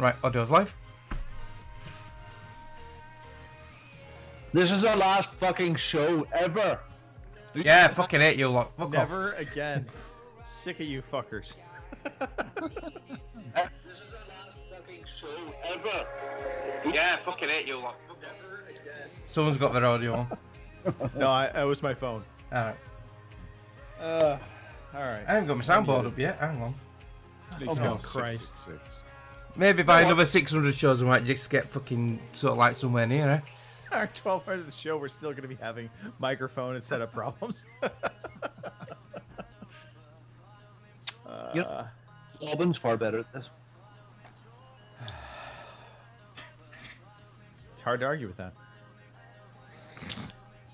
Right, audio's live. This is our last fucking show ever. Yeah, fucking hate you lot. Fuck Never again. Sick of you fuckers. This is our last fucking show ever. Yeah, fucking hate you lot. Never again. Someone's got their audio on. No, it was my phone. Alright. Alright. I haven't got my soundboard up yet. Hang on. Oh, Christ. Maybe by another 600 shows I might just get fucking sort of like somewhere near, eh? Our 1200th show, we're still going to be having microphone and setup problems. Yep. Albin's far better at this. It's hard to argue with that.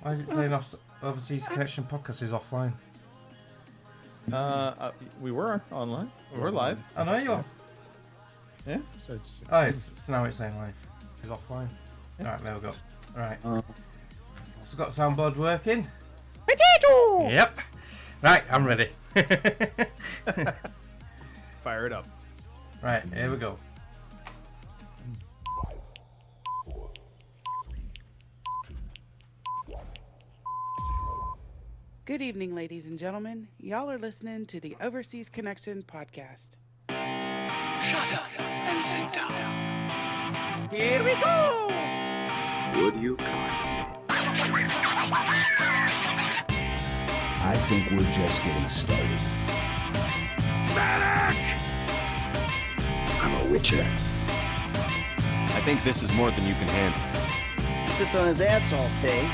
Why is it saying Overseas Connection Podcast is offline? We were online. We were live. I know you are. Yeah. So it's So now it's saying live. It's offline. Alright, there we go. Alright. So got the soundboard working. Potato! Yep. Right, I'm ready. fire it up. Right, here we go. Good evening, ladies and gentlemen. Y'all are listening to the Overseas Connection podcast. Shut up and sit down. Here we go! Would you kindly? I think we're just getting started. Medic! I'm a witcher. I think this is more than you can handle. Sits on his ass all day.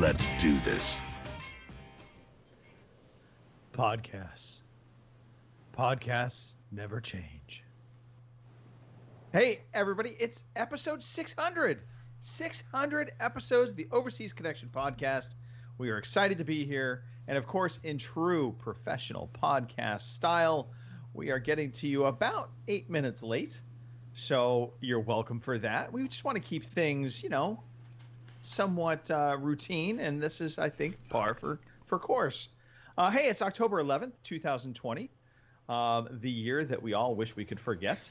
Let's do this. Podcasts never change. Hey, everybody, it's episode 600. 600 episodes of the Overseas Connection podcast. We are excited to be here. And of course, in true professional podcast style, we are getting to you about 8 minutes late. So you're welcome for that. We just want to keep things, somewhat routine. And this is, I think, par for course. Hey, it's October 11th, 2020. The year that we all wish we could forget.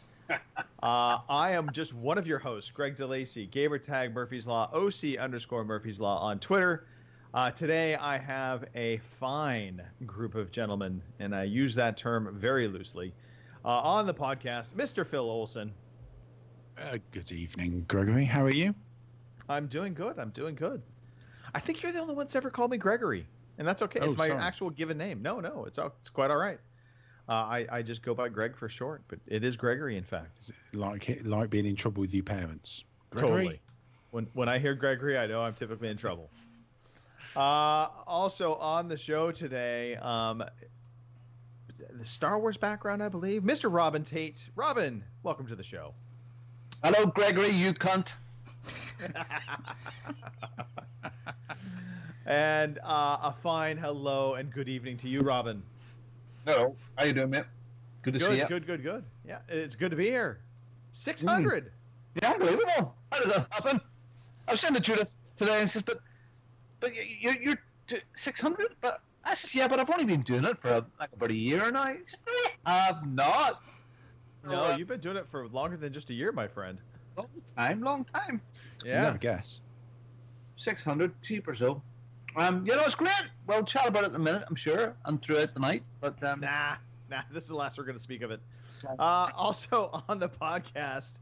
I am just one of your hosts, Greg DeLacy, Gamertag Murphy's Law, OC_Murphy's Law on Twitter. Today I have a fine group of gentlemen, and I use that term very loosely, on the podcast, Mr. Phil Olson. Good evening, Gregory. How are you? I'm doing good. I think you're the only one that's ever called me Gregory, and that's okay. It's my actual given name. No, it's quite all right. I just go by Greg for short, but it is Gregory, in fact. Is it like being in trouble with your parents? Gregory? Totally. When I hear Gregory, I know I'm typically in trouble. Also on the show today, the Star Wars background, I believe, Mr. Robin Tate. Robin, welcome to the show. Hello, Gregory, you cunt. And a fine hello and good evening to you, Robin. Hello. How you doing, mate? Good to see you. Good. Yeah, it's good to be here. 600. Yeah, unbelievable. How does that happen? I was saying to Judith today, and says, but you're 600? But I said, yeah, but I've only been doing it for about a year now. She said, I have not. No, you've been doing it for longer than just a year, my friend. Long time. Yeah. Never guess. 600, cheap or so. It's great. We'll chat about it in a minute, I'm sure, and throughout the night. But Nah, this is the last we're going to speak of it. Also on the podcast,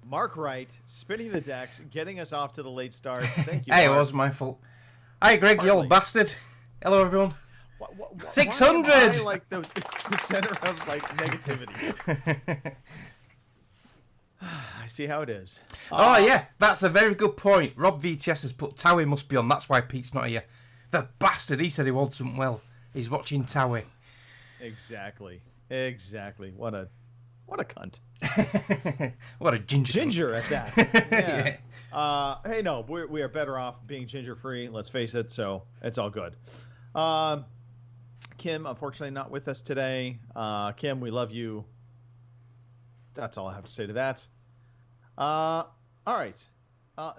Mark Wright, spinning the decks, getting us off to the late start. Thank you, Hey, Mark. it was my fault. Hi, Greg, you old bastard. Hello, everyone. 600! Why am I, like the center of negativity? I see how it is. Oh, yeah, that's a very good point. Rob VTS has put Towie must be on. That's why Pete's not here. The bastard, he said he wasn't well. He's watching Towie. Exactly. What a cunt. What a ginger at that. Yeah. Hey, no, we are better off being ginger free. Let's face it. So it's all good. Kim, unfortunately, not with us today. Kim, we love you. That's all I have to say to that. All right. I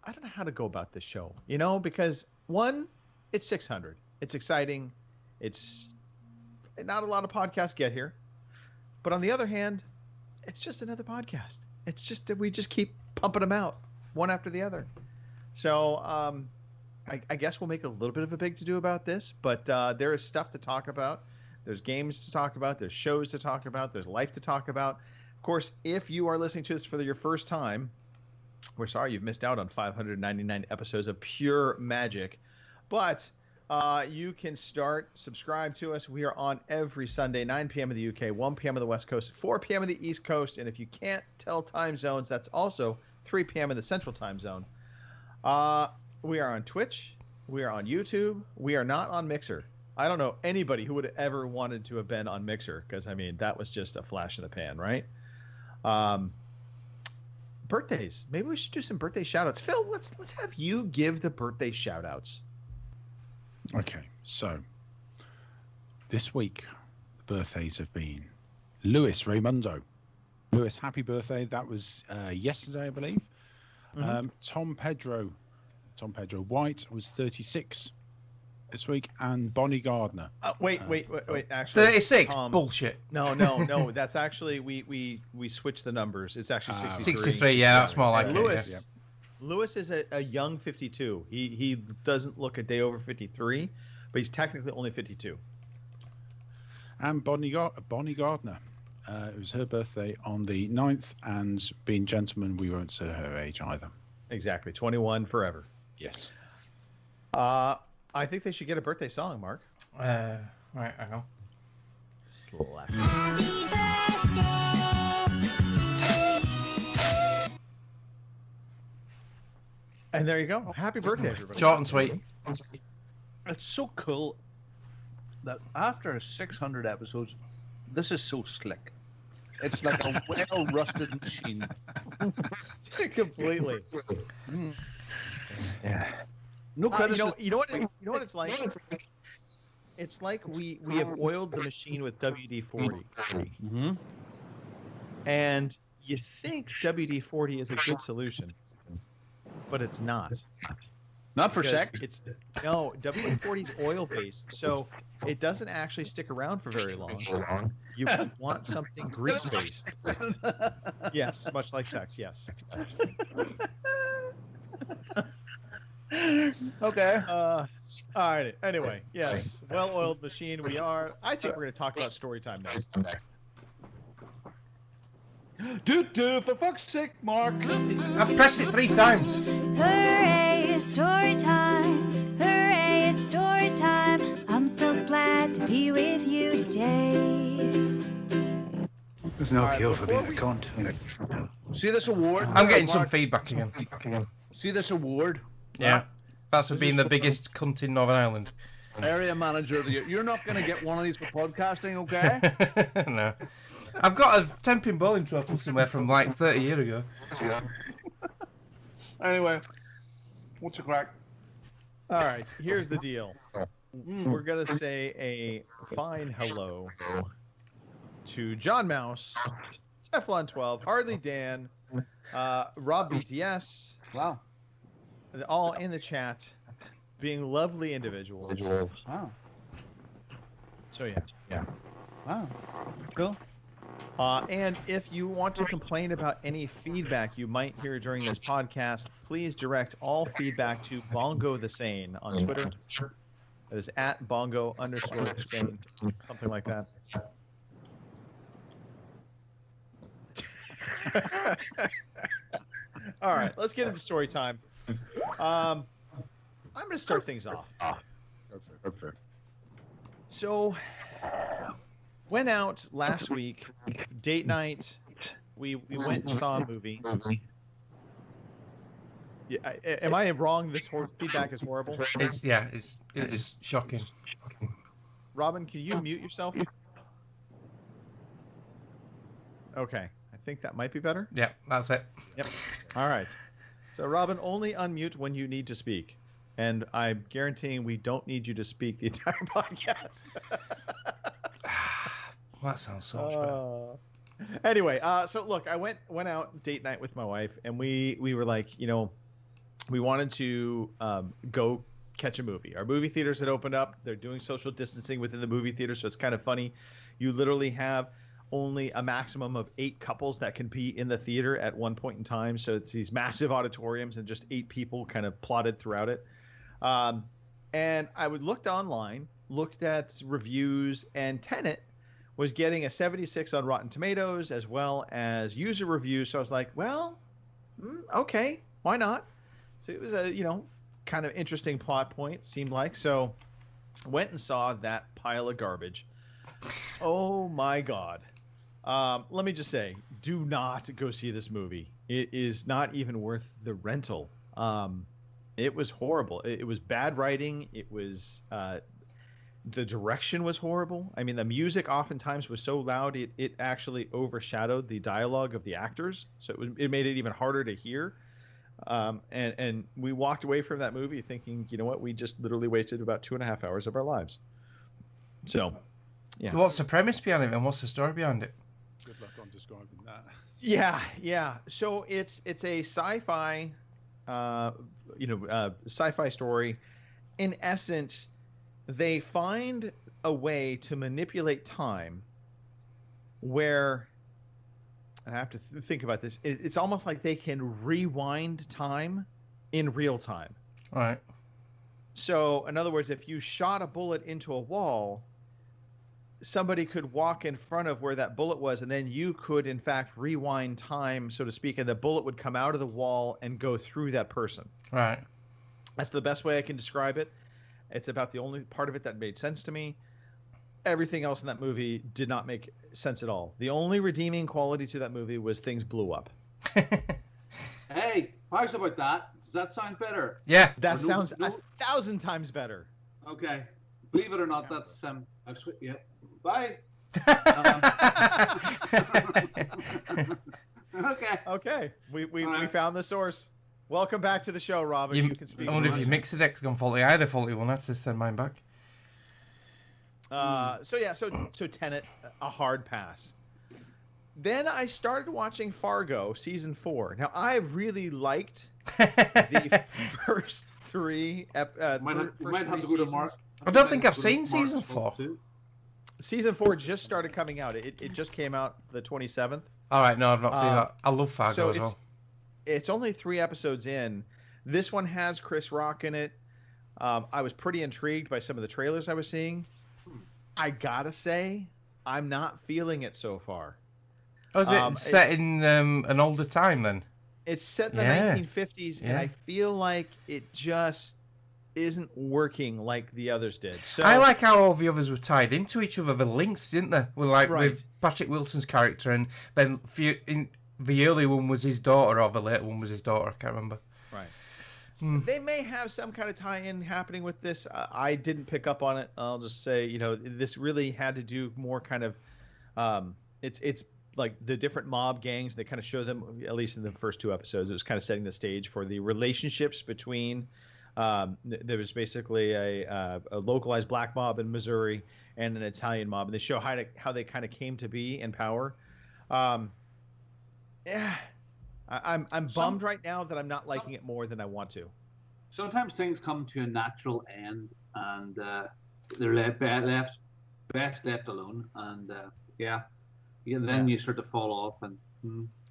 don't know how to go about this show, because one, it's 600. It's exciting. It's not a lot of podcasts get here. But on the other hand, it's just another podcast. It's just that we just keep pumping them out one after the other. So I guess we'll make a little bit of a big to do about this, but there is stuff to talk about. There's games to talk about. There's shows to talk about. There's life to talk about. Of course, if you are listening to this for your first time, we're sorry you've missed out on 599 episodes of pure magic. But you can subscribe to us. We are on every Sunday, 9 p.m. in the UK, 1 p.m. on the West Coast, 4 p.m. in the East Coast. And if you can't tell time zones, that's also 3 p.m. in the Central Time Zone. We are on Twitch. We are on YouTube. We are not on Mixer. I don't know anybody who would have ever wanted to have been on Mixer because, I mean, that was just a flash in the pan, right? Birthdays. Maybe we should do some birthday shout-outs. Phil, let's have you give the birthday shout-outs. Okay, so this week the birthdays have been Luis Raimundo. Luis, happy birthday. That was yesterday, I believe. Mm-hmm. Tom Pedro White was 36 this week, and Bonnie Gardner. Wait. Actually, 36? Bullshit. No. That's actually we switched the numbers. It's actually 63. 63. Yeah, that's more like Lewis. it. Lewis is a young 52. He doesn't look a day over 53, but he's technically only 52. And Bonnie Gardner. It was her birthday on the 9th, and being gentlemen, we won't say her age either. Exactly. 21 forever. Yes. I think they should get a birthday song, Mark. Right, hang on. Slap. And there you go. Happy birthday, everybody. Short and sweet. It's so cool that after 600 episodes, this is so slick. It's like a well-rusted machine. Completely. Yeah. No criticism. You know what it's like? It's like we have oiled the machine with WD-40. Mm-hmm. And you think WD-40 is a good solution, but it's not. Not for Because sex. WD-40 is oil-based, so it doesn't actually stick around for very long. You want something grease-based. Yes, much like sex, yes. Okay. All right. Anyway, yes, well-oiled machine we are. I think we're going to talk about story time next. For fuck's sake, Mark. I've pressed it 3 times. Hooray, it's story time. Hooray, it's story time. I'm so glad to be with you today. There's no cure for being a cunt. See this award? I'm getting some feedback again. See this award? Yeah. That's for being the biggest cunt in Northern Ireland. Area manager of the year. You're not going to get one of these for podcasting, okay? No. I've got a Temping Bowling trophy somewhere from like 30 years ago. Anyway, what's the crack? All right, here's the deal. We're going to say a fine hello to John Mouse, Teflon 12, Hardly Dan, Rob BTS. Wow. All in the chat, being lovely individuals. Wow. So yeah. Wow. Cool. And if you want to complain about any feedback you might hear during this podcast, please direct all feedback to Bongo the Sane on Twitter. That is at Bongo_Sane, something like that. All right, let's get into story time. I'm going to start things off. Okay. So, went out last week, date night. We went and saw a movie. Yeah, am I wrong? This feedback is horrible. It is shocking. Robin, can you mute yourself? Okay, I think that might be better. Yeah, that's it. Yep. All right. So, Robin, only unmute when you need to speak. And I'm guaranteeing we don't need you to speak the entire podcast. That sounds so much better. Anyway, so look, I went out date night with my wife, and we were like, we wanted to go catch a movie. Our movie theaters had opened up. They're doing social distancing within the movie theater, so it's kind of funny. You literally have only a maximum of 8 couples that can be in the theater at one point in time. So it's these massive auditoriums and just 8 people kind of plotted throughout it. And I looked online, looked at reviews, and Tenet was getting a 76 on Rotten Tomatoes as well as user reviews. So I was like, well, okay, why not? So it was a, kind of interesting plot point, seemed like. So went and saw that pile of garbage. Oh my God. Let me just say, do not go see this movie. It is not even worth the rental. It was horrible. It was bad writing. It was the direction was horrible. I mean, the music oftentimes was so loud it actually overshadowed the dialogue of the actors. So it made it even harder to hear. And we walked away from that movie thinking, you know what, we just literally wasted about 2.5 hours of our lives. So, yeah. What's the premise behind it, and what's the story behind it? Good luck on describing that. Yeah. So it's a sci-fi, sci-fi story. In essence, they find a way to manipulate time where, and I have to think about this, it's almost like they can rewind time in real time. All right. So, in other words, if you shot a bullet into a wall, somebody could walk in front of where that bullet was, and then you could, in fact, rewind time, so to speak, and the bullet would come out of the wall and go through that person. Right. That's the best way I can describe it. It's about the only part of it that made sense to me. Everything else in that movie did not make sense at all. The only redeeming quality to that movie was things blew up. Hey, how's about that? Does that sound better? Yeah. That sounds 1,000 times better. Okay. Believe it or not, that's yeah. Bye. Okay. We found the source. Welcome back to the show, Robin. You can speak. I wonder if your mixer deck's gone faulty. I had a faulty one. That's just send mine back. So Tenet, a hard pass. Then I started watching Fargo season 4. Now I really liked the first 3 seasons. I don't think I've seen season 4. Season 4 just started coming out. It just came out the 27th. All right, no, I've not seen that. I love Fargo as well. It's only 3 episodes in. This one has Chris Rock in it. I was pretty intrigued by some of the trailers I was seeing. I gotta say, I'm not feeling it so far. Oh, is it set in an older time then? It's set in the 1950s, and I feel like it just isn't working like the others did. So I like how all the others were tied into each other. The links, didn't they? With Patrick Wilson's character, and then the early one was his daughter, or the later one was his daughter. I can't remember. Right. They may have some kind of tie-in happening with this. I didn't pick up on it. I'll just say, this really had to do more kind of, it's like the different mob gangs. They kind of show them, at least in the first 2 episodes. It was kind of setting the stage for the relationships between. There was basically a localized black mob in Missouri and an Italian mob, and they show how they kind of came to be in power. I'm bummed right now that I'm not liking it more than I want to. Sometimes things come to a natural end, and they're best left alone. And then you start to fall off. And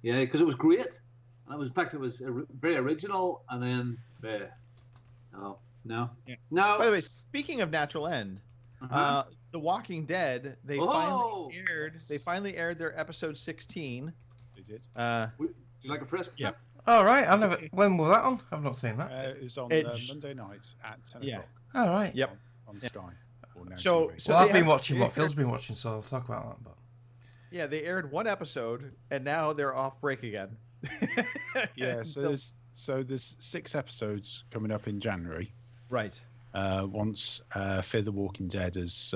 because it was great, and it was very original. And then no. By the way, speaking of natural end, The Walking Dead they finally aired their episode 16. They did. Would you like a frisk? Yeah. All right. When was that on? I've not seen that. It was on Monday night at 10 o'clock. All right. Yep. On Sky. So I've been watching what Phil's been watching, so I'll talk about that. But yeah, they aired 1 episode, and now they're off break again. Yeah. So there's 6 episodes coming up in January. Right. Once Fear the Walking Dead has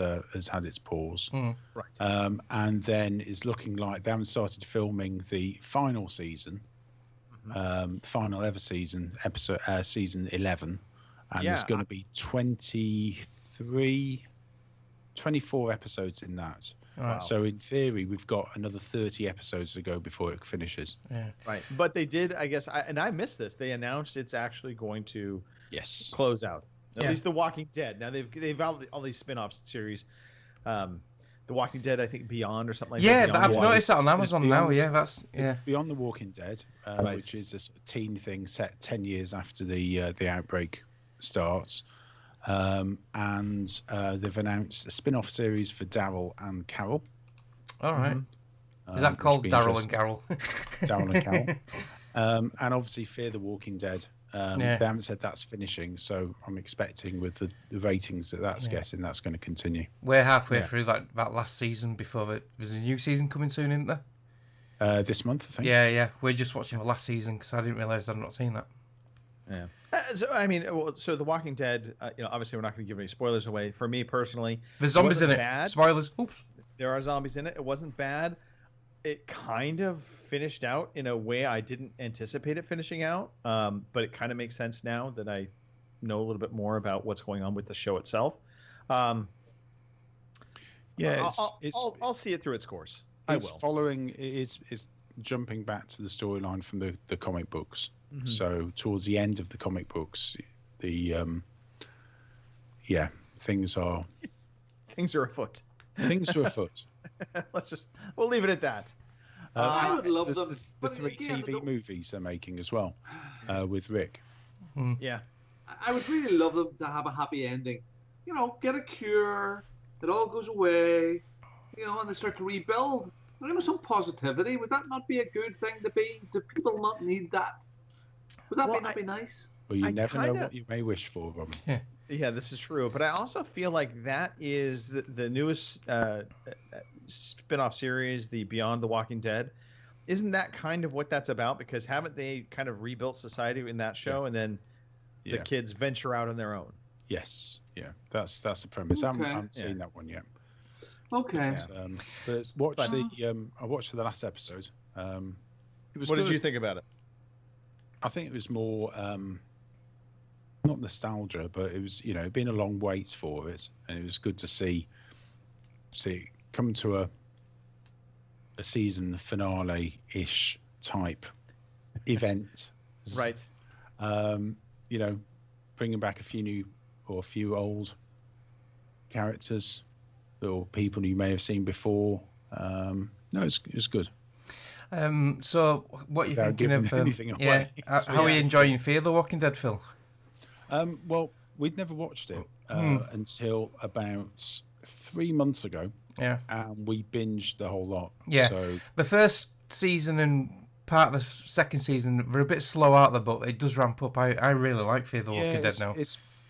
had its pause. Right. And then it's looking like they haven't started filming the final season, final ever season, season 11. And there's going to be 24 episodes in that. Wow. So in theory, we've got another 30 episodes to go before it finishes. Yeah. Right. But they did, I guess, and I missed this. They announced it's actually going to close out. At least The Walking Dead. Now they've all these spin-off series. The Walking Dead, I think Beyond or something like Yeah, that. but I've noticed that on Amazon now. Beyond- Yeah, that's yeah. Beyond the Walking Dead, Right. which is a sort of teen thing set 10 years after the outbreak starts. And they've announced a spin-off series for Daryl and Carol. All right. Is that which called will be Daryl and interesting. Carol? Daryl and Carol. And obviously Fear the Walking Dead. Yeah. They haven't said that's finishing, so I'm expecting with the ratings that's getting, that's going to continue. We're halfway through that last season before there's a new season coming soon, isn't there? This month, I think. Yeah. We're just watching the last season because I didn't realise I'd not seen that. Yeah. So I mean, so The Walking Dead. Obviously, we're not going to give any spoilers away. For me personally, There's zombies in wasn't it. bad. Spoilers. Oops. There are zombies in it. It wasn't bad. It kind of finished out in a way I didn't anticipate it finishing out. But it kind of makes sense now that I know a little bit more about what's going on with the show itself. Yeah, I'll see it through its course. It's following. It's jumping back to the storyline from the comic books. Mm-hmm. So towards the end of the comic books, the things are afoot. Things are afoot. We'll leave it at that. I would love there's them. the But 3 again, TV movies they're making as well, with Rick. Yeah. I would really love them to have a happy ending. Get a cure, it all goes away, and they start to rebuild. There was some positivity. Would that not be a good thing to be? Do people not need that? Would that not be nice? Well, you I never know kinda- what you may wish for, Robin. Yeah, this is true. But I also feel like that is the newest spin-off series, the Beyond the Walking Dead. Isn't that kind of what that's about? Because haven't they kind of rebuilt society in that show, and then the kids venture out on their own? Yes, yeah, that's the premise. I haven't seen that one yet. Okay. But I watched the last episode. It was What good. did you think about it? I think it was more not nostalgia, but it was it'd been a long wait for it, and it was good to see it come to a season finale-ish type event. Right. Bringing back a few new or a few old characters or people you may have seen before. No, it's good. So what are you Without thinking of? giving anything away. How are you enjoying Fear the Walking Dead, Phil? Well, we'd never watched it until about 3 months ago. Yeah. And we binged the whole lot. Yeah. So the first season and part of the second season were a bit slow out there, but it does ramp up. I really like Fear the Walking Dead now.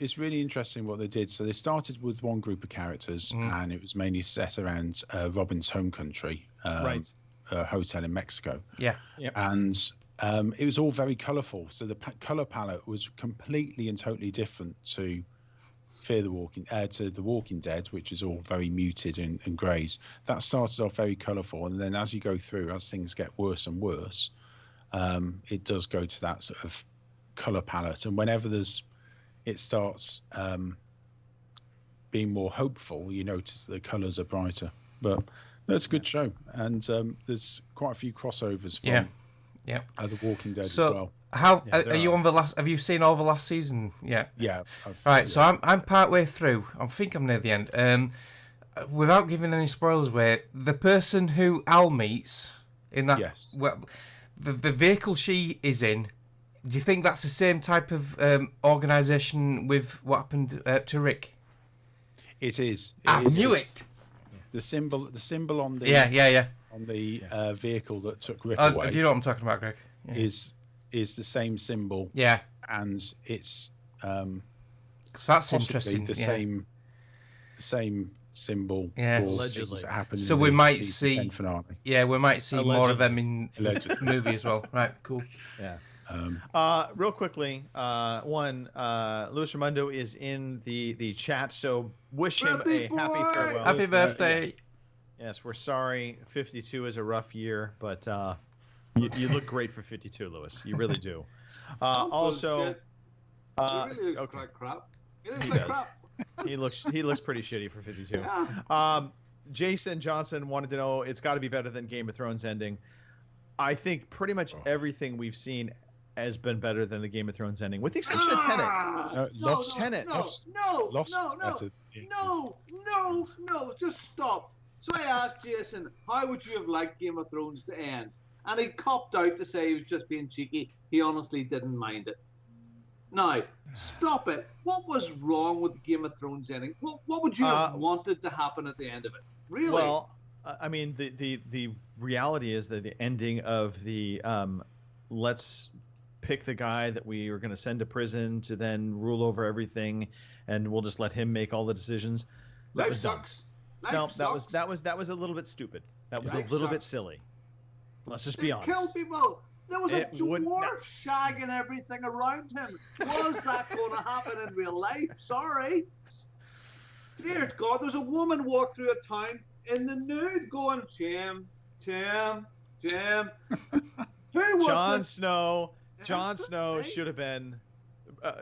It's really interesting what they did. So they started with one group of characters, and it was mainly set around Robin's home country, a hotel in Mexico. Yeah. And it was all very colourful. So the colour palette was completely and totally different to to The Walking Dead, which is all very muted and greys. That started off very colourful, and then as you go through, as things get worse and worse, it does go to that sort of colour palette. And whenever it starts being more hopeful, you notice the colours are brighter. But that's a good show, and there's quite a few crossovers from The Walking Dead as well. How are you on the last? Have you seen all the last season yet? Yeah. Right, so I'm part way through. I think I'm near the end. Without giving any spoilers away, the person who Al meets in that, the vehicle she is in. Do you think that's the same type of organisation with what happened to Rick? It is. I knew it. The symbol on the on the vehicle that took Rick away. Do you know what I'm talking about, Greg? Is the same symbol. Yeah. And it's that's interesting. The same symbol. Yeah. For things that happened so in we the might season see. 10 finale. Yeah, we might see more of them in the movie as well. Right. Cool. Yeah. Real quickly, Luis Raimondo is in the chat, so wish him a happy farewell. Happy birthday. Yes, we're sorry. 52 is a rough year, but you look great for 52, Luis. You really do. Also, he really looks like crap. He does. He looks pretty shitty for 52. Yeah. Jason Johnson wanted to know, it's got to be better than Game of Thrones ending. I think pretty much everything we've seen has been better than the Game of Thrones ending, with the exception of Tenet. No, just stop. So I asked Jason, how would you have liked Game of Thrones to end? And he copped out to say he was just being cheeky. He honestly didn't mind it. Now, stop it. What was wrong with Game of Thrones ending? What would you have wanted to happen at the end of it? Really? Well, I mean, the reality is that the ending of the let's pick the guy that we are going to send to prison to then rule over everything, and we'll just let him make all the decisions. That was sucks. No, that was a little bit stupid. That was a little bit silly. Let's just be honest. Kill people. There was a dwarf shagging everything around him. Was that going to happen in real life? Sorry. Dear God, there's a woman walk through a town in the nude going, Jim. Who was Jon Snow should have been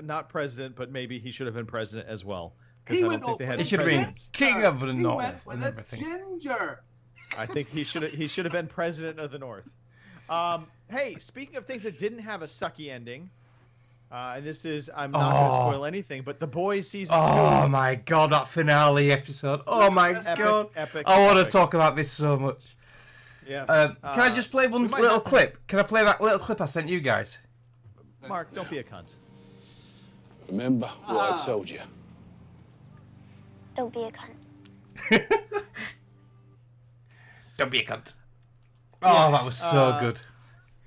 not president, but maybe he should have been president as well. He should have been king of the North and everything. Ginger. I think he should have been president of the North. Hey, speaking of things that didn't have a sucky ending, and this is I'm not going to spoil anything, but The Boys season 2. Oh my God, that finale episode! Oh my God, epic, I want to talk about this so much. Yeah. Can I just play one little clip? Can I play that little clip I sent you guys? Mark, don't be a cunt. Remember what I told you. Don't be a cunt. Don't be a cunt. Oh, that was so good.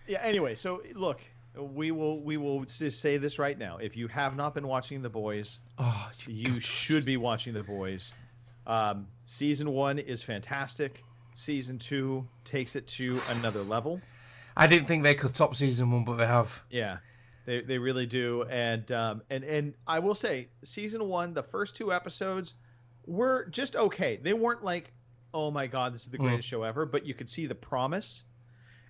Yeah. Anyway, so look, we will just say this right now. If you have not been watching The Boys, you should be watching The Boys. Season 1 is fantastic. Season 2 takes it to another level. I didn't think they could top season 1, but they have. Yeah, they really do. And I will say, season 1, the first 2 episodes were just okay. They weren't like, oh my God, this is the greatest show ever, but you could see the promise,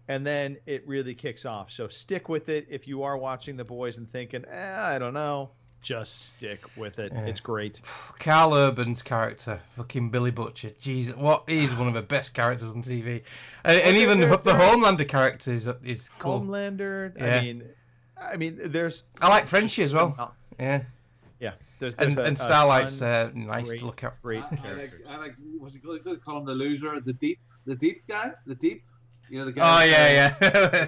and then it really kicks off. So stick with it. If you are watching The Boys and thinking, I don't know, just stick with it. Yeah. It's great. Carl Urban's character, fucking Billy Butcher, Jesus, he's one of the best characters on TV, and even the Homelander character is cool. Homelander, yeah. I mean, I like Frenchie as well. Yeah. Yeah. And Starlight's nice to look at. Great characters. I like what's he called? You call him the loser, the deep guy, the deep. You know the guy. Oh yeah.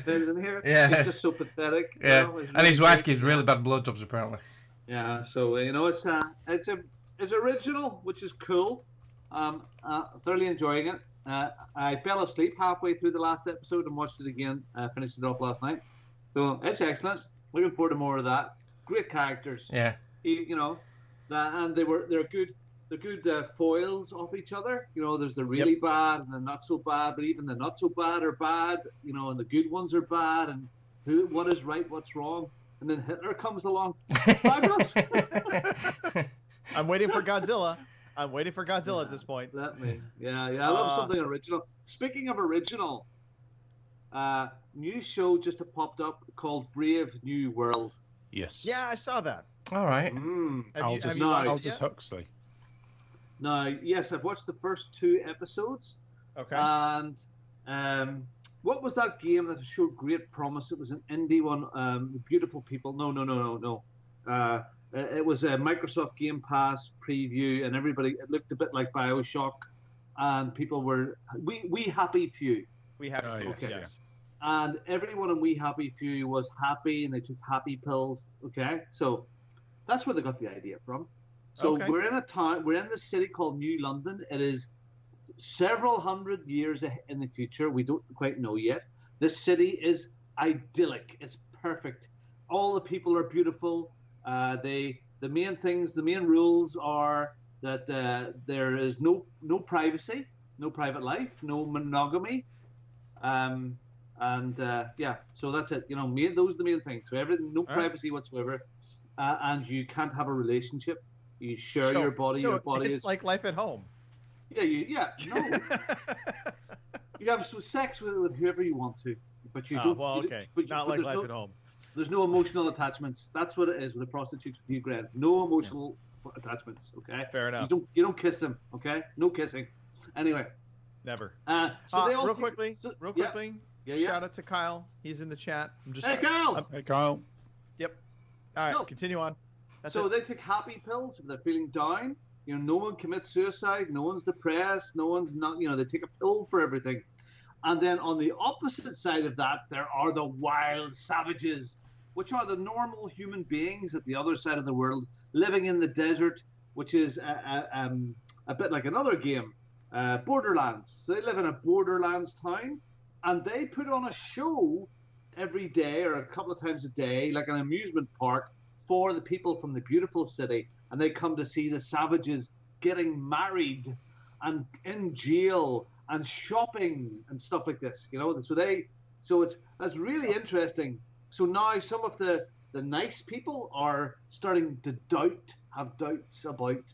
In here. Yeah. He's just so pathetic. Yeah. And his wife gives really bad blowjobs apparently. Yeah. So it's original, which is cool. Thoroughly enjoying it. I fell asleep halfway through the last episode and watched it again. Finished it off last night. So it's excellent. Looking forward to more of that. Great characters. Yeah. And they're good foils off each other. There's the really bad and the not so bad, but even the not so bad are bad. And the good ones are bad. And what is right, what's wrong? And then Hitler comes along. Fabulous. I'm waiting for Godzilla. At this point. I love something original. Speaking of original, new show just popped up called Brave New World. Yes. Yeah, I saw that. All right. Aldous Huxley. Now, yes, I've watched the first 2 episodes. Okay. And what was that game that showed great promise? It was an indie one. Beautiful People. No. It was a Microsoft Game Pass preview, and it looked a bit like BioShock, and people were We Happy Few. We Happy Few. Okay. Yes. And everyone in We Happy Few was happy, and they took happy pills. Okay, so that's where they got the idea from. So we're in a town, we're in the city called New London. It is several hundred years in the future. We don't quite know yet. This city is idyllic. It's perfect. All the people are beautiful. The main rules are that there is no privacy, no private life, no monogamy. So that's it. Those are the main things. So everything, no privacy whatsoever, and you can't have a relationship. You share your body. Your body is like life at home. No. You have sex with whoever you want to, but you don't. Well, okay. Not like life at home. There's no emotional attachments. That's what it is with the prostitutes with you, Grant. No emotional attachments. Okay. Fair enough. You don't kiss them. Okay. No kissing. Anyway. Never. So they all real quickly. Yeah. Shout out to Kyle. He's in the chat. Hey, Kyle. Hey, Kyle. Yep. All right. Continue on. They take happy pills if they're feeling down. no one commits suicide, no one's depressed, no one's not, they take a pill for everything. And then on the opposite side of that, there are the wild savages, which are the normal human beings at the other side of the world, living in the desert, which is a bit like another game, Borderlands. So they live in a Borderlands town, and they put on a show every day or a couple of times a day, like an amusement park for the people from the beautiful city. And they come to see the savages getting married and in jail and shopping and stuff like this, So that's really interesting. So now some of the nice people are starting to have doubts about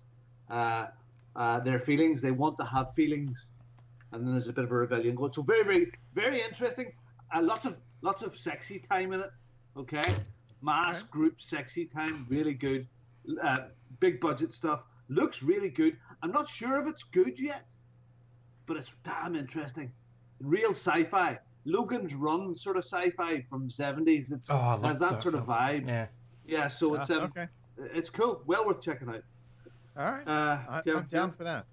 their feelings. They want to have feelings, and then there's a bit of a rebellion going. So very, very, very interesting. Lots of sexy time in it. Okay, mass group sexy time, really good. Big budget stuff. Looks really good. I'm not sure if it's good yet, but it's damn interesting. Real sci-fi. Logan's Run sort of sci-fi from the 70s. It has that sort of vibe. Yeah. So it's it's cool. Well worth checking out. All right. I'm down for that.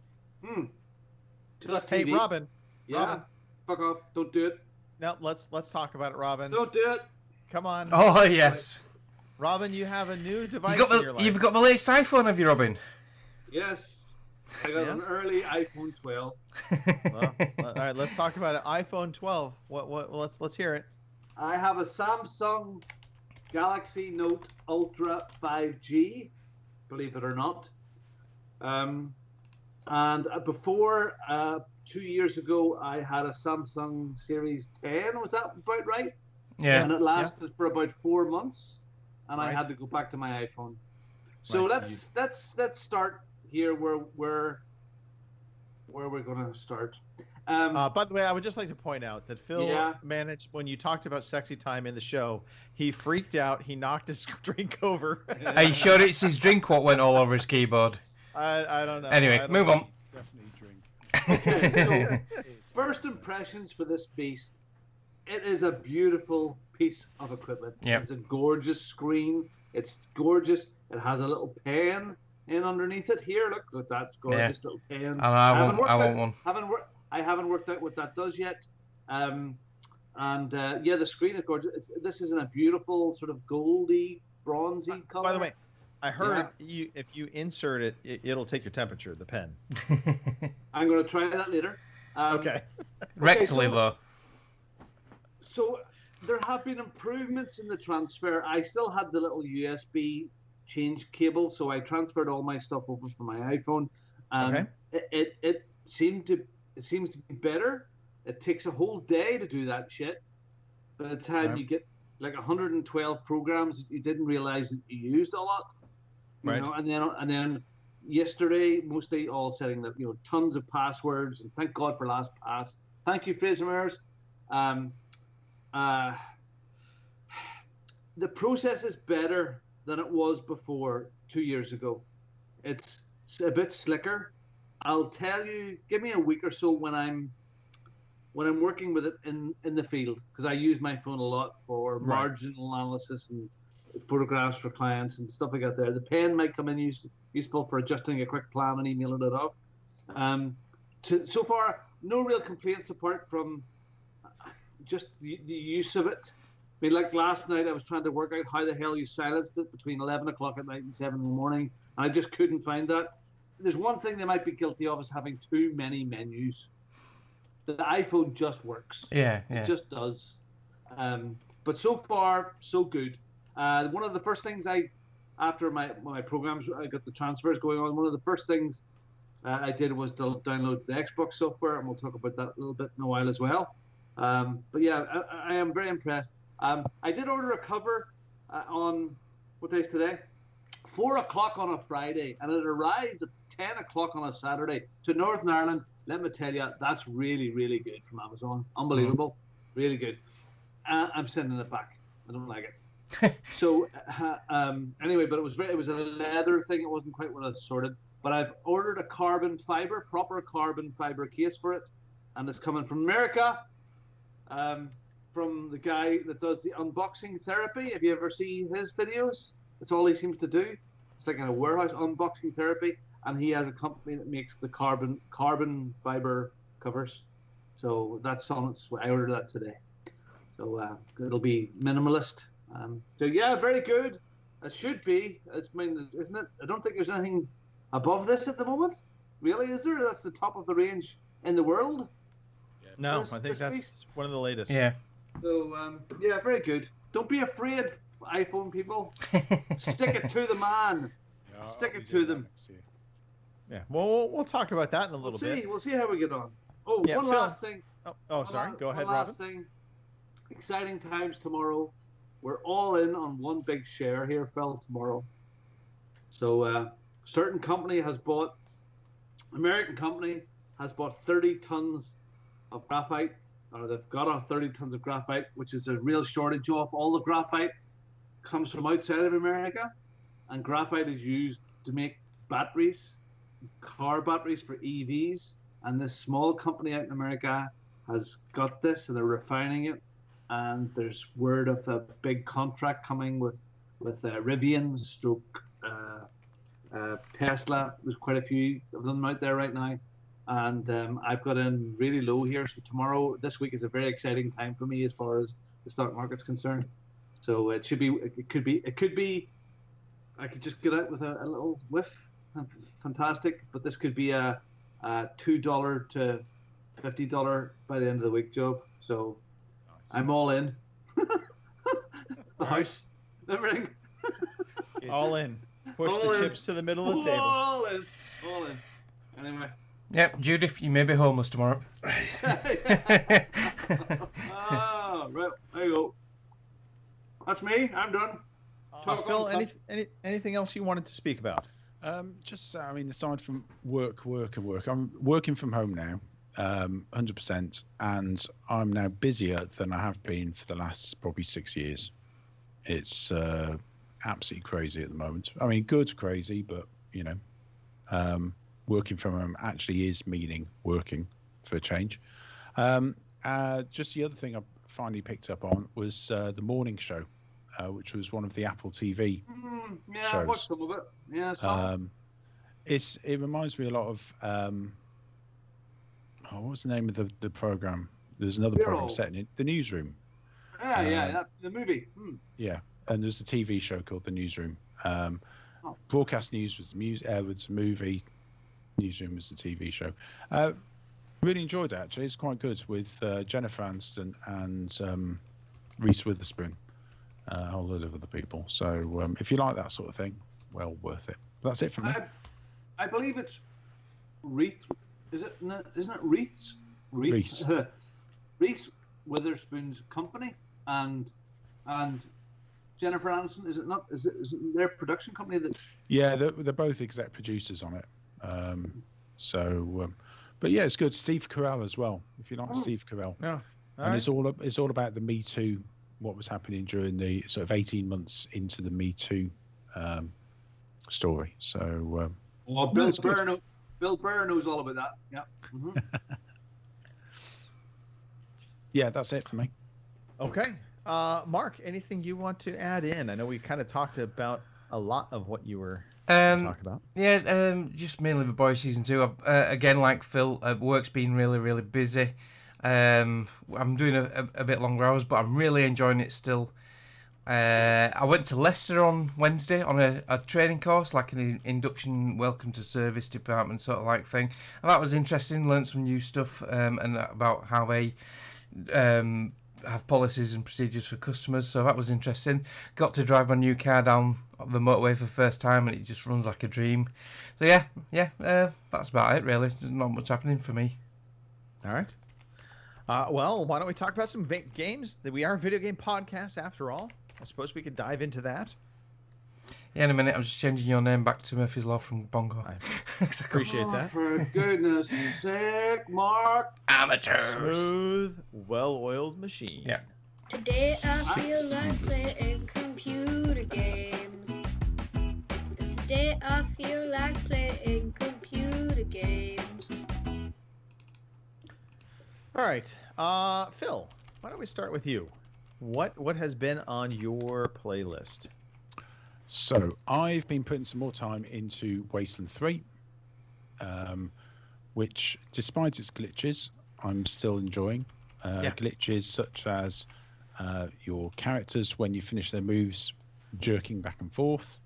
Hey, Robin. Yeah. Robin. Fuck off. Don't do it. No, let's talk about it, Robin. Don't do it. Come on. Oh yes. Robin, you have a new device in your life. You've got the latest iPhone, have you, Robin? Yes. I got an early iPhone 12. Well, all right, let's talk about it. iPhone 12. Let's hear it. I have a Samsung Galaxy Note Ultra 5G, believe it or not. And before 2 years ago, I had a Samsung Series 10. Was that about right? Yeah. And it lasted for about 4 months, and I had to go back to my iPhone. So let's start here where we're going to start. By the way, I would just like to point out that Phil managed, when you talked about sexy time in the show, he freaked out. He knocked his drink over. Are you sure it's his drink what went all over his keyboard? I don't know. Anyway, move on. Definitely drink. Okay, so first impressions for this beast. It is a beautiful piece of equipment. Yep. It's a gorgeous screen. It's gorgeous. It has a little pen in underneath it here. Look, that's gorgeous little pen. And I want one. I haven't worked out what that does yet. The screen is gorgeous. This is in a beautiful sort of goldy, bronzy color. By the way, I heard if you insert it, it'll take your temperature, the pen. I'm going to try that later. Okay. Rectally, though. So there have been improvements in the transfer. I still had the little USB change cable, so I transferred all my stuff over from my iPhone. It seems to be better. It takes a whole day to do that shit. By the time you get like 112 programs, you didn't realize that you used a lot. You know, and then yesterday, mostly all setting up, tons of passwords, and thank God for LastPass. Thank you, Fraser Myers. The process is better than it was before 2 years ago. It's a bit slicker. I'll tell you, give me a week or so when I'm working with it in the field, because I use my phone a lot for marginal analysis and photographs for clients and stuff like that there. The pen might come in useful for adjusting a quick plan and emailing it off. So far, no real complaints apart from just the use of it. I mean, like last night, I was trying to work out how the hell you silenced it between 11 o'clock at night and 7 in the morning, and I just couldn't find that. There's one thing they might be guilty of, is having too many menus. The iPhone just works. Yeah. It just does. But so far, so good. One of the first things after my programs, I got the transfers going on, one of the first things I did was to download the Xbox software, and we'll talk about that a little bit in a while as well. But yeah, I am very impressed. I did order a cover on, what day is today? 4 o'clock on a Friday, and it arrived at 10 o'clock on a Saturday to Northern Ireland. Let me tell you, that's really, really good from Amazon. Unbelievable. Really good. I'm sending it back. I don't like it. So anyway, but it was a leather thing. It wasn't quite what I sorted. But I've ordered a proper carbon fiber case for it, and it's coming from America. From the guy that does the unboxing therapy. Have you ever seen his videos? That's all he seems to do. It's like a warehouse unboxing therapy. and he has a company that makes the carbon fiber covers. So that's on its way. I ordered that today. So it'll be minimalist. So yeah, very good. It should be. Isn't it? I don't think there's anything above this at the moment. Really, is there? That's the top of the range in the world. No, I think that's one of the latest. Yeah. So yeah, very good. Don't be afraid, iPhone people. Stick it to the man. Stick it to them. Yeah. Well, we'll talk about that in a little bit. We'll see how we get on. Oh, yeah, one last thing. Oh, sorry. Go ahead, One Robin. last thing. Exciting times tomorrow. We're all in on one big share here, Phil, tomorrow. So certain company has bought, American company has bought 30 tons of graphite, or they've got 30 tons of graphite, which is a real shortage of. All the graphite comes from outside of America, and graphite is used to make batteries, car batteries for EVs. And this small company out in America has got this, and they're refining it. And there's word of a big contract coming with Rivian, Tesla. There's quite a few of them out there right now. And I've got in really low here. So this week is a very exciting time for me as far as the stock market's concerned. So it could be, I could just get out with a little whiff. Fantastic. But this could be a $2 to $50 by the end of the week job. So I'm all in. The house, everything. All in. Push all the in. chips to the middle of the table. All in. Anyway. Yep, Judith, you may be homeless tomorrow. Oh, right. There you go. That's me. I'm done. Phil, anything else you wanted to speak about? Just, I mean, aside from work, I'm working from home now, 100%, and I'm now busier than I have been for the last probably 6 years. It's absolutely crazy at the moment. I mean, good crazy, but, you know, working from home actually is meaning working for a change. Just the other thing I finally picked up on was the morning show. Which was one of the Apple TV yeah, shows. I watched some of it. Yeah, some. It reminds me a lot of what's the name of the program? There's another program set in the Newsroom. Yeah, the movie. Yeah, and there's a TV show called The Newsroom. Broadcast news was the movie. Newsroom was the TV show. Really enjoyed it actually. It's quite good with Jennifer Aniston and Reese Witherspoon. A whole load of other people. So if you like that sort of thing, well worth it. That's it from me. I believe it's Reese. Isn't it Reese? Reese Witherspoon's company and Jennifer Aniston. Is it not? Is it their production company that? Yeah, they're both exec producers on it. But yeah, it's good. Steve Carell as well. If you like Steve Carell. Yeah. And it's all about the Me Too. What was happening during the sort of 18 months into the Me Too story. So, Bill Burr knows all about that. Yeah. Mm-hmm. Yeah, that's it for me. Okay. Mark, anything you want to add in? I know we kind of talked about a lot of what you were talking about. Yeah, just mainly The Boys Season 2. Again, like Phil, work's been really, really busy. I'm doing a bit longer hours, but I'm really enjoying it still. I went to Leicester on Wednesday on a training course, like an induction welcome to service department sort of like thing. And that was interesting, learned some new stuff and about how they have policies and procedures for customers, so that was interesting. Got to drive my new car down the motorway for the first time and it just runs like a dream. So yeah, that's about it really. There's not much happening for me. All right. Well, why don't we talk about some games? We are a video game podcast after all. I suppose we could dive into that. Yeah, in a minute. I'm just changing your name back to Murphy's Law from Bongo. I appreciate that. For goodness sake, Mark. Amateurs. Smooth, well-oiled machine. Yeah. Today I feel like playing computer games. Today I feel like playing computer games. All right, Phil, why don't we start with you? What has been on your playlist? So I've been putting some more time into Wasteland 3. which, despite its glitches, I'm still enjoying. Glitches such as your characters, when you finish their moves, jerking back and forth.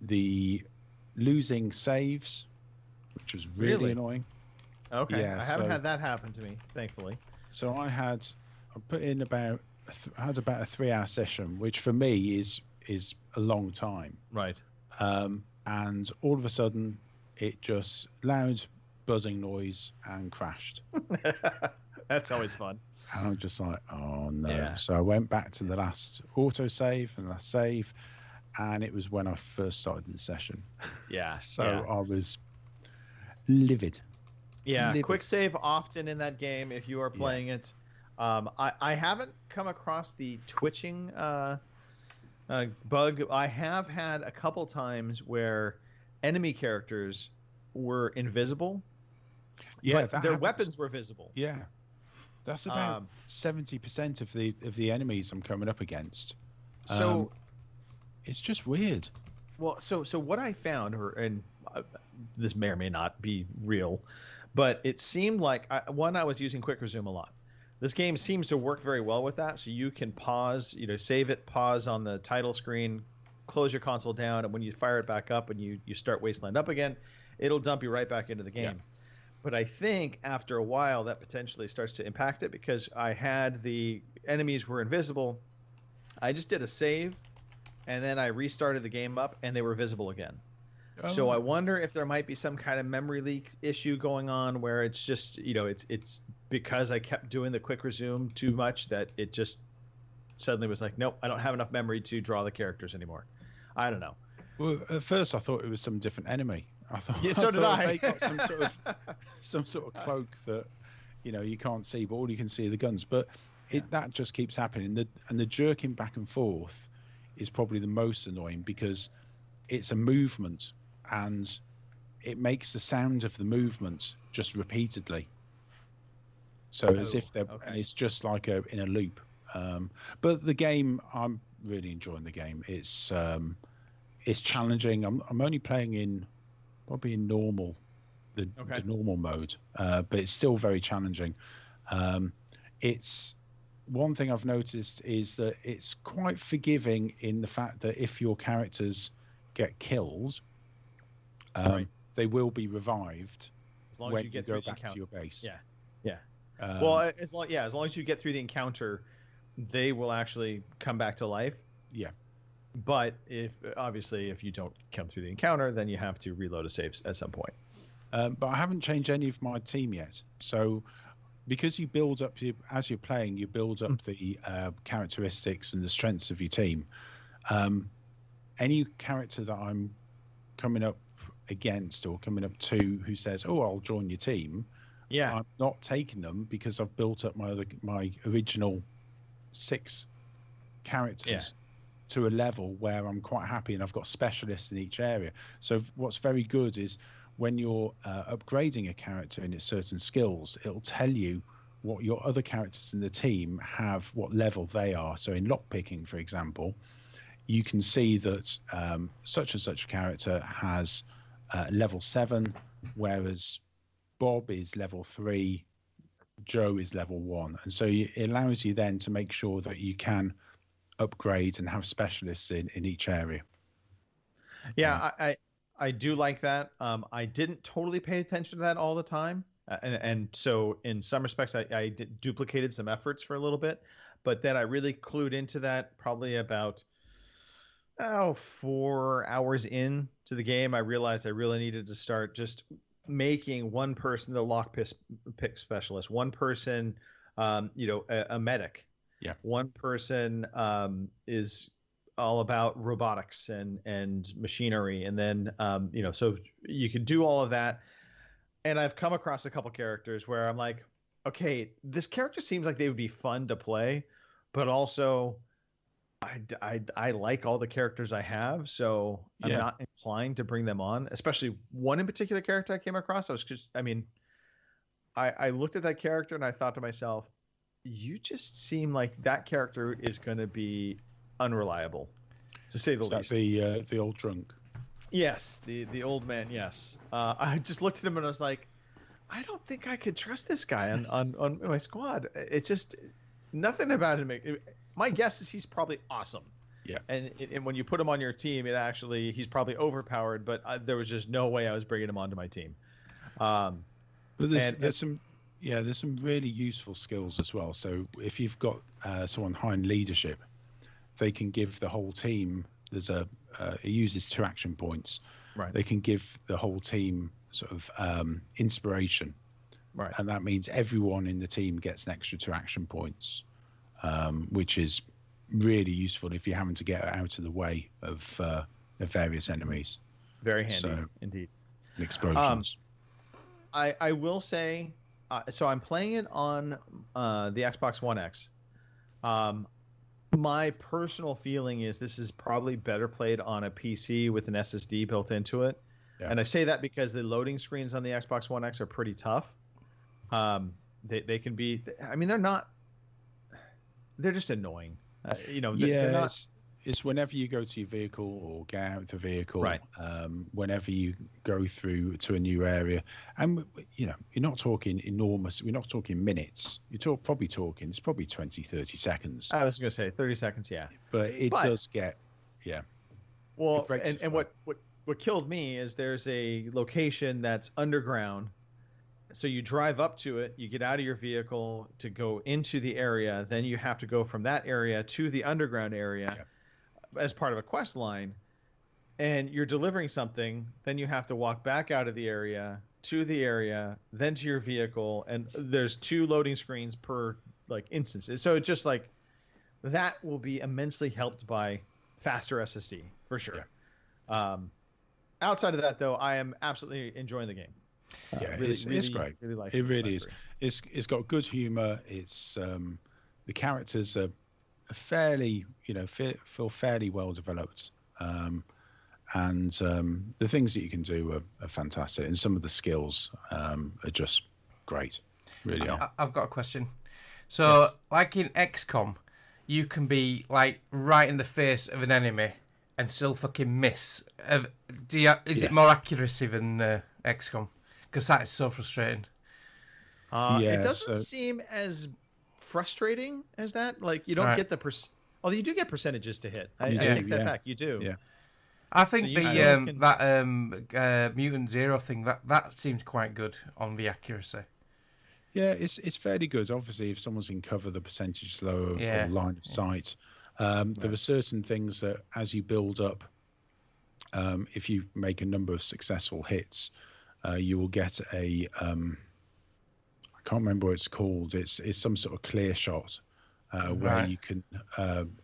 The losing saves, which was really annoying. Okay, Yeah, I haven't had that happen to me, thankfully. So I put in about a 3-hour session, which for me is a long time. Right. And all of a sudden, it just loud buzzing noise and crashed. That's always fun. And I'm just like, oh no. Yeah. So I went back to the last autosave and last save, and it was when I first started the session. Yeah. So I was livid. Yeah, quick save often in that game if you are playing it. I haven't come across the twitching bug. I have had a couple times where enemy characters were invisible. Yeah, but their weapons were visible. Yeah, that's about 70% of the enemies I'm coming up against. So it's just weird. Well, so what I found, this may or may not be real, but it seemed like I was using quick resume a lot. This game seems to work very well with that. So you can pause, save it, pause on the title screen, close your console down, and when you fire it back up and you start Wasteland up again, it'll dump you right back into the game. Yeah. But I think after a while that potentially starts to impact it, because I had the enemies were invisible. I just did a save, and then I restarted the game up, and they were visible again. Oh. So I wonder if there might be some kind of memory leak issue going on where it's just, it's because I kept doing the quick resume too much that it just suddenly was like, nope, I don't have enough memory to draw the characters anymore. I don't know. Well, at first I thought it was some different enemy. I thought, yeah, so did I. They got some sort of cloak that you can't see, but all you can see are the guns. But that just keeps happening. And the jerking back and forth is probably the most annoying, because it's a movement and it makes the sound of the movement just repeatedly. So as if they're, and it's just like in a loop. But the game, I'm really enjoying the game. It's challenging. I'm only playing probably in normal, the normal mode, but it's still very challenging. It's one thing I've noticed is that it's quite forgiving in the fact that if your characters get killed, they will be revived as long when as you get go through back to your base. Yeah. Well, as long as you get through the encounter, they will actually come back to life. Yeah. But if you don't come through the encounter, then you have to reload a save at some point. But I haven't changed any of my team yet. So because you build up, as you're playing, you build up the characteristics and the strengths of your team. Any character that I'm coming up against or coming up to who says, "Oh, I'll join your team," I'm not taking them, because I've built up my original 6 characters to a level where I'm quite happy, and I've got specialists in each area. So what's very good is when you're upgrading a character in its certain skills, it'll tell you what your other characters in the team have, what level they are. So in lockpicking, for example, you can see that such and such a character has level 7, whereas Bob is level 3, Joe is level 1. And so it allows you then to make sure that you can upgrade and have specialists in each area. Yeah, I do like that. I didn't totally pay attention to that all the time. And so in some respects, I duplicated some efforts for a little bit. But then I really clued into that probably about 4 hours in to the game. I realized I really needed to start just making one person the lockpick specialist, one person, a medic. Yeah. One person is all about robotics and machinery, and then so you can do all of that. And I've come across a couple characters where I'm like, okay, this character seems like they would be fun to play, but also I like all the characters I have, so I'm not inclined to bring them on. Especially one in particular character I came across. I looked at that character and I thought to myself, you just seem like that character is going to be unreliable, to say the least. The old drunk. Yes, the old man. Yes, I just looked at him and I was like, I don't think I could trust this guy on my squad. It's just nothing about him. My guess is he's probably awesome. Yeah. And when you put him on your team, he's probably overpowered. But there was just no way I was bringing him onto my team. But there's some really useful skills as well. So if you've got someone high in leadership, they can give the whole team. It uses 2 action points. Right. They can give the whole team sort of inspiration. Right. And that means everyone in the team gets an extra 2 action points, which is really useful if you're having to get out of the way of various enemies. Very handy indeed. Explosions. I will say, so I'm playing it on the Xbox One X. My personal feeling is this is probably better played on a PC with an SSD built into it. Yeah. And I say that because the loading screens on the Xbox One X are pretty tough. They can be, I mean, they're just annoying. They're not... It's whenever you go to your vehicle or get out of the vehicle, right. Whenever you go through to a new area, and you're not talking enormous, we're not talking minutes, it's probably 20, 30 seconds. I was going to say 30 seconds, yeah. But it does get, Well, and what killed me is there's a location that's underground. So you drive up to it, you get out of your vehicle to go into the area, then you have to go from that area to the underground area as part of a quest line, and you're delivering something, then you have to walk back out of the area to the area, then to your vehicle, and there's 2 loading screens per instance. So it's just that will be immensely helped by faster SSD for sure. Yeah. Outside of that, though, I am absolutely enjoying the game. It's great. Really like it really is. It's got good humor. It's the characters are fairly, feel fairly well developed, and the things that you can do are fantastic, and some of the skills are just great. Really are. I've got a question. So, like in XCOM, you can be right in the face of an enemy and still fucking miss. Is it more accuracy than XCOM? Because that is so frustrating. It doesn't seem as frustrating as that. You don't get the Although you do get percentages to hit. I take that back. You do. Yeah. I think Mutant Zero thing that seems quite good on the accuracy. Yeah, it's fairly good. Obviously, if someone's in cover, the percentage is lower or line of sight. There are certain things that as you build up, if you make a number of successful hits, you will get a I can't remember what it's called. It's some sort of clear shot where you can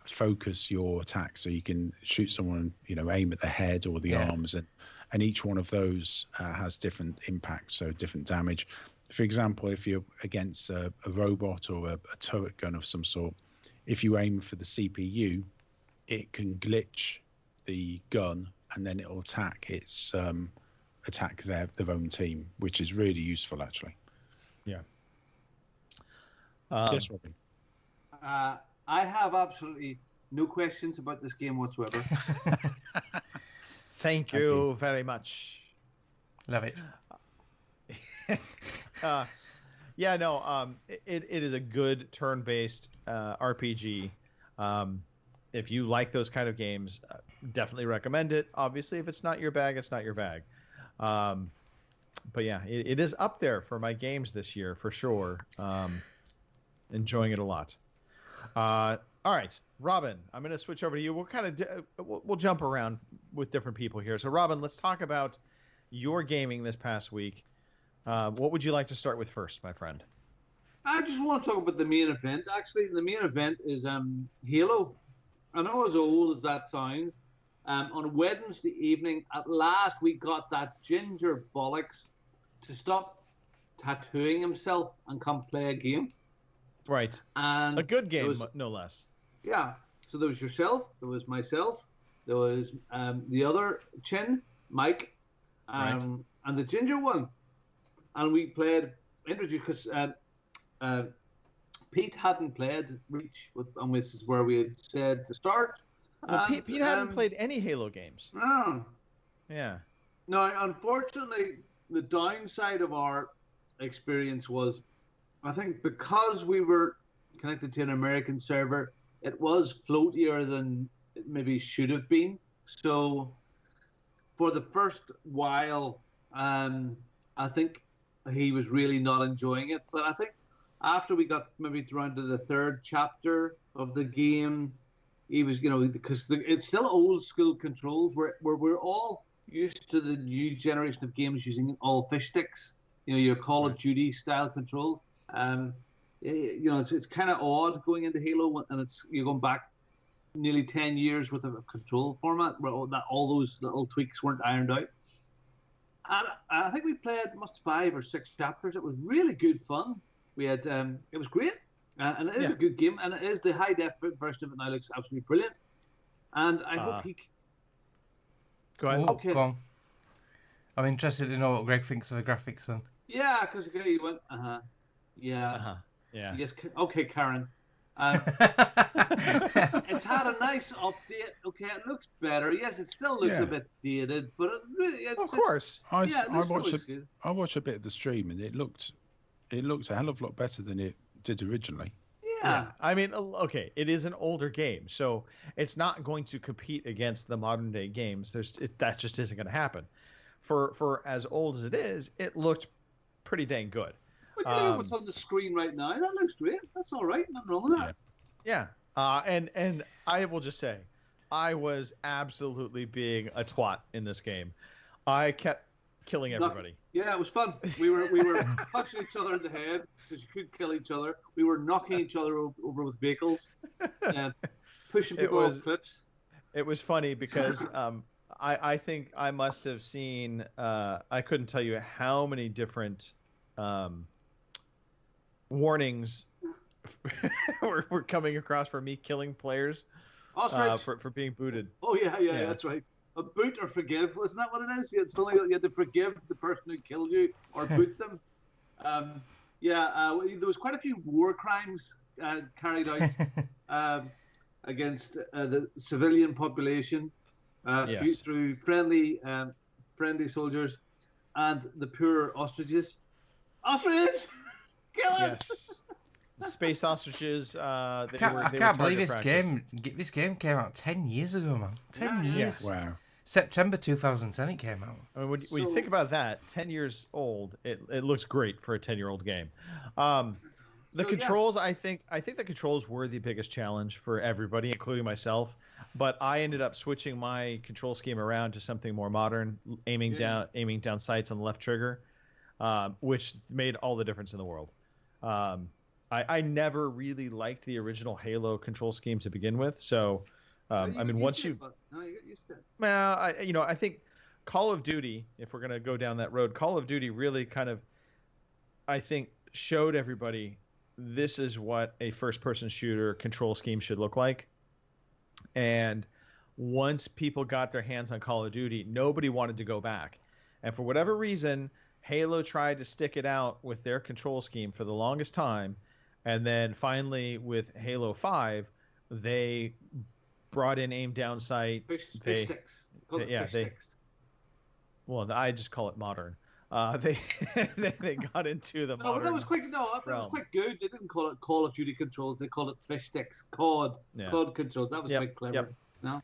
focus your attack, so you can shoot someone, aim at the head or the arms, and each one of those has different impacts, so different damage. For example, if you're against a robot or a turret gun of some sort, if you aim for the CPU, it can glitch the gun and then it'll attack their own team, which is really useful actually. Yeah. Yes, Robin. I have absolutely no questions about this game whatsoever. Thank you very much. Love it. It is a good turn-based RPG. If you like those kind of games, definitely recommend it. Obviously, if it's not your bag, it's not your bag. But yeah, it is up there for my games this year for sure. Enjoying it a lot. All right, Robin, I'm going to switch over to you. We'll kind of we'll jump around with different people here. So, Robin, let's talk about your gaming this past week. What would you like to start with first, my friend? I just want to talk about the main event. Actually, the main event is Halo. I know as old as that sounds. On Wednesday evening, at last, we got that ginger bollocks to stop tattooing himself and come play a game. Right. And a good game, no less. Yeah. So there was yourself, there was myself, there was the other Chin, Mike, and the ginger one. And we played introduced because Pete hadn't played Reach, and this is where we had said to start. Well, Pete hadn't played any Halo games. No. Yeah. No, unfortunately, the downside of our experience was, I think, because we were connected to an American server, it was floatier than it maybe should have been. So for the first while, I think he was really not enjoying it. But I think after we got maybe around to the third chapter of the game, he was, because it's still old school controls. We're all used to the new generation of games using all fish sticks. Your Call of Duty style controls. It's kind of odd going into Halo, and you're going back nearly 10 years with a control format where all those little tweaks weren't ironed out. And I think we played 5 or 6 chapters. It was really good fun. We had it was great, and it is a good game, and it is the high def version of it now looks absolutely brilliant. And I hope he. Go ahead. Okay. Go on. I'm interested to know what Greg thinks of the graphics then. Yeah, because he went, yeah. Yeah. Yes. Okay, Karen. It's had a nice update. Okay, it looks better. Yes, it still looks a bit dated, but of course. I watched a bit of the stream, and it looked a hell of a lot better than it did originally. Yeah. I mean, okay, it is an older game, so it's not going to compete against the modern day games. That just isn't going to happen. For as old as it is, it looked pretty dang good. But look what's on the screen right now. That looks great. That's all right. Nothing wrong with that. Yeah. And I will just say, I was absolutely being a twat in this game. I kept killing everybody. Yeah, it was fun. We were punching each other in the head because you couldn't kill each other. We were knocking each other over with vehicles, pushing people off cliffs. It was funny because I think I must have seen. I couldn't tell you how many different warnings were coming across for me killing players for being booted. Oh yeah, that's right. A boot or forgive, wasn't that what it is? You had to forgive the person who killed you or boot them. There was quite a few war crimes carried out against the civilian population through friendly soldiers and the poor ostriches. Ostriches! Kill it! Yes. Space ostriches. I can't believe this game came out 10 years ago, man. 10 years. Wow. September 2010 it came out. I mean, when you think about that, 10 years old, it looks great for a 10-year-old game. The controls, I think the controls were the biggest challenge for everybody, including myself. But I ended up switching my control scheme around to something more modern, aiming down sights on the left trigger, which made all the difference in the world. I never really liked the original Halo control scheme to begin with, so once you get used to it. Well, I think Call of Duty, if we're gonna go down that road, Call of Duty really kind of, I think, showed everybody this is what a first-person shooter control scheme should look like. And once people got their hands on Call of Duty, nobody wanted to go back. And for whatever reason, Halo tried to stick it out with their control scheme for the longest time. And then finally, with Halo 5, they brought in aim down sight. Fish sticks. Sticks. Well, I just call it modern. They got into the modern. That was quite good. They didn't call it Call of Duty controls. They called it fish sticks. COD controls. That was quite clever. Yep. No.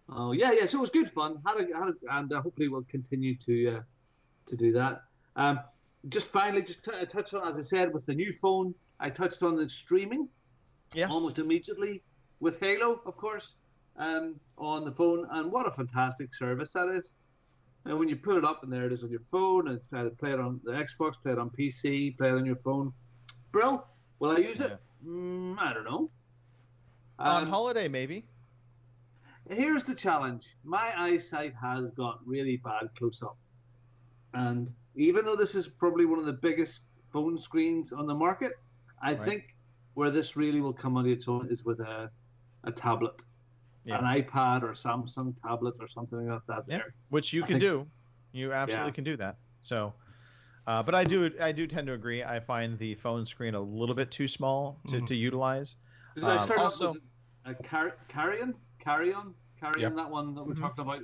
Oh yeah. So it was good fun. And hopefully we'll continue to do that. Just finally, touch on, as I said, with the new phone. I touched on the streaming. Yes. Almost immediately with Halo, of course, on the phone, and what a fantastic service that is. And when you put it up, and there it is on your phone, and it's play it on the Xbox, play it on PC, play it on your phone. Brill, will I use it? I don't know. On holiday, maybe. Here's the challenge. My eyesight has got really bad close-up. And even though this is probably one of the biggest phone screens on the market, I think where this really will come on its own is with a tablet. An iPad or Samsung tablet or something like that. Yeah, which you can do. You absolutely can do that. So, but I do tend to agree. I find the phone screen a little bit too small to utilize. I started also Carrion, that one that we talked about.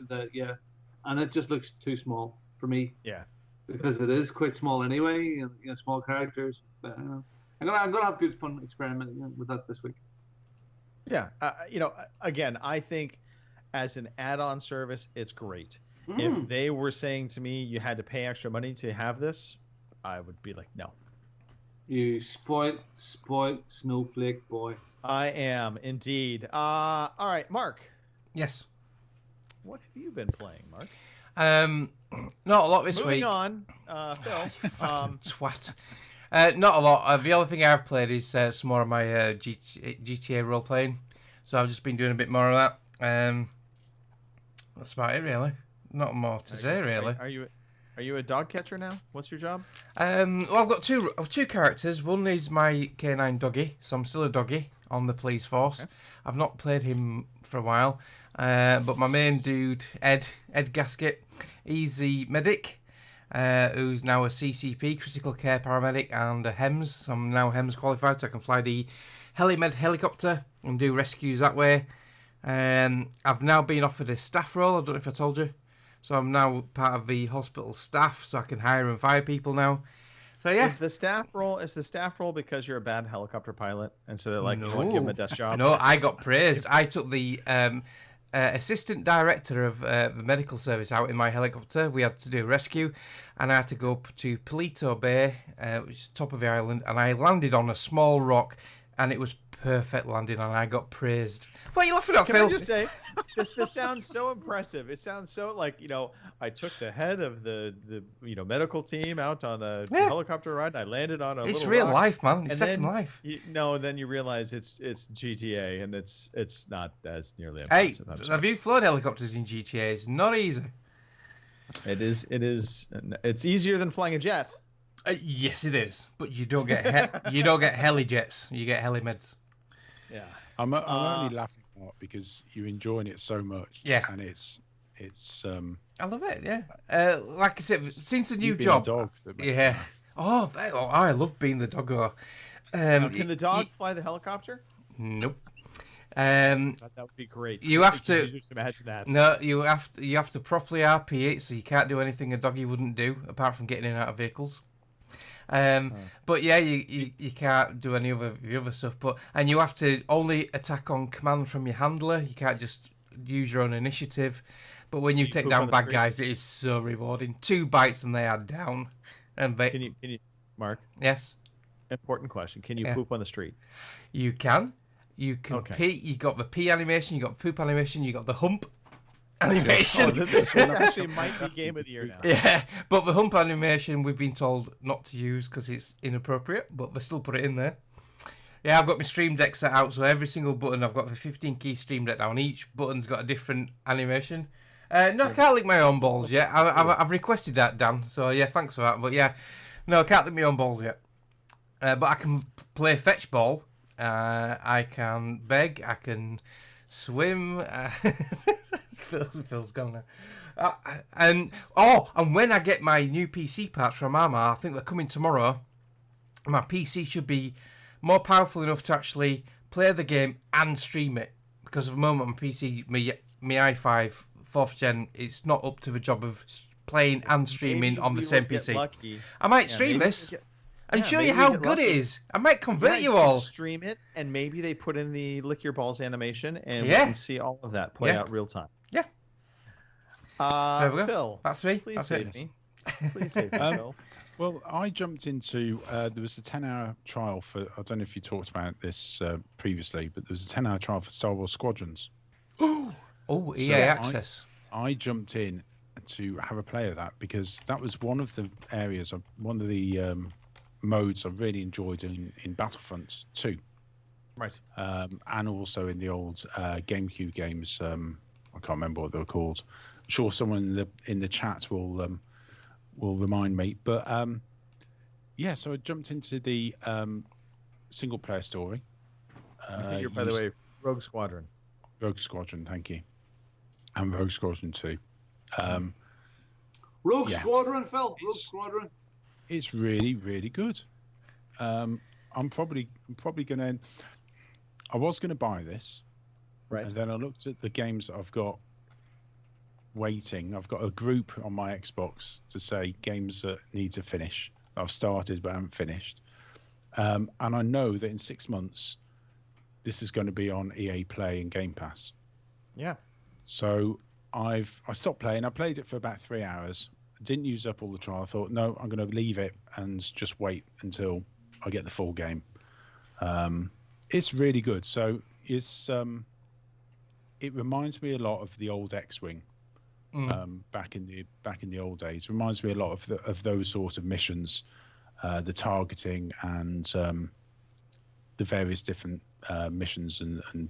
and it just looks too small for me. Yeah. Because it is quite small anyway, small characters. But I'm gonna have good fun experimenting with that this week. Yeah, again, I think as an add-on service, it's great. Mm. If they were saying to me you had to pay extra money to have this, I would be like, no. You spoiled snowflake boy. I am indeed. All right, Mark. Yes. What have you been playing, Mark? Not a lot this week. Moving on, Phil. Twat. Not a lot. The only thing I've played is some more of my GTA role playing. So I've just been doing a bit more of that. That's about it, really. Not more to say, really. Are you a dog catcher now? What's your job? Well, I've got two characters. One is my canine doggy, so I'm still a doggy on the police force. Okay. I've not played him for a while, but my main dude, Ed Gasket, he's the medic, who's now a CCP, critical care paramedic, and a HEMS. I'm now HEMS qualified, so I can fly the Helimed helicopter and do rescues that way. I've now been offered a staff role. I don't know if I told you. So I'm now part of the hospital staff, so I can hire and fire people now. So yeah. Is the staff role because you're a bad helicopter pilot, and so they're like, you want to give him a desk job? No, I got praised. I took the assistant director of the medical service out in my helicopter. We had to do a rescue, and I had to go up to Palito Bay, which is top of the island, and I landed on a small rock, and it was perfect landing, and I got praised. What are you laughing at, Phil? Can I just say, this sounds so impressive. It sounds so like, I took the head of the medical team out on a helicopter ride. I landed on a It's little real rock, life, man. It's and second then life. Then you realize it's GTA, and it's not as nearly Hey, impressive. have you flown helicopters in GTA? It's not easy. It is. It's easier than flying a jet. Yes, it is. But you don't get heli jets. You get helimeds. Yeah. I'm only laughing because you're enjoying it so much. Yeah. And it's I love it. Yeah. Like I said, since the new job. Dog, yeah. Oh, I love being the doggo. Can the dog fly the helicopter? Nope. That would be great. You have to just imagine that. No, you have to properly RP it, so you can't do anything a doggy wouldn't do apart from getting in and out of vehicles. But yeah, you can't do any of the other stuff. And you have to only attack on command from your handler. You can't just use your own initiative. But when you take down bad guys, it is so rewarding. 2 bites and they are down. And Can you, Mark? Yes. Important question. Can you poop on the street? You can. You can pee. You got the pee animation. You got poop animation. You got the hump animation. This actually might be game of the year now. Yeah, but the hump animation we've been told not to use because it's inappropriate, but they still put it in there. Yeah, I've got my Stream Deck set out, so every single button, I've got the 15 key Stream Deck down. Each button's got a different animation. No, I can't lick my own balls yet. I've requested that, Dan, so yeah, thanks for that. But yeah, no, I can't lick my own balls yet. But I can play fetch ball. I can beg. I can swim. Phil's gone now. And when I get my new PC parts from Arma, I think they're coming tomorrow. My PC should be more powerful enough to actually play the game and stream it. Because at the moment, my PC, my i5 4th gen, it's not up to the job of playing and streaming on the same PC. Lucky. I might stream this and show you how good it is. I might convert you all. Stream it, and maybe they put in the lick your balls animation, and we can see all of that play out real time. Yeah. There we go. Phil, that's me. Please that's save me. Please save me, Phil. Well, I jumped into there was a 10-hour trial for. I don't know if you talked about this previously, but there was a 10-hour trial for Star Wars Squadrons. Oh, EA Access. I jumped in to have a play of that because that was one of the areas, one of the modes I really enjoyed in Battlefront 2. Right. And also in the old GameCube games. I can't remember what they were called. I'm sure someone in the chat will remind me. But yeah, so I jumped into the single player story. You're, by the way, Rogue Squadron. Rogue Squadron, thank you. And Rogue Squadron 2. Rogue Squadron, Phil. Rogue Squadron. It's really, really good. I'm probably gonna. I was gonna buy this, right? And then I looked at the games that I've got waiting. I've got a group on my Xbox to say games that need to finish. I've started but haven't finished. And I know that in 6 months, this is going to be on EA Play and Game Pass. Yeah. So I stopped playing. I played it for about 3 hours. Didn't use up all the trial. I thought, no, I'm going to leave it and just wait until I get the full game. It's really good. So it's it reminds me a lot of the old X-Wing. Back in the old days, reminds me a lot of those sort of missions, the targeting and the various different missions and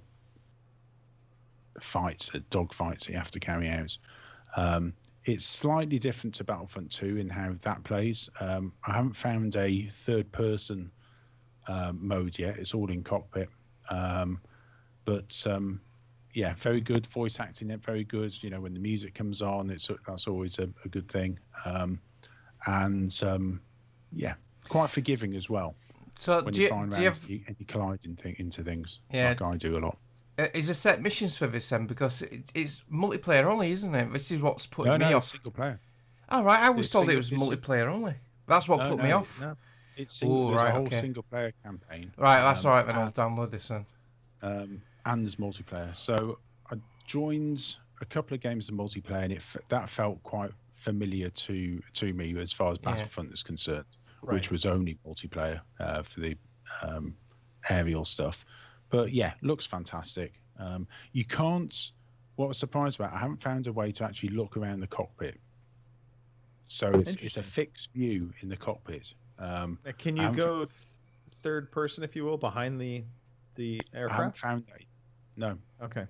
fights, dog fights that you have to carry out. It's slightly different to Battlefront 2 in how that plays. I haven't found a third-person mode yet. It's all in cockpit, but. Yeah, very good voice acting. Very good. You know, when the music comes on, that's always a good thing. Yeah, quite forgiving as well. So when do you you, find do around you have, you collide into things, yeah, like I do a lot. Is there set missions for this then? Because it's multiplayer only, isn't it? This is what's putting me off. It's single player. Oh, right, I was told it was multiplayer only. That's what put me off. No, it's single. There's a whole single player campaign. Right, that's all right. Then I'll download this then. And there's multiplayer. So I joined a couple of games of multiplayer, and that felt quite familiar to me as far as Battlefront is concerned, which was only multiplayer for the aerial stuff. But yeah, looks fantastic. You can't. What I was surprised about, I haven't found a way to actually look around the cockpit. So it's a fixed view in the cockpit. Can you go third person, if you will, behind the aircraft? I haven't found that. No. Okay.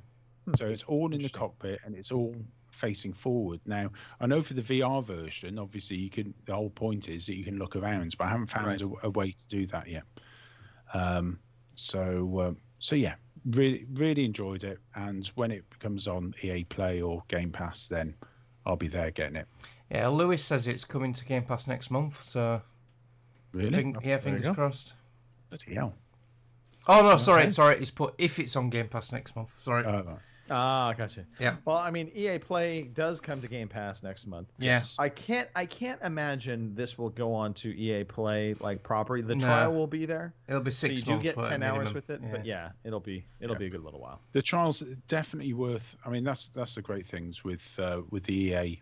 So it's all in the cockpit and it's all facing forward. Now, I know for the VR version, obviously the whole point is that you can look around, but I haven't found a way to do that yet. So yeah, really, really enjoyed it. And when it comes on EA Play or Game Pass, then I'll be there getting it. Yeah, Lewis says it's coming to Game Pass next month. So really, fingers crossed. Bloody hell. Oh no, sorry. It's put if it's on Game Pass next month. Sorry. Gotcha. Yeah. Well, I mean, EA Play does come to Game Pass next month. Yes. I can't imagine this will go on to EA Play like properly. The trial will be there. It'll be 6 months. So you do get 10 minimum. hours with it, but yeah, it'll be a good little while. The trials definitely worth. I mean, that's the great things with the EA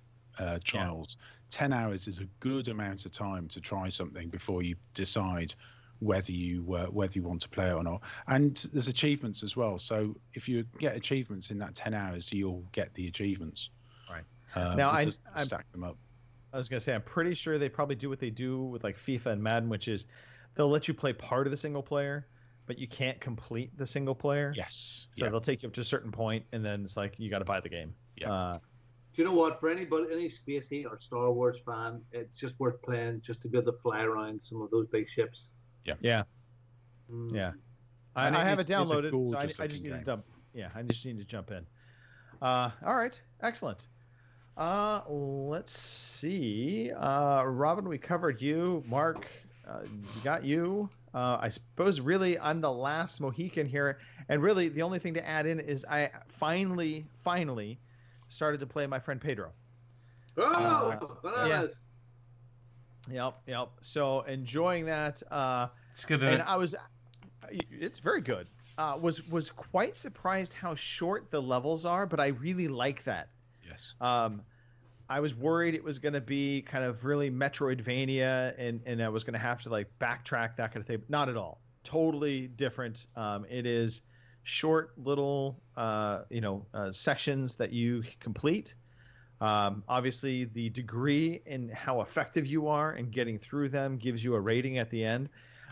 trials. 10 hours is a good amount of time to try something before you decide whether you want to play it or not. And there's achievements as well. So if you get achievements in that 10 hours, you'll get the achievements. Right. Now I stack them up. I was gonna say, I'm pretty sure they probably do what they do with like FIFA and Madden, which is they'll let you play part of the single player, but you can't complete the single player. Yes. So they'll take you up to a certain point, and then it's like you got to buy the game. Yeah. Do you know what? For any Space Heat or Star Wars fan, it's just worth playing just to be able to fly around some of those big ships. Yeah. I have it downloaded, so I just need to dump. Yeah, I just need to jump in. All right, excellent. Let's see. Robin, we covered you. Mark, got you. I suppose really I'm the last Mohican here, and really the only thing to add in is I finally started to play my friend Pedro. Bananas. Yep. So enjoying that. It's good. And it's very good. Was quite surprised how short the levels are, but I really like that. Yes. I was worried it was going to be kind of really Metroidvania, and I was going to have to like backtrack, that kind of thing. Not at all. Totally different. It is short little sections that you complete. Obviously, the degree in how effective you are in getting through them gives you a rating at the end.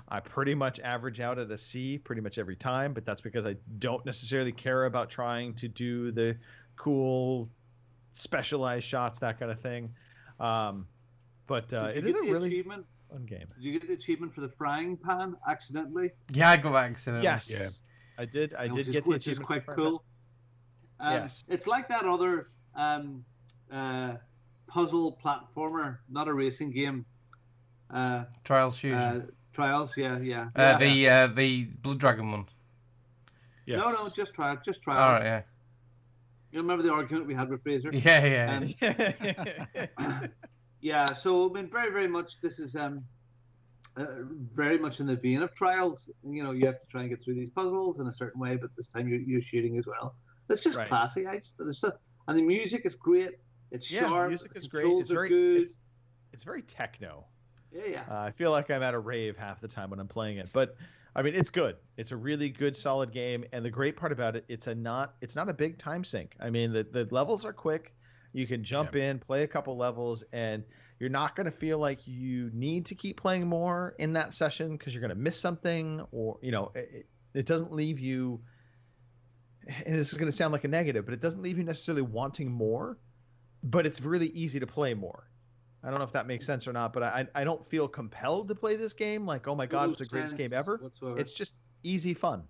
I pretty much average out at a C pretty much every time, but that's because I don't necessarily care about trying to do the cool specialized shots, that kind of thing. But it is a really fun game. Did you get the achievement for the frying pan accidentally? Yeah, I got accidentally. Yes, yeah. I did get the which is quite cool. Yes, it's like that other puzzle platformer, not a racing game. Trials Fusion. Trials, yeah. The Blood Dragon one. Yes. No, just Trials. All right, yeah. You remember the argument we had with Fraser? Yeah. Yeah. So I mean, very, very much. This is very much in the vein of Trials. You know, you have to try and get through these puzzles in a certain way, but this time you're shooting as well. It's just classy. And the music is great. It's sharp. The music is great. It's very good. It's very techno. Yeah. I feel like I'm at a rave half the time when I'm playing it, but I mean, it's good. It's a really good, solid game, and the great part about it, it's not a big time sink. I mean, the levels are quick. You can jump in, play a couple levels, and you're not going to feel like you need to keep playing more in that session because you're going to miss something, or it doesn't leave you. And this is going to sound like a negative, but it doesn't leave you necessarily wanting more. But it's really easy to play more. I don't know if that makes sense or not, but I don't feel compelled to play this game like, oh my God, it's the greatest game ever. Whatsoever. It's just easy fun.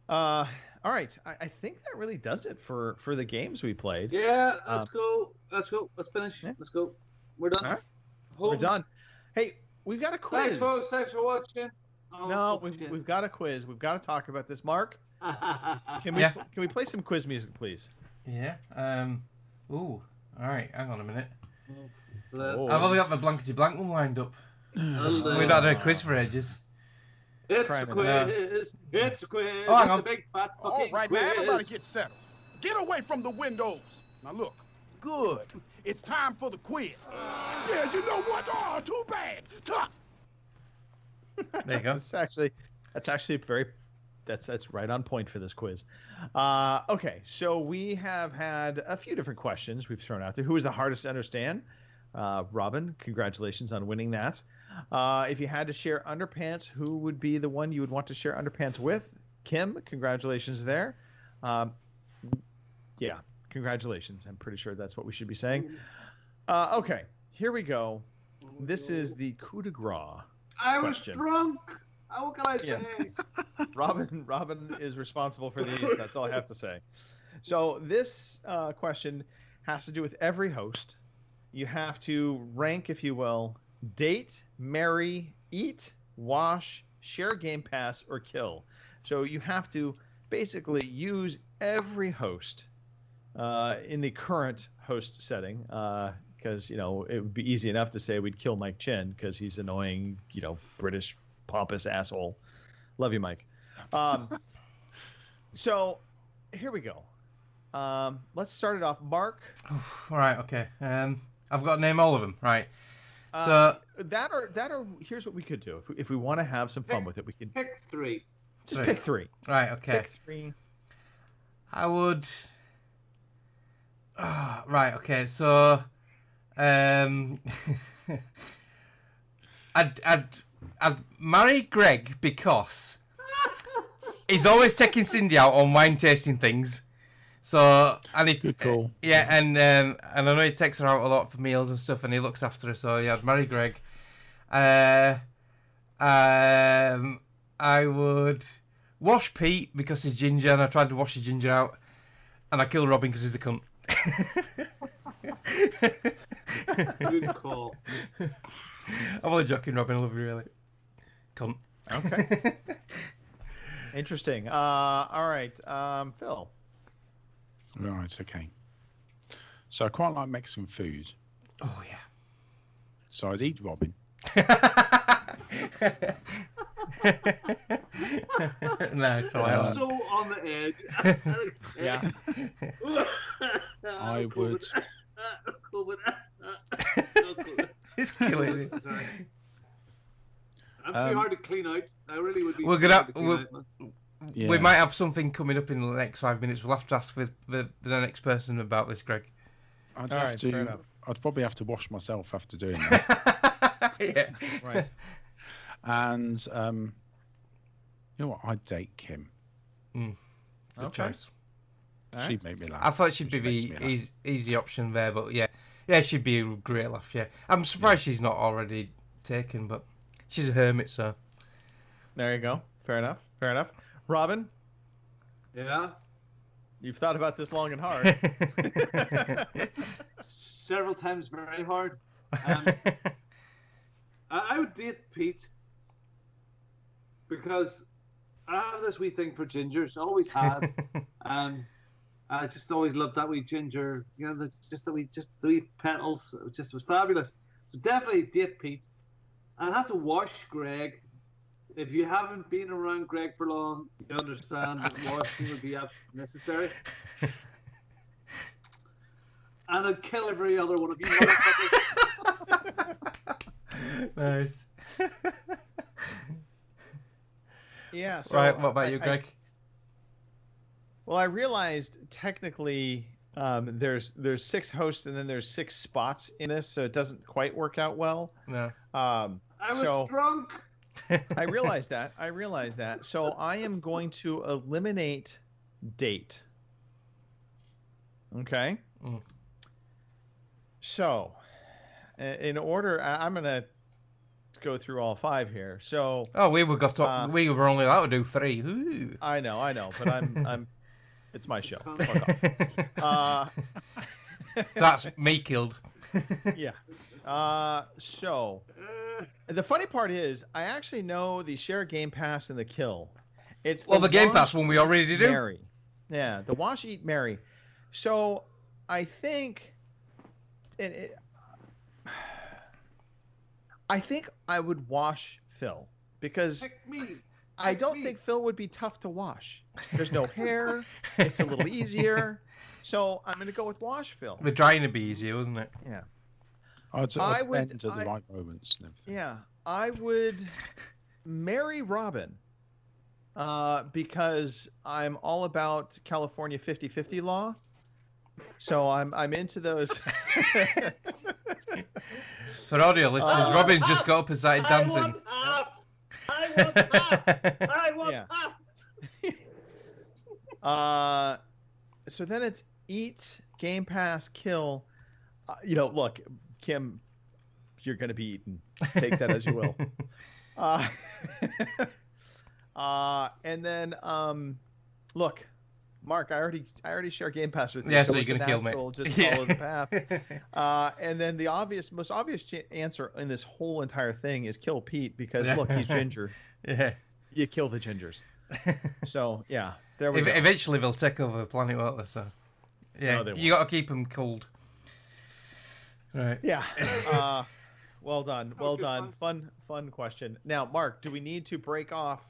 All right. I think that really does it for the games we played. Yeah, let's go. Let's finish. Yeah. Let's go. We're done. All right. We're done. Hey, we've got a quiz. Thanks, folks. Thanks for watching. We've got a quiz. We've got to talk about this. Mark, can we play some quiz music, please? Yeah. Ooh. All right. Hang on a minute. Oh. I've only got the blankety blank one lined up. We've not had a quiz for ages. It's a quiz. It's a quiz. Oh, hang on. It's a big fat fucking All right, quiz. man. Everybody get settled. Get away from the windows. Now look. Good. It's time for the quiz. Yeah, you know what? Oh, too bad. Tough. There you go. That's actually very. That's right on point for this quiz. Okay, so we have had a few different questions we've thrown out there. Who is the hardest to understand? Robin, congratulations on winning that. If you had to share underpants, who would be the one you would want to share underpants with? Kim, congratulations there. Yeah, congratulations. I'm pretty sure that's what we should be saying. Okay, here we go. This is the coup de grace. I was drunk. What can I say? Yes. Robin is responsible for these. That's all I have to say. So this question has to do with every host. You have to rank, if you will, date, marry, eat, wash, share Game Pass, or kill. So you have to basically use every host in the current host setting, because it would be easy enough to say we'd kill Mike Chen because he's annoying, British pompous asshole. Love you, Mike. So here we go. Let's start it off. Mark. All right. Okay. I've got to name all of them. Right. So that or here's what we could do if we want to have some fun with it. We could pick three. Just pick three. Right. Okay. Pick three. I would. Right. Okay. So, I'd marry Greg because he's always taking Cindy out on wine tasting things. So, and good call. Yeah, and I know he takes her out a lot for meals and stuff, and he looks after her. So yeah, I'd marry Greg. I would wash Pete because he's ginger, and I tried to wash the ginger out, and I kill Robin because he's a cunt. Good call. I'm only joking, Robin. I love you, really. Cunt. Okay. Interesting. All right, Phil. Right, okay. So I quite like Mexican food. Oh, yeah. So I'd eat Robin. No, so so on the edge. Yeah. I would. It's killing me. I'm too hard to clean out. I really would be. We're gonna. We might have something coming up in the next 5 minutes. We'll have to ask the next person about this, Greg. I'd probably have to wash myself after doing that. Yeah. Right. And you know what? I'd date Kim. Good choice. She'd make me laugh. I thought she'd be the easy option there, but yeah, she'd be a great laugh. Yeah, I'm surprised she's not already taken, but she's a hermit, so. There you go. Fair enough. Robin? Yeah? You've thought about this long and hard. Several times very hard. I would date Pete because I have this wee thing for gingers. Always had. I just always loved that wee ginger. You know, the wee petals. It was fabulous. So definitely date Pete. I'd have to wash Greg. If you haven't been around Greg for long, you understand that washing would be absolutely necessary. And I'd kill every other one of you motherfuckers. Nice. Yeah. So right. What about you, Greg? Well, I realized technically there's 6 hosts and then there's 6 spots in this, so it doesn't quite work out well. No. I was drunk. I realized that. So I am going to eliminate date. Okay. Mm. So, in order, I'm gonna go through all 5 here. So. Oh, we were only allowed to do 3. Ooh. I know, but I'm. It's my show. So that's me killed. Yeah. So the funny part is, I actually know the share Game Pass and the kill. It's the Game Pass one we already did. Mary. Yeah, the Wash Eat Mary. So I think I would wash Phil because I don't think Phil would be tough to wash. There's no hair. It's a little easier. So I'm going to go with wash Phil. The drying would be easier, wasn't it? Yeah. I would at the right moments and everything. Yeah, I would marry Robin because I'm all about California 50-50 law. So I'm into those. For audio listeners, Robin just got up and started dancing. I want half. So then it's eat, Game Pass, kill. Look, Kim, you're gonna be eaten. Take that as you will. And then look, Mark, I already share Game Pass with you. Yeah, so you're gonna kill me. Just follow the path. And then the most obvious answer in this whole entire thing is kill Pete because look, he's ginger. Yeah. You kill the gingers. So yeah, there we go. Eventually they'll take over the planet, won't they? So yeah, No, you got to keep them cold. Right. Yeah. Well done. Well done. Fun question. Now, Mark, do we need to break off?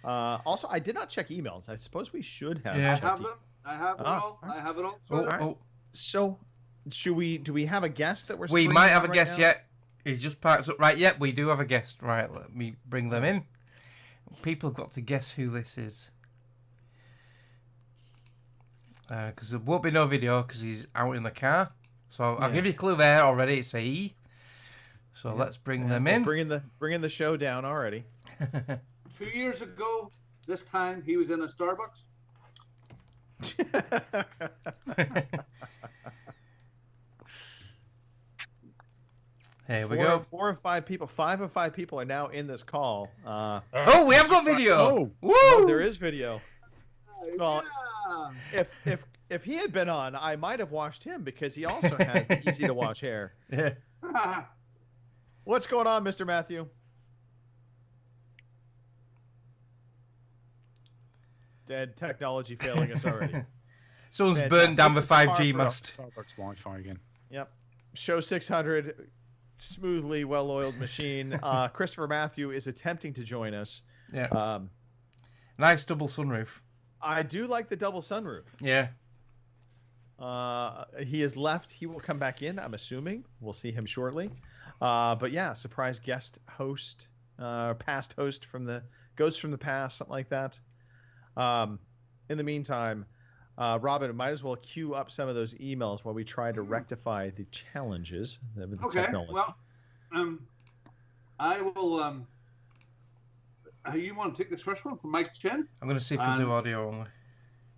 Also, I did not check emails. I suppose we should have. I have them. I have it all. Right. I have it all. Oh. So, do we have a guest that we're? We might have a guest yet. He's just parked up. Right. Yep, we do have a guest. Right. Let me bring them in. People have got to guess who this is. Because there won't be no video because he's out in the car. So I'll give you a clue there already. It's a E. So let's bring them in. Bringing the show down already. 2 years ago, this time he was in a Starbucks. Here we go. 4 or 5 people. 5 of 5 people are now in this call. Oh, we have got video. Woo! Oh, there is video. Well, Yeah. if he had been on, I might have watched him because he also has the easy to watch hair. Yeah. What's going on, Mr. Matthew? Dead technology failing us already. Someone's Fantastic. burned down the This is far 5G from- mast. Starbucks Wi-Fi again. Yep. Show 600, smoothly, well-oiled machine. Christopher Matthew is attempting to join us. Yeah. Nice double sunroof. I do like the double sunroof. Yeah. He has left. He will come back in, I'm assuming. We'll see him shortly. But yeah, surprise guest host, past host from the Ghost from the Past, something like that. In the meantime, Robin, might as well queue up some of those emails while we try to rectify the challenges with the technology. Well, I will. You want to take this first one from Mike Chen? I'm going to see if we'll do audio only.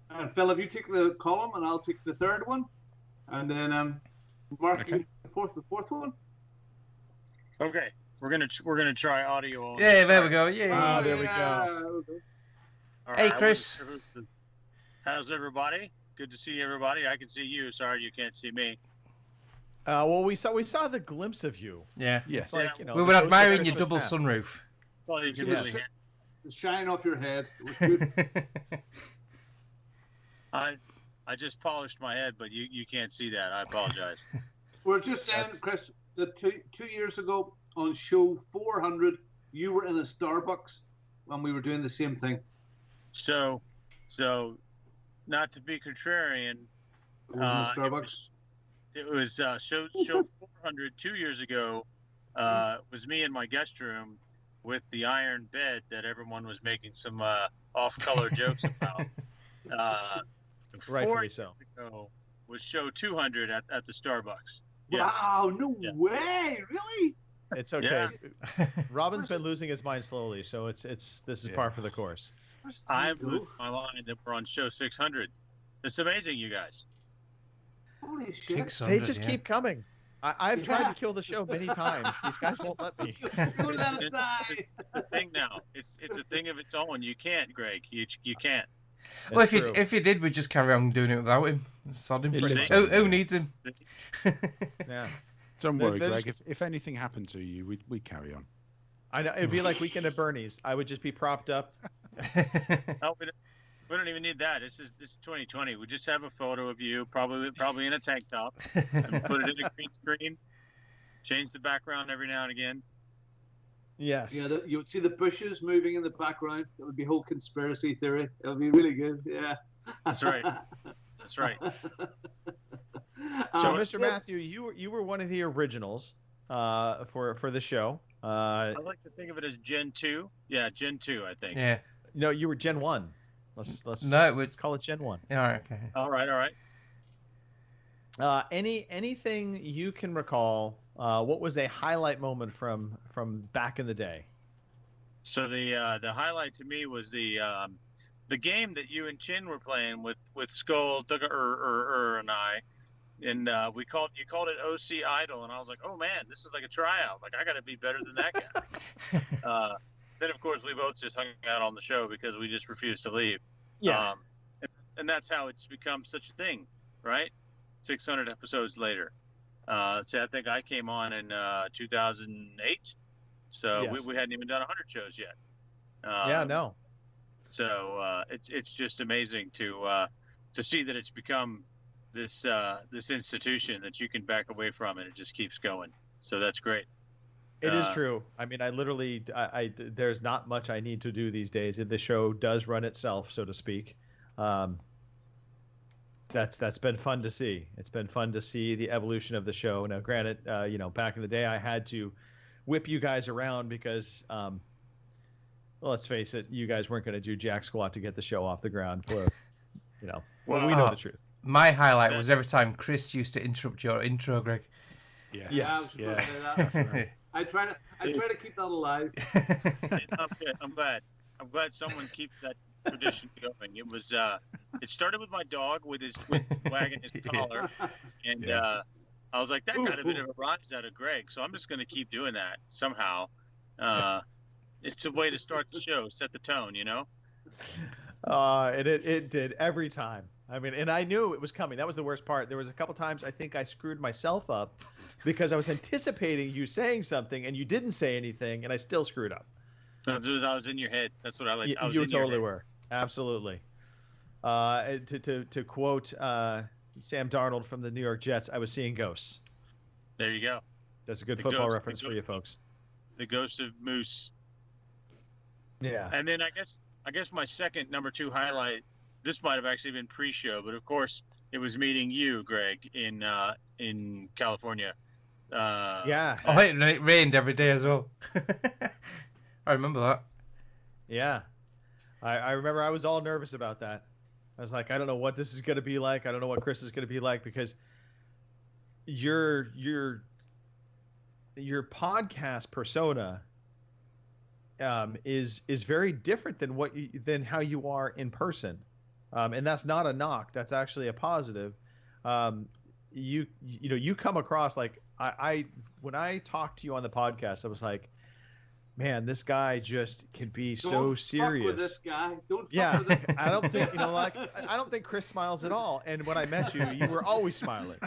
And Phil, if you take the column, and I'll take the third one, and then Mark, you the fourth one. Okay, we're gonna try audio only. Yeah, there we go. Yeah. There we go. All Hey, right, I Chris. wasn't sure how's everybody? Good to see everybody. I can see you. Sorry, you can't see me. Well, we saw the glimpse of you. Yeah. It's like, you know, We the were Ghost of admiring your Christmas double Past. sunroof. That's all you can Yes. really hear. shine off your head. It was good. I just polished my head, but you can't see that. I apologize. We're just saying, Chris, that 2 years ago on show 400, you were in a Starbucks when we were doing the same thing. So not to be contrarian, it was in a Starbucks. It was show 400 2 years ago. Was me in my guest room with the iron bed that everyone was making some off-color jokes about. Rightfully so. Ago was show 200 at the Starbucks. Yes. Wow, no way, really? It's okay. Yeah. Robin's been losing his mind slowly, so this is par for the course. I'm losing my mind that we're on show 600. It's amazing, you guys. Holy shit! They just keep coming. I've tried to kill the show many times. These guys won't let me. Don't let it die. It's a thing now. It's a thing of its own. You can't, Greg. You can't. Well, if you did, we'd just carry on doing it without him. Sod him. Who needs him? Yeah. Don't worry, Greg. If anything happened to you, we'd carry on. I know it'd be like Weekend at Bernie's. I would just be propped up. No, we don't even need that. This is 2020. We just have a photo of you, probably in a tank top, and put it in a green screen. Change the background every now and again. Yes. Yeah, you would see the bushes moving in the background. It would be whole conspiracy theory. It would be really good. Yeah. That's right. That's right. So, Mr. Matthew, you were one of the originals for the show. I like to think of it as Gen 2. Yeah, Gen 2, I think. Yeah. No, you were Gen 1. Let's call it Gen 1. All right. Okay. All right. Anything you can recall? What was a highlight moment from back in the day? So the highlight to me was the game that you and Chin were playing with Skull, Duggar, and I, and you called it OC Idol, and I was like, oh man, this is like a tryout. Like I got to be better than that guy. Then of course we both just hung out on the show because we just refused to leave. Yeah. And that's how it's become such a thing, right? 600 episodes later. So I think I came on in 2008. So yes. we hadn't even done 100 shows yet. No. So it's just amazing to see that it's become this institution that you can back away from, and it just keeps going. So that's great. It is true. I mean, I literally, there's not much I need to do these days. The show does run itself, so to speak. That's been fun to see. It's been fun to see the evolution of the show. Now, granted, back in the day, I had to whip you guys around because, well, let's face it, you guys weren't going to do jack squat to get the show off the ground. Well, we know the truth. My highlight was every time Chris used to interrupt your intro, Greg. Yes. Yeah. I try to keep that alive. I'm glad someone keeps that tradition going. It was it started with my dog with wagging his collar, and I was like, that got a bit of a rise out of Greg, so I'm just going to keep doing that somehow. It's a way to start the show, set the tone, And it did every time. I mean, and I knew it was coming. That was the worst part. There was a couple times I think I screwed myself up because I was anticipating you saying something and you didn't say anything, and I still screwed up. I was in your head. That's what I like. You totally were. Absolutely. To quote Sam Darnold from the New York Jets, I was seeing ghosts. There you go. That's a good football reference for you folks. The ghost of Moose. Yeah. And then I guess my second number 2 highlight. This might have actually been pre-show, but of course it was meeting you, Greg, in California. Yeah. Oh, it rained every day as well. I remember that. Yeah. I remember I was all nervous about that. I was like, I don't know what this is going to be like. I don't know what Chris is going to be like, because your podcast persona is very different than how you are in person. And that's not a knock. That's actually a positive. You come across like when I talked to you on the podcast, I was like, man, this guy just can be so serious. Fuck with this guy. Don't fuck with him. I don't think I don't think Chris smiles at all. And when I met you, you were always smiling.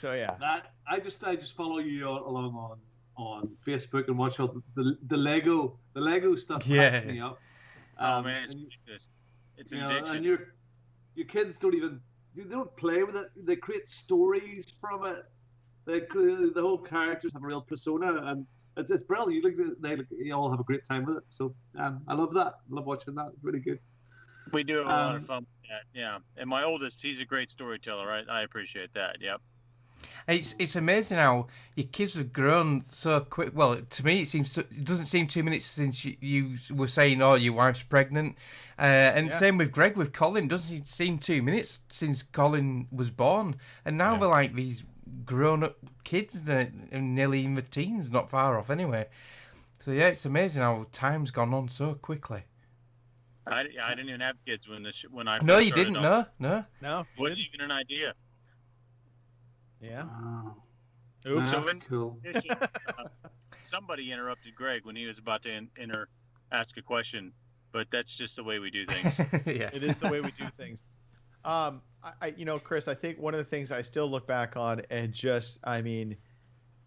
So yeah. I just follow you along Facebook and watch all the Lego stuff. Yeah. Cracks me up. Oh man, it's an addiction. And your kids they don't play with it. They create stories from it. The whole characters have a real persona, and it's brilliant. You all have a great time with it. So I love that. I love watching that. It's really good. We do have a lot of fun with that. Yeah, and my oldest, he's a great storyteller. Right, I appreciate that. Yep. It's amazing how your kids have grown so quick. Well, to me, it doesn't seem 2 minutes since you were saying, "Oh, your wife's pregnant," and same with Greg, with Colin. It doesn't seem 2 minutes since Colin was born, and now they're like these grown-up kids, nearly in the teens, not far off anyway. So yeah, it's amazing how time's gone on so quickly. I didn't even have kids when I. No, first you started didn't. off. No. Wasn't even an idea. Yeah. Oops. So cool. Somebody interrupted Greg when he was about to ask a question, but that's just the way we do things. Yeah, it is the way we do things. Chris, I think one of the things I still look back on and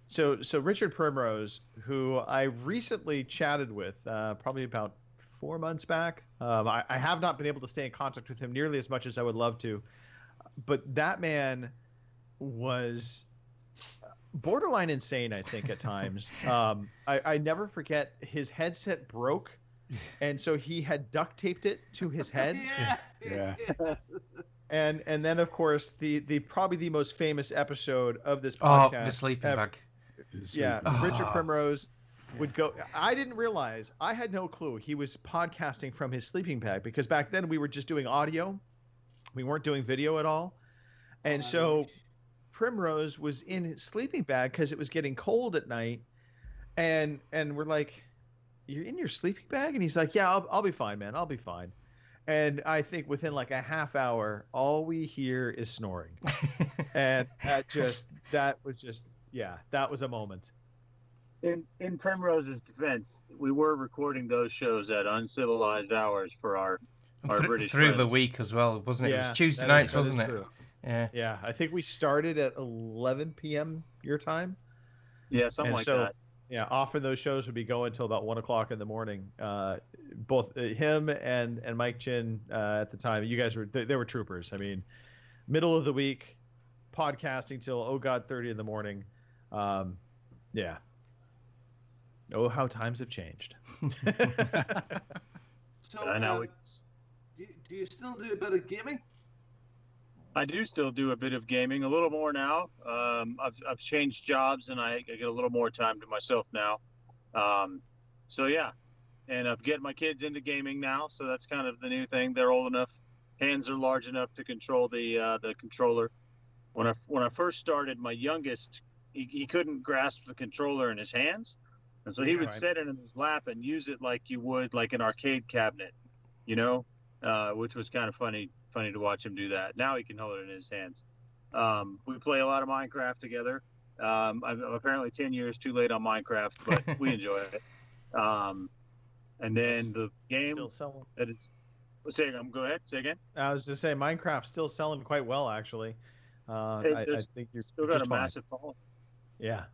so Richard Primrose, who I recently chatted with, probably about 4 months back. I have not been able to stay in contact with him nearly as much as I would love to, but that man was borderline insane, I think, at times. I never forget his headset broke, and so he had duct taped it to his head. Yeah. And then of course the probably the most famous episode of this podcast. The sleeping bag. Yeah, Richard Primrose would go. I didn't realize, I had no clue he was podcasting from his sleeping bag, because back then we were just doing audio. We weren't doing video at all. And so Primrose was in his sleeping bag because it was getting cold at night. And we're like, "You're in your sleeping bag?" And he's like, "Yeah, I'll be fine, man. I'll be fine." And I think within like a half hour, all we hear is snoring. And that was a moment. In Primrose's defense, we were recording those shows at uncivilized hours for our British through friends. The week as well, wasn't it? Yeah, it was Tuesday nights, wasn't it? True. Yeah. Yeah, I think we started at 11 p.m. your time. Yeah, something like that. Yeah, often those shows would be going until about 1 o'clock in the morning. Both him and Mike Chin at the time, you guys they were troopers. I mean, middle of the week, podcasting till 30 in the morning. Yeah. Oh, how times have changed. So, do you still do a bit of gaming? I do still do a bit of gaming, a little more now. I've changed jobs and I get a little more time to myself now. So yeah, and I've get my kids into gaming now, so that's kind of the new thing. They're old enough, hands are large enough to control the controller. When I first started, my youngest, he couldn't grasp the controller in his hands, and so he would set it in his lap and use it like you would like an arcade cabinet, which was kind of funny to watch him do that. Now he can hold it in his hands. We play a lot of Minecraft together. I'm apparently 10 years too late on Minecraft, but we enjoy it. And then the game still selling. Go ahead. Say again. I was just saying, Minecraft's still selling quite well, actually. I think you're still got just a fine. massive following. Yeah.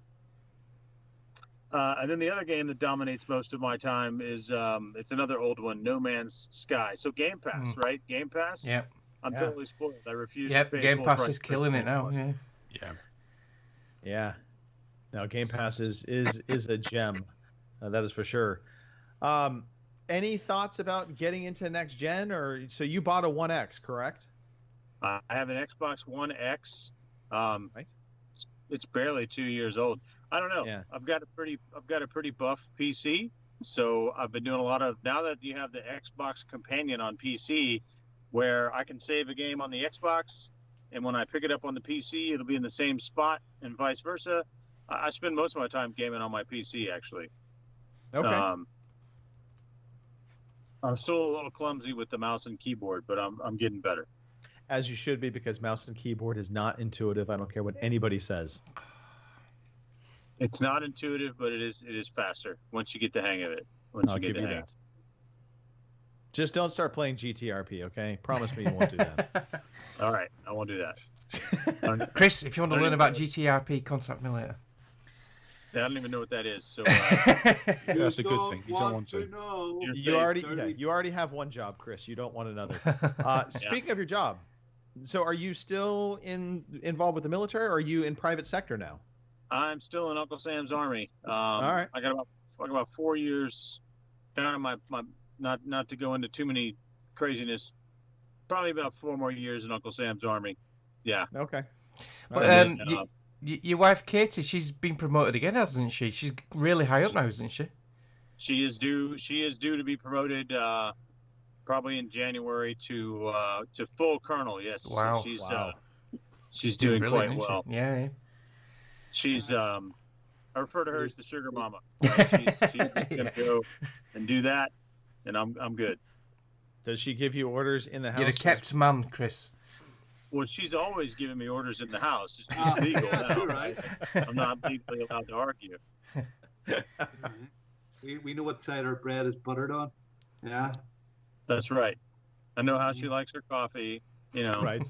And then the other game that dominates most of my time is it's another old one, No Man's Sky. So Game Pass, right? Game Pass. Yep. I'm totally spoiled. I refuse. Yep. To pay Game full Pass price is killing it now. Yeah. Yeah. Yeah. No, Game Pass is a gem. That is for sure. Any thoughts about getting into next gen, or so you bought a One X, correct? I have an Xbox One X. Right. It's barely 2 years old. I don't know. Yeah. I've got a pretty buff PC, so I've been doing a lot of. Now that you have the Xbox Companion on PC, where I can save a game on the Xbox, and when I pick it up on the PC, it'll be in the same spot, and vice versa. I spend most of my time gaming on my PC, actually. Okay. I'm still a little clumsy with the mouse and keyboard, but I'm getting better. As you should be, because mouse and keyboard is not intuitive. I don't care what anybody says. It's not intuitive, but it is faster once you get the hang of it. I'll give you that. Just don't start playing GTRP, okay? Promise me you won't do that. All right, I won't do that. Chris, if you want to learn about GTRP, contact me later. I don't even know what that is. So that's a good thing. You don't want to. You already have one job, Chris. You don't want another. Speaking of your job, so are you still involved with the military, or are you in private sector now? I'm still in Uncle Sam's Army. All right. I got about 4 years down in my not to go into too many craziness. Probably about 4 more years in Uncle Sam's Army. Yeah. Okay. But your wife Katie, she's been promoted again, hasn't she? She's really high up now, isn't she? She is due to be promoted probably in January to full colonel. Yes. Wow. So she's doing quite well. Yeah. She's I refer to her as the sugar mama. Right? She's gonna go and do that, and I'm good. Does she give you orders in the house? You're a kept man, Chris. Well, she's always giving me orders in the house. It's legal now, right? I'm not legally allowed to argue. We know what side our bread is buttered on. Yeah. That's right. I know how she likes her coffee. Right.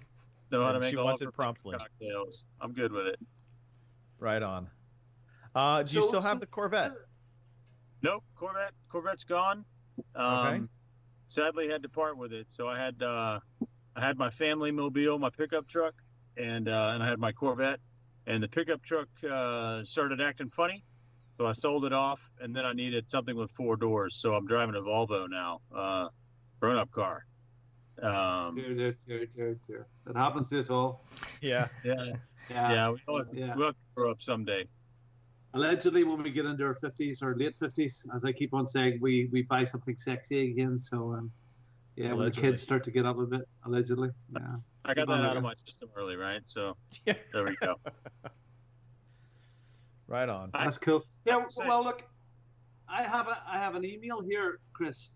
Know how to make she all wants of her it promptly. cocktails. I'm good with it. Right on. Do you still have the Corvette? Nope. Corvette's gone. Okay. Sadly, had to part with it. So I had my family mobile, my pickup truck, and I had my Corvette. And the pickup truck started acting funny, so I sold it off. And then I needed something with 4 doors, so I'm driving a Volvo now, grown-up car. That happens to us all. Yeah. We all grow up someday. Allegedly, when we get into our 50s or late 50s, as I keep on saying, we buy something sexy again. So, when the kids start to get up a bit, allegedly. Yeah. I got that out of my system early, right? So, there we go. Right on. That's cool. Yeah. Well, look, I have an email here, Chris,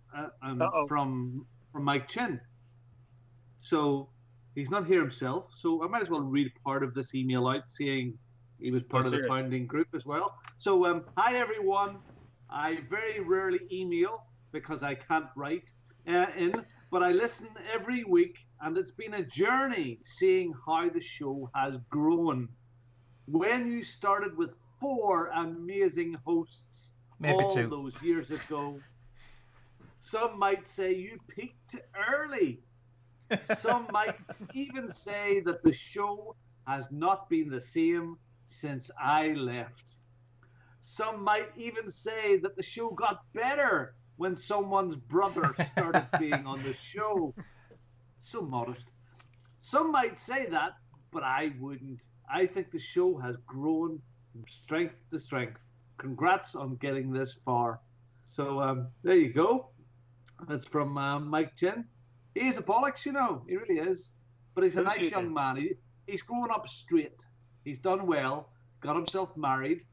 from Mike Chin. So he's not here himself. So I might as well read part of this email out, seeing he was part of the founding group as well. So, hi everyone. I very rarely email because I can't write but I listen every week, and it's been a journey seeing how the show has grown. When you started with 4 amazing hosts those years ago, some might say you peaked early. Some might even say that the show has not been the same since I left. Some might even say that the show got better when someone's brother started being on the show. So modest. Some might say that, but I wouldn't. I think the show has grown from strength to strength. Congrats on getting this far. So there you go. That's from Mike Chin. He's a bollocks, he really is. But he's a nice young man. He's grown up straight. He's done well, got himself married,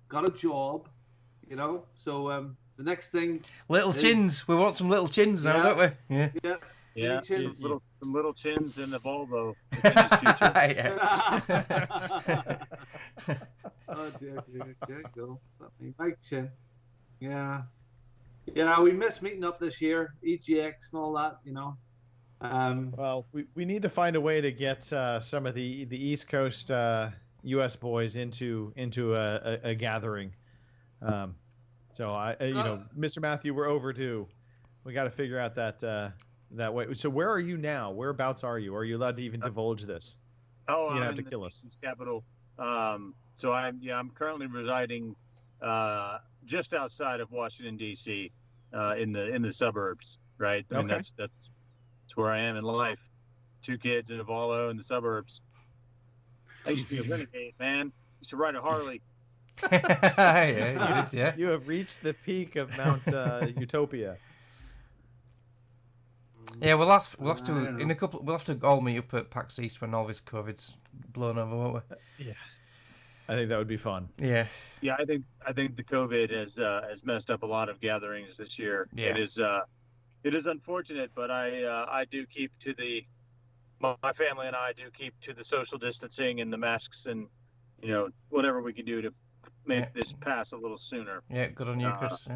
got a job, So the next thing... Little chins. We want some little chins now, don't we? Yeah. Some little chins in the Volvo. Oh, dear. Go. Mike Chin. Yeah. Yeah, we missed meeting up this year, EGX and all that, Well, we need to find a way to get some of the East Coast U.S. boys into a gathering. So Mr. Matthew, we're overdue. We got to figure out that way. So where are you now? Whereabouts are you? Are you allowed to even divulge this? Oh, you I'm have to in kill the us. nation's capital. So I'm currently residing just outside of Washington D.C. In the suburbs. Right. I mean, that's where I am in life. 2 kids in a Volvo in the suburbs. I used to be a renegade, man. I used to ride a Harley. Yeah. You have reached the peak of Mount Utopia. Yeah, we'll have to we'll have to all meet up at PAX East when all this COVID's blown over, won't we? Yeah. I think that would be fun. Yeah. Yeah, I think the COVID has messed up a lot of gatherings this year. Yeah. It is unfortunate, but I do keep to my family and I do keep to the social distancing and the masks and whatever we can do to make this pass a little sooner. Yeah, good on you, Chris.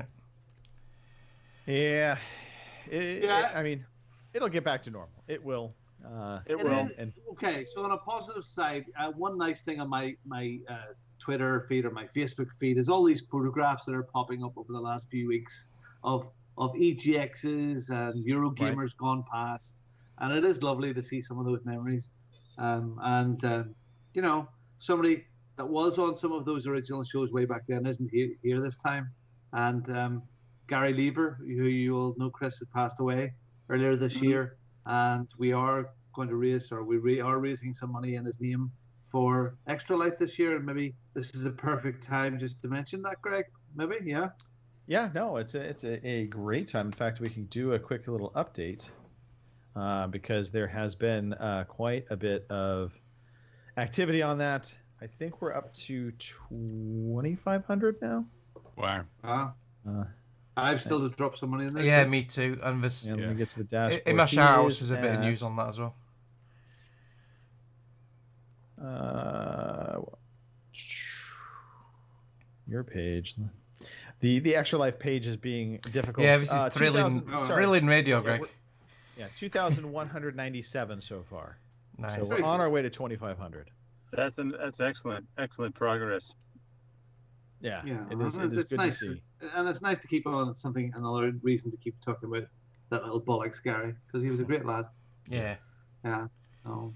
Yeah. I mean, it'll get back to normal. It will. It will. Okay, so on a positive side, one nice thing on my Twitter feed or my Facebook feed is all these photographs that are popping up over the last few weeks of EGXs and Eurogamers gone past, and it is lovely to see some of those memories. You know, somebody that was on some of those original shows way back then isn't here this time, and Gary Lever, who you all know, Chris, has passed away earlier this year, and we are going to are raising some money in his name for Extra Life this year, and maybe this is a perfect time just to mention that, Greg. Maybe, yeah. Yeah, no, it's a great time. In fact, we can do a quick little update because there has been quite a bit of activity on that. I think we're up to 2,500 now. Wow. I've still to drop some money in there. Yeah, me too. And this, let me get to the dashboard. In my shout outs, there's a bit of news on that as well. Your page. The Extra Life page is being difficult. Yeah, this is thrilling radio, Greg. Yeah, 2,197 so far. Nice. So we're on our way to 2,500. That's excellent progress. Yeah, yeah, it is good nice to see. And it's nice to keep on another reason to keep talking about that little bollocks Gary, because he was a great lad. Yeah. Yeah. Oh.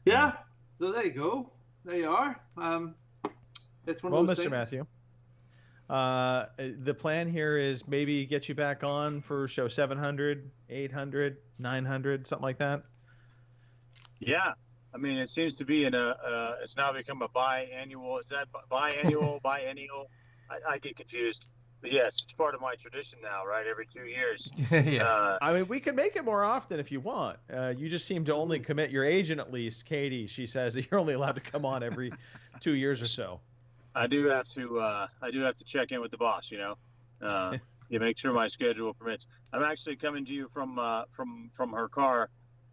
Yeah. So there you go. There you are. It's one of those Mr. things. Matthew, the plan here is maybe get you back on for show 700, 800, 900, something like that. Yeah. I mean, it seems to be it's now become a biannual. Is that biannual, biennial? I get confused. But yes, it's part of my tradition now, right? Every 2 years. Yeah. I mean, we can make it more often if you want. You just seem to only commit your agent, at least, Katie. She says that you're only allowed to come on every 2 years or so. I do have to check in with the boss, you know. You make sure my schedule permits. I'm actually coming to you from her car.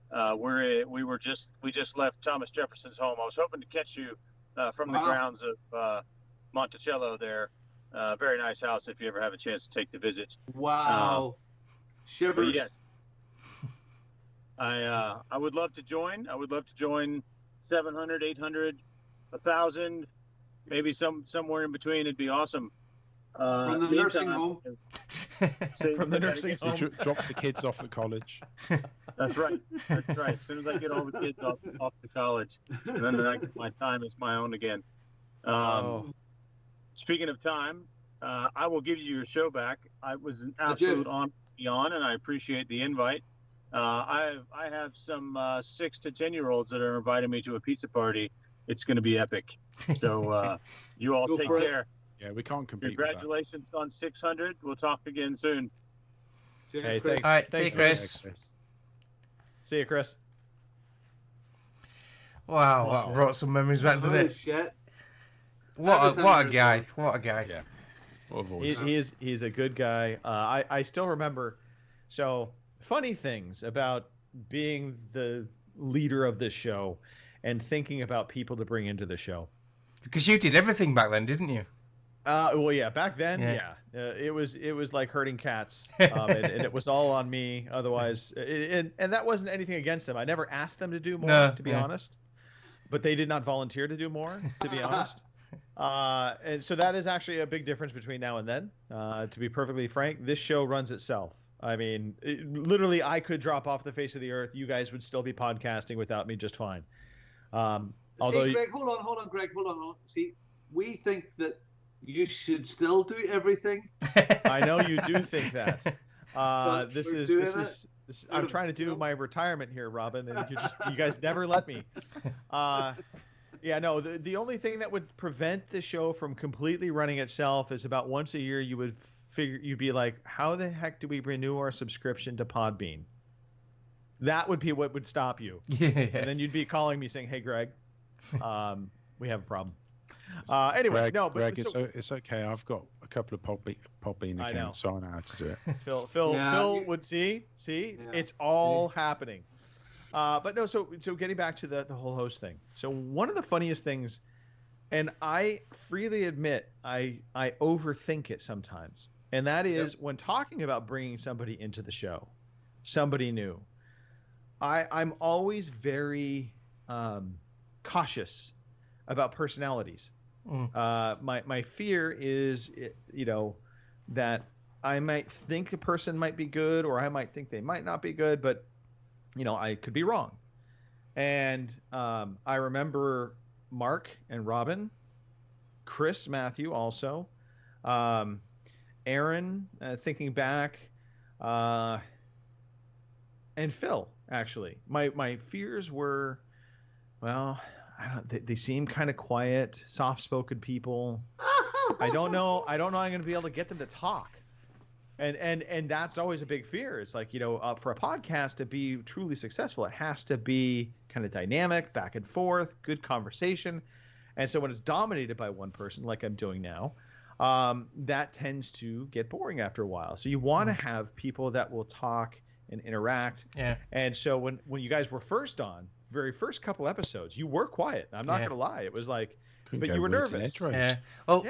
We just left Thomas Jefferson's home. I was hoping to catch you from the grounds of Monticello there. Very nice house if you ever have a chance to take the visit. Wow. Shivers. Yes. I would love to join. I would love to join 700, 800, 1,000, maybe somewhere in between. It'd be awesome. From the nursing home. From the nursing home. He drops the kids off at college. That's right. That's right. As soon as I get all the kids off to college, and then my time is my own again. Speaking of time, I will give you your show back. I was an absolute honor to be on, and I appreciate the invite. I have some 6 to 10-year-olds that are inviting me to a pizza party. It's going to be epic. So you all take care. Yeah, we can't compete. Congratulations on 600. We'll talk again soon. Hey, thanks. All right, thanks, see you, Chris. See you, Chris. Wow, that brought some memories back to it. Shit. What a guy! What a guy! Yeah. What a voice. He's a good guy. I still remember. So funny things about being the leader of this show and thinking about people to bring into the show. Because you did everything back then, didn't you? Well, yeah. Back then, yeah. It was like herding cats, and it was all on me. Otherwise, and that wasn't anything against them. I never asked them to do more, to be honest. But they did not volunteer to do more, to be honest. And so that is actually a big difference between now and then. To be perfectly frank, this show runs itself. I mean, literally, I could drop off the face of the earth. You guys would still be podcasting without me just fine. Although, see, Greg, hold on, Greg, hold on. See, we think that you should still do everything. I know you do think that. This is I'm trying to do my retirement here, Robin, and you guys never let me. Yeah, no, the only thing that would prevent the show from completely running itself is about once a year you'd be like, how the heck do we renew our subscription to Podbean? That would be what would stop you. Yeah. And then you'd be calling me saying, hey, Greg, we have a problem. Anyway, Greg, it's okay. I've got a couple of Podbean accounts, so I know how to do it. Phil would see, it's all happening. But no, so getting back to the whole host thing. So one of the funniest things, and I freely admit I overthink it sometimes, and that is when talking about bringing somebody into the show, somebody new. I'm always very cautious about personalities. My fear is, that I might think a person might be good, or I might think they might not be good, but I could be wrong. And I remember Mark and Robin, Chris Matthew also, Aaron, thinking back, and Phil. Actually, my fears were, well, they seem kind of quiet, soft-spoken people. I don't know I'm going to be able to get them to talk. And that's always a big fear. It's like, for a podcast to be truly successful, it has to be kind of dynamic, back and forth, good conversation. And so when it's dominated by one person, like I'm doing now, that tends to get boring after a while. So you want to have people that will talk and interact. Yeah. And so when you guys were first on, very first couple episodes, you were quiet. I'm not going to lie. It was like, but you were nervous. Yeah. Well,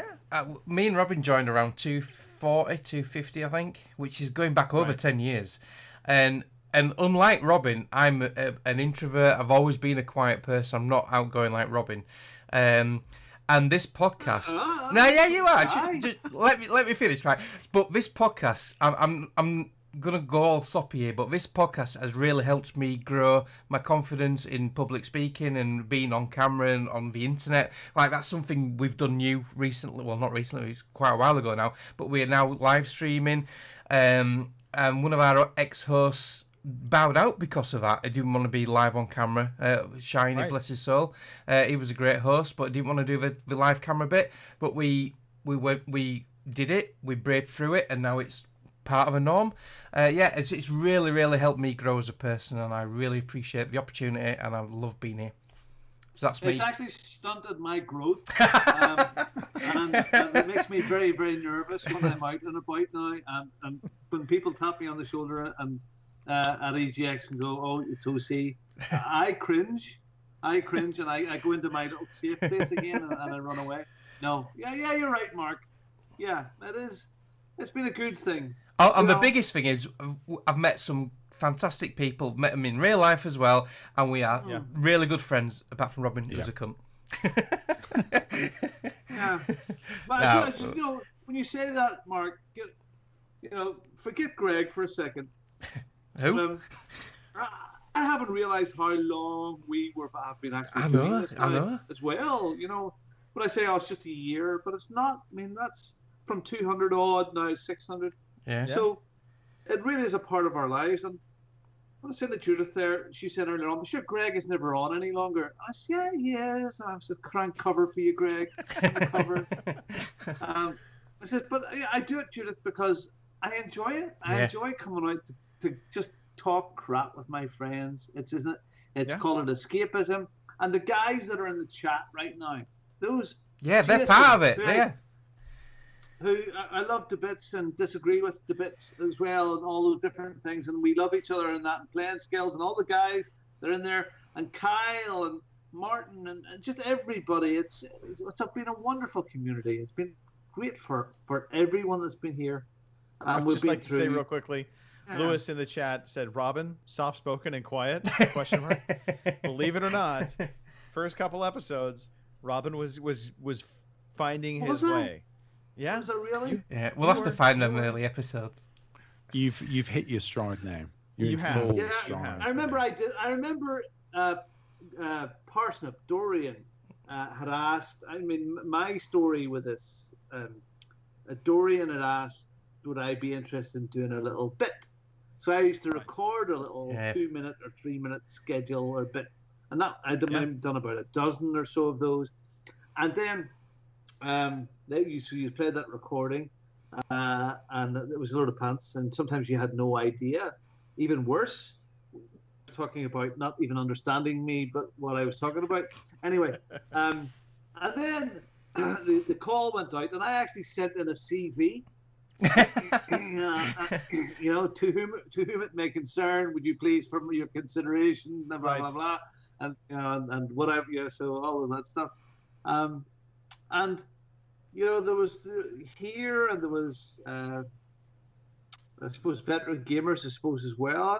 me and Robin joined around 240, 250, I think, which is going back over 10 years. And unlike Robin, I'm an introvert. I've always been a quiet person. I'm not outgoing like Robin. And this podcast, you are. Just let me finish, right? But this podcast, I'm gonna go all soppy here, but this podcast has really helped me grow my confidence in public speaking and being on camera and on the internet. Like, that's something we've done new recently. Well, not recently, it's quite a while ago now, but we're now live streaming. And one of our ex-hosts bowed out because of that. He didn't want to be live on camera. Shiny, bless his soul. He was a great host, but didn't want to do the live camera bit. But we did it. We braved through it, and now it's part of a norm. It's really, really helped me grow as a person, and I really appreciate the opportunity, and I love being here. So that's me. It's actually stunted my growth, and it makes me very, very nervous when I'm out and about now, and when people tap me on the shoulder and at EGX and go, "Oh, it's OC," I cringe, and I go into my little safe place again, and I run away. No, yeah, you're right, Mark. Yeah, it is. It's been a good thing. Oh, and the biggest thing is, I've met some fantastic people, met them in real life as well, and we are really good friends, apart from Robin, who's a cunt. But when you say that, Mark, forget Greg for a second. Who? I haven't realised how long have been actually doing this now as well. When I say, it's just a year, but it's not. I mean, that's from 200 odd, now 600. Yeah. So it really is a part of our lives. And I was saying to Judith there, she said earlier on, I'm sure Greg is never on any longer. I said, yeah, he is. And I said, crank cover for you, Greg. Cover. I said, but I do it, Judith, because I enjoy it. I enjoy coming out to just talk crap with my friends. It's called it escapism. And the guys that are in the chat right now, those they're part of it. Who I love to bits and disagree with to bits as well, and all those different things, and we love each other and that, and playing skills, and all the guys that are in there, and Kyle and Martin and just everybody. It's been a wonderful community. It's been great for everyone that's been here. I'd just like to say real quickly, Lewis in the chat said, "Robin, soft-spoken and quiet?" Question mark. Believe it or not, first couple episodes, Robin was finding his way. Yeah, is that really? Yeah, we'll have to find them early episodes. You've hit your stride now. You have. Stride. I remember I remember Parsnip Dorian had asked. I mean, my story with this. Dorian had asked, would I be interested in doing a little bit? So I used to record a little 2-minute or 3-minute schedule or bit, and that I've done about a dozen or so of those, and then. You played that recording, and it was a load of pants, and sometimes you had no idea. Even worse, talking about not even understanding me, but what I was talking about. Anyway, and then the call went out, and I actually sent in a CV. To whom it may concern, would you please, for your consideration, blah blah blah, and whatever. So all of that stuff. And there was here, and there was I suppose veteran gamers, I suppose, as well.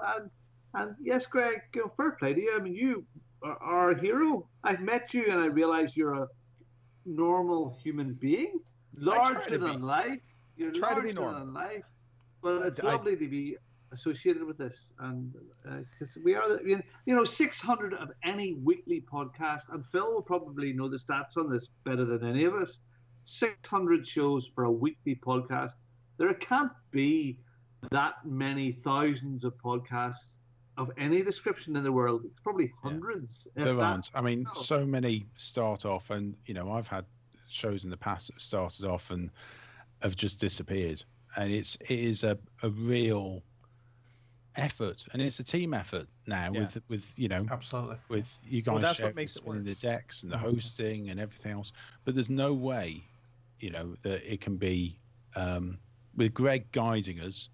And yes, Greg, fair play to you. I mean, our hero. I've met you and I realize you're a normal human being, larger than life. You're try to larger be normal. than life, but it's lovely to be associated with this, and because we are, 600 of any weekly podcast, and Phil will probably know the stats on this better than any of us. 600 shows for a weekly podcast. There can't be that many thousands of podcasts of any description in the world. It's probably hundreds. There aren't. I mean, so many start off, and I've had shows in the past that started off and have just disappeared, and it is a real effort, and it's a team effort now with absolutely with you guys spinning the decks and the hosting and everything else. But there's no way, that it can be with Greg guiding us.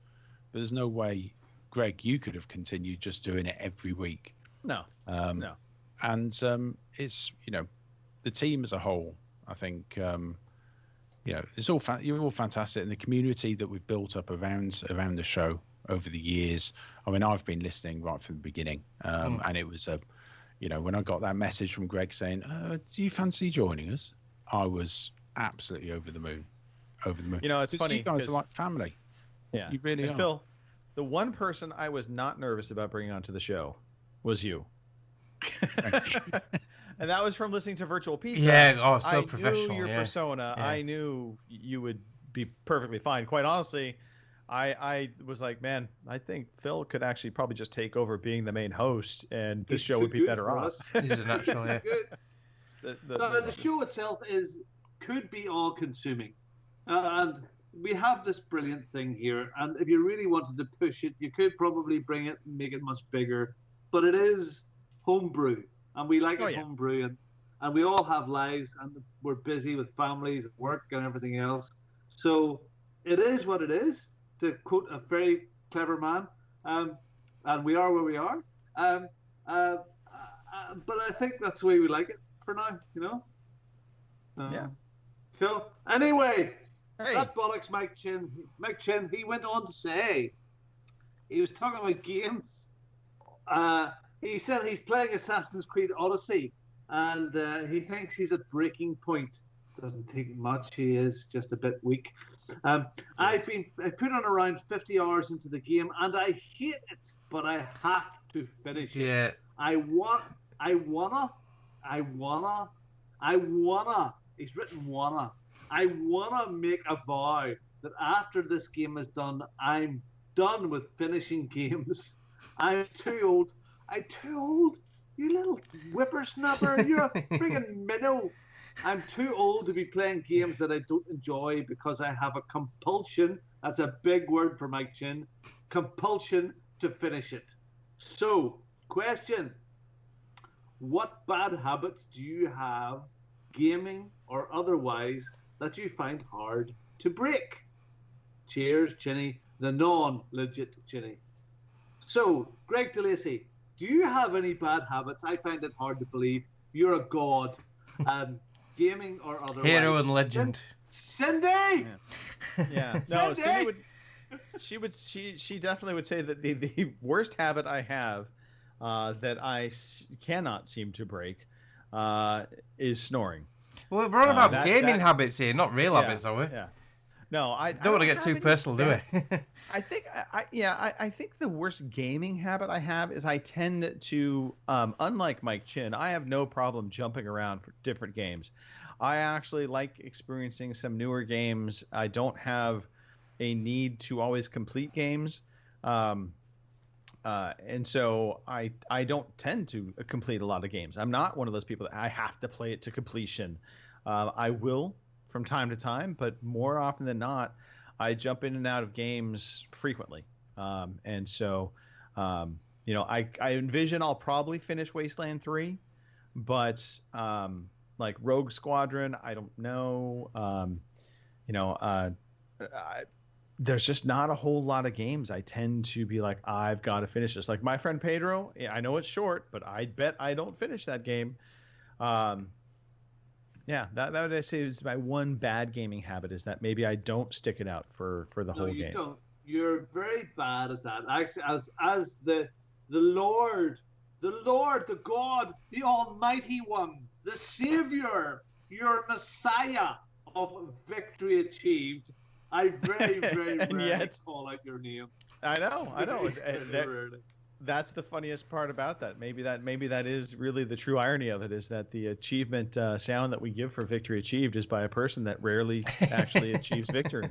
But there's no way, Greg, you could have continued just doing it every week. No. No. And it's the team as a whole. I think it's all you're all fantastic, and the community that we've built up around the show over the years. I mean, I've been listening right from the beginning, and it was when I got that message from Greg saying, "Do you fancy joining us?" I was absolutely over the moon. It's funny. You guys are like family. Yeah, you really are. Phil, the one person I was not nervous about bringing onto the show was you. And that was from listening to Virtual Pizza. Yeah, so professional. I knew your persona. Yeah. I knew you would be perfectly fine. Quite honestly, I was like, man, I think Phil could actually probably just take over being the main host, and this show would be better off. He's a natural, yeah. The show itself could be all-consuming, and we have this brilliant thing here. And if you really wanted to push it, you could probably bring it and make it much bigger. But it is homebrew, and we like homebrew, and we all have lives, and we're busy with families, work, and everything else. So it is what it is, to quote a very clever man, and we are where we are. But I think that's the way we like it for now, yeah. Cool. Anyway, that bollocks Mike Chin. Mike Chin, he went on to say, he was talking about games. He said he's playing Assassin's Creed Odyssey, and he thinks he's at breaking point. Doesn't take much. He is just a bit weak. I put on around 50 hours into the game, and I hate it, but I have to finish it. Yeah. I wanna. He's written wanna. I wanna make a vow that after this game is done, I'm done with finishing games. I'm too old. You little whippersnapper. You're a friggin' minnow. I'm too old to be playing games that I don't enjoy because I have a compulsion. That's a big word for Mike Chin. Compulsion to finish it. So, question. What bad habits do you have, gaming or otherwise, that you find hard to break? Cheers, Chinny, the non-legit Chinny. So, Greg DeLacy, do you have any bad habits? I find it hard to believe. You're a god. Gaming or otherwise. Hero and legend. Cindy! Yeah. No, Cindy she definitely would say that the worst habit I have that I cannot seem to break is snoring. Well, we're on about gaming habits here, not real habits, are we? Yeah. No, I don't want to get too personal, do we? I think the worst gaming habit I have is I tend to, unlike Mike Chin, I have no problem jumping around for different games. I actually like experiencing some newer games. I don't have a need to always complete games. And so I don't tend to complete a lot of games. I'm not one of those people that I have to play it to completion. I will from time to time, but more often than not, I jump in and out of games frequently. And so, I envision I'll probably finish Wasteland 3, but like Rogue Squadron, I don't know. There's just not a whole lot of games I tend to be like, I've got to finish this. Like my friend Pedro, I know it's short, but I bet I don't finish that game. Yeah, that would I say is my one bad gaming habit, is that maybe I don't stick it out for the whole game. No, you don't. You're very bad at that. Actually, as the Lord the Lord, the God, the Almighty One, the Savior, your Messiah of victory achieved. I very, very rarely call out your name. I know. That's the funniest part about that. Maybe that is really the true irony of it, is that the achievement sound that we give for victory achieved is by a person that rarely actually achieves victory.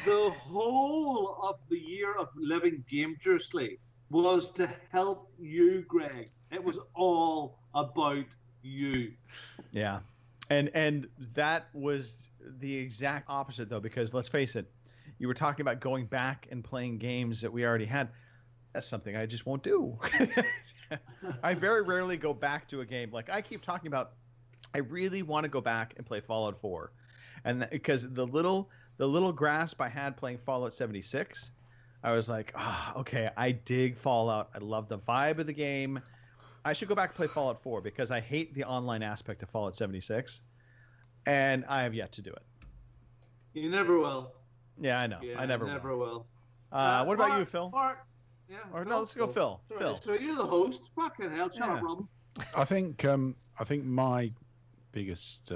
The whole of the year of living dangerously was to help you, Greg. It was all about you. Yeah. And that was the exact opposite, though, because let's face it, you were talking about going back and playing games that we already had. That's something I just won't do. I very rarely go back to a game. Like I keep talking about, I really want to go back and play Fallout 4. And because the little grasp I had playing Fallout 76, I was like, okay, I dig Fallout. I love the vibe of the game. I should go back and play Fallout 4 because I hate the online aspect of Fallout 76. And I have yet to do it. You never will. Yeah, I know. Yeah, I never will. What about you, Phil? Mark, yeah. Or no, let's go, Phil. Sorry, Phil. So you're the host. Fucking hell, shut up, Rob. I think my biggest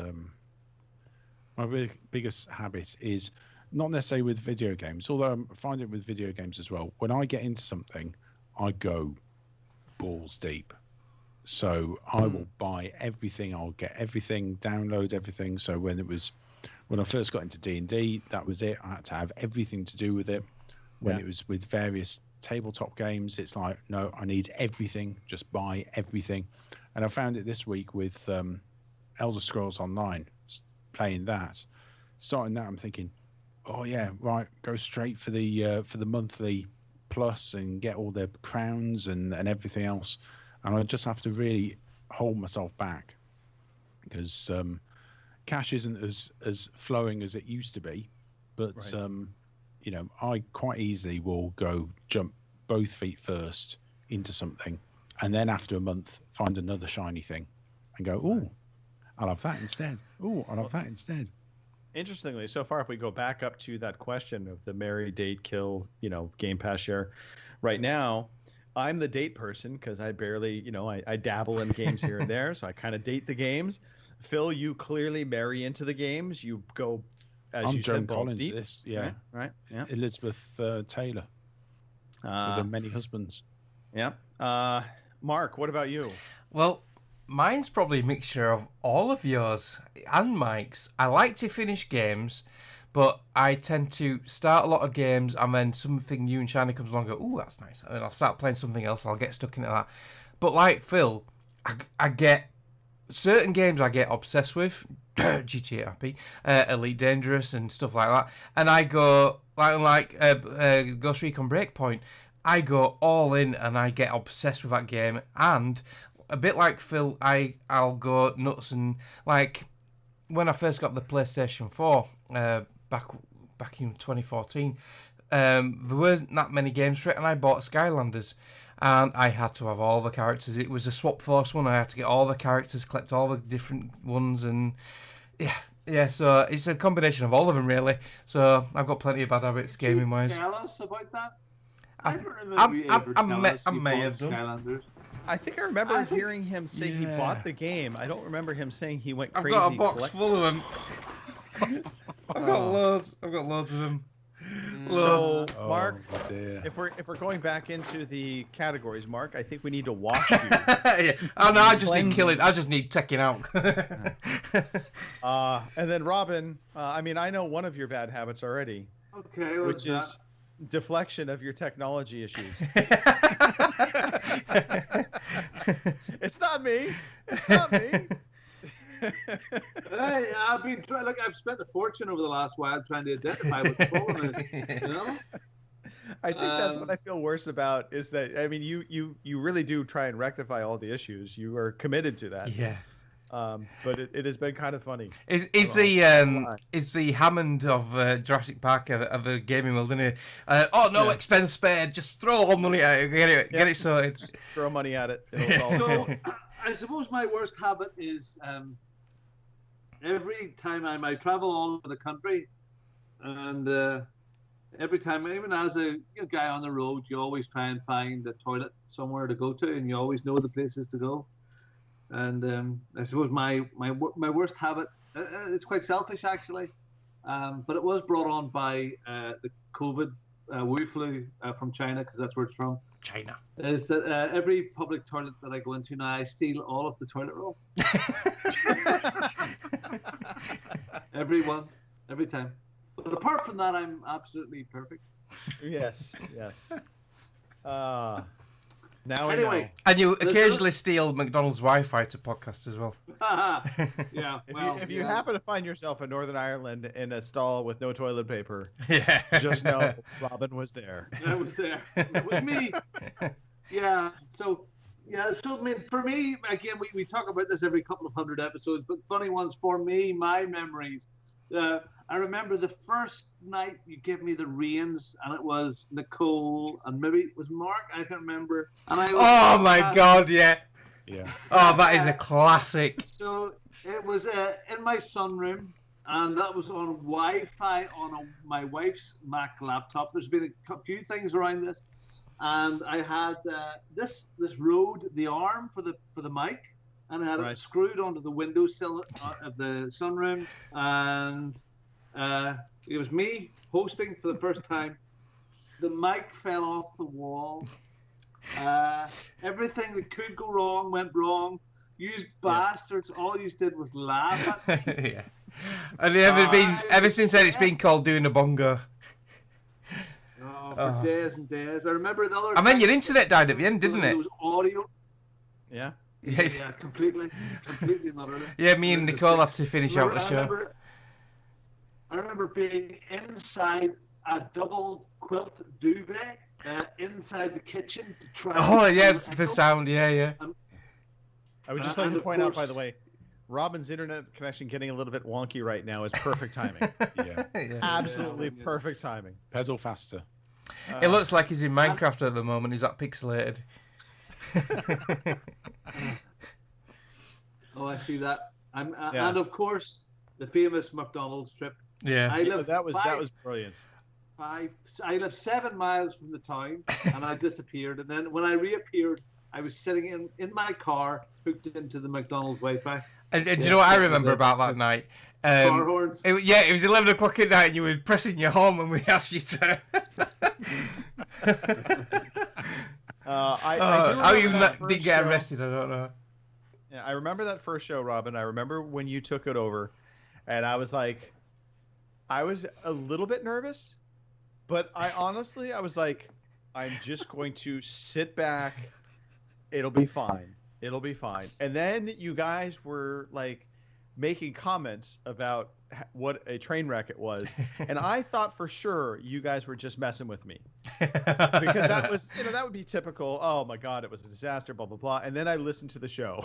biggest habit is not necessarily with video games, although I find it with video games as well. When I get into something, I go balls deep. So I will buy everything. I'll get everything, download everything. So when I first got into D&D, that was it. I had to have everything to do with it. When it was with various tabletop games, it's like, no, I need everything. Just buy everything. And I found it this week with Elder Scrolls Online, playing that. Starting that, I'm thinking, oh yeah, right, go straight for the monthly plus and get all the crowns and everything else. And I just have to really hold myself back because cash isn't as flowing as it used to be. But right. I quite easily will jump both feet first into something, and then after a month find another shiny thing and go, ooh, I'll have that instead. Ooh, I'll have that instead. Interestingly, so far, if we go back up to that question of the marry, date, kill, Game Pass share, right now, I'm the date person because I barely, I dabble in games here and there, so I kind of date the games. Phil, you clearly marry into the games. You go, as you said, balls deep. This, yeah, right, yeah. Elizabeth Taylor, with her many husbands. Yeah. Mark, what about you? Well, mine's probably a mixture of all of yours and Mike's. I like to finish games, but I tend to start a lot of games and then something new and shiny comes along and go, ooh, that's nice. And then I'll start playing something else and I'll get stuck into that. But like Phil, I get certain games I get obsessed with, GTA RP, Elite Dangerous and stuff like that. And I go, like Ghost Recon Breakpoint, I go all in and I get obsessed with that game. And a bit like Phil, I'll go nuts and like when I first got the PlayStation 4 back in 2014, there weren't that many games for it, and I bought Skylanders, and I had to have all the characters. It was a Swap Force one. I had to get all the characters, collect all the different ones, and yeah. So it's a combination of all of them, really. So I've got plenty of bad habits gaming wise. Tell us about that. I don't remember you ever telling us you bought Skylanders. I think I remember hearing him say he bought the game. I don't remember him saying he went crazy. I've got a box full of them. I've got loads. I've got loads of them. So, Mark, if we're going back into the categories, Mark, I think we need to watch you. Yeah. Oh no, I just need killing. I just need taking out. And then Robin, I know one of your bad habits already. Okay, which is deflection of your technology issues. It's not me. It's not me. Hey, I've been trying. Look, I've spent a fortune over the last while trying to identify what the problem is. I think that's what I feel worse about is that you really do try and rectify all the issues. You are committed to that. Yeah. But it has been kind of funny. Is the Hammond of Jurassic Park of a gaming world, isn't it? Expense spared. Just throw all money at it. Get it sorted. Just throw money at it. So I suppose my worst habit is every time I travel all over the country, and every time, even as a guy on the road, you always try and find a toilet somewhere to go to, and you always know the places to go. And I suppose my worst habit, it's quite selfish actually, but it was brought on by the COVID Wu flu from China, because that's where it's from. China. Is that every public toilet that I go into now, I steal all of the toilet roll. Every one, every time. But apart from that, I'm absolutely perfect. Yes. Now anyway, we know. And you occasionally steal McDonald's Wi-Fi to podcast as well. Yeah. If you happen to find yourself in Northern Ireland in a stall with no toilet paper, yeah, just know Robin was there. I was there. It was me. Yeah. So I mean, for me, again, we talk about this every couple of hundred episodes, but funny ones for me, my memories. I remember the first night you gave me the reins, and it was Nicole, and maybe it was Mark, I can't remember. And I was, oh my God, yeah. Yeah. Oh, that is a classic. So it was in my sunroom, and that was on Wi-Fi on my wife's Mac laptop. There's been a few things around this, and I had this Rode, the arm for the mic, and I had it screwed onto the windowsill of the sunroom, and it was me hosting for the first time. The mic fell off the wall. Everything that could go wrong went wrong. You bastards, all you did was laugh at me. Yeah. And ever since then, it's been called doing a bongo. For days and days. I remember the other. I mean, your internet died at the end, didn't it? There was audio. Yeah. Yeah, completely and utterly. Yeah, me and Nicole had to finish out the show. I remember being inside a double quilt duvet inside the kitchen to try. Oh yeah, the sound. Yeah. I would just like to point out, by the way, Robin's internet connection getting a little bit wonky right now is perfect timing. Yeah. Absolutely perfect timing. Pedal faster. It looks like he's in Minecraft at the moment. He's that pixelated. Oh, I see that. And of course, the famous McDonald's trip. Yeah, that was brilliant. I lived 7 miles from the town, and I disappeared. And then when I reappeared, I was sitting in my car, hooked into the McDonald's Wi-Fi. And do you know what I remember about that night? Car horns. It was 11 o'clock at night, and you were pressing your horn when we asked you to. How you didn't get arrested, I don't know. Yeah, I remember that first show, Robin. I remember when you took it over, and I was a little bit nervous, but I was like, I'm just going to sit back. It'll be fine. And then you guys were like making comments about what a train wreck it was, and I thought for sure you guys were just messing with me, because that was, that would be typical. Oh my God, it was a disaster, blah blah blah. And then I listened to the show.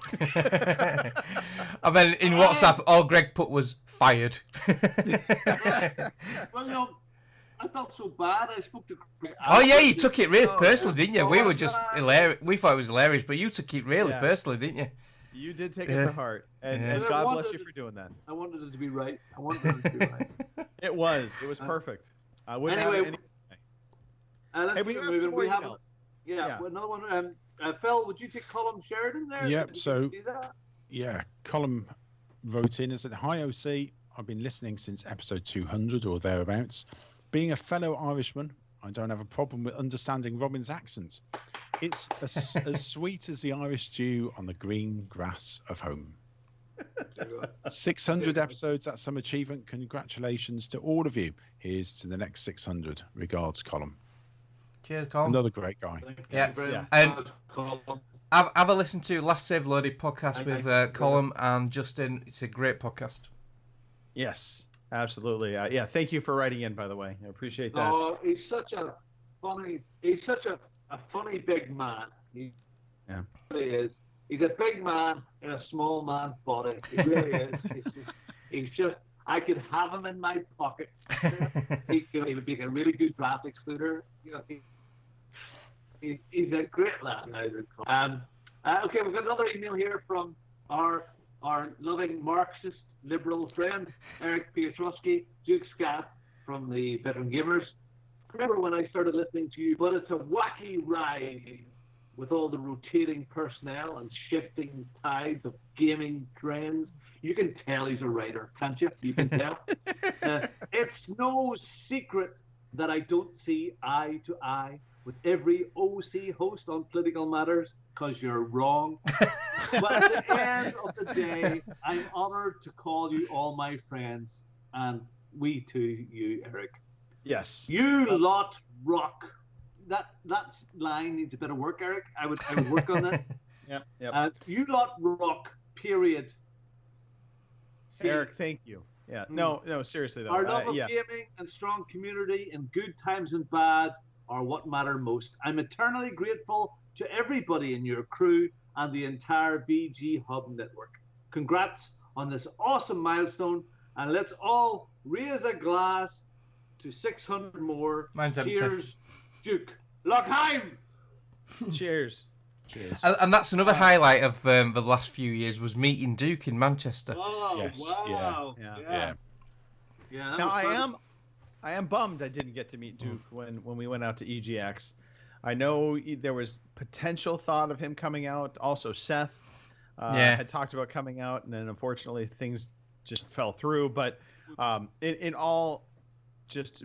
And then in WhatsApp, all Greg put was fired. Well, I felt so bad. I spoke to Greg. Oh yeah, you took it really personally, didn't you? We were just hilarious. We thought it was hilarious, but you took it really personally, didn't you? You did take it to heart, and God bless you for doing that. I wanted it to be right. It was perfect. I wouldn't anyway, have it. Let's keep moving. Another one. Phil, would you take Colin Sheridan there? Yep. So, Colin wrote in and said, "Hi OC, I've been listening since episode 200 or thereabouts. Being a fellow Irishman, I don't have a problem with understanding Robin's accent. It's as sweet as the Irish stew on the green grass of home. 600 episodes, that's some achievement. Congratulations to all of you. Here's to the next 600. Regards, Colin." Cheers, Colin. Another great guy. Yeah. And have a listen to Last Save Loaded podcast with Colin and Justin. It's a great podcast. Yes, absolutely. Thank you for writing in, by the way. I appreciate that. Oh, he's such a funny big man. He really is. He's a big man in a small man's body. He really is. He's just, I could have him in my pocket. He would be a really good draft excluder. He's a great lad. Okay, we've got another email here from our loving Marxist liberal friend Eric Piotrowski, Duke Scat from the Veteran Gamers. remember when I started listening to you, but it's a wacky ride with all the rotating personnel and shifting tides of gaming trends. You can tell he's a writer, can't you? You can tell. It's no secret that I don't see eye to eye with every OC host on political matters, because you're wrong. But at the end of the day, I'm honored to call you all my friends, and we too, you, Eric. Yes. You lot rock. That line needs a bit of work, Eric. I would work on that. Yeah. You lot rock. Period. See, Eric, thank you. Yeah. No, seriously though. Our love of gaming and strong community in good times and bad are what matter most. I'm eternally grateful to everybody in your crew and the entire VG Hub network. Congrats on this awesome milestone, and let's all raise a glass to 600 more. Mine's empty. Cheers, Duke. Lochheim! Cheers. Cheers. And that's another highlight of the last few years was meeting Duke in Manchester. Oh, Yes, wow. Yeah. Yeah, Now I am bummed I didn't get to meet Duke when we went out to EGX. I know there was potential thought of him coming out. Also, Seth had talked about coming out, and then unfortunately things just fell through. But in all, just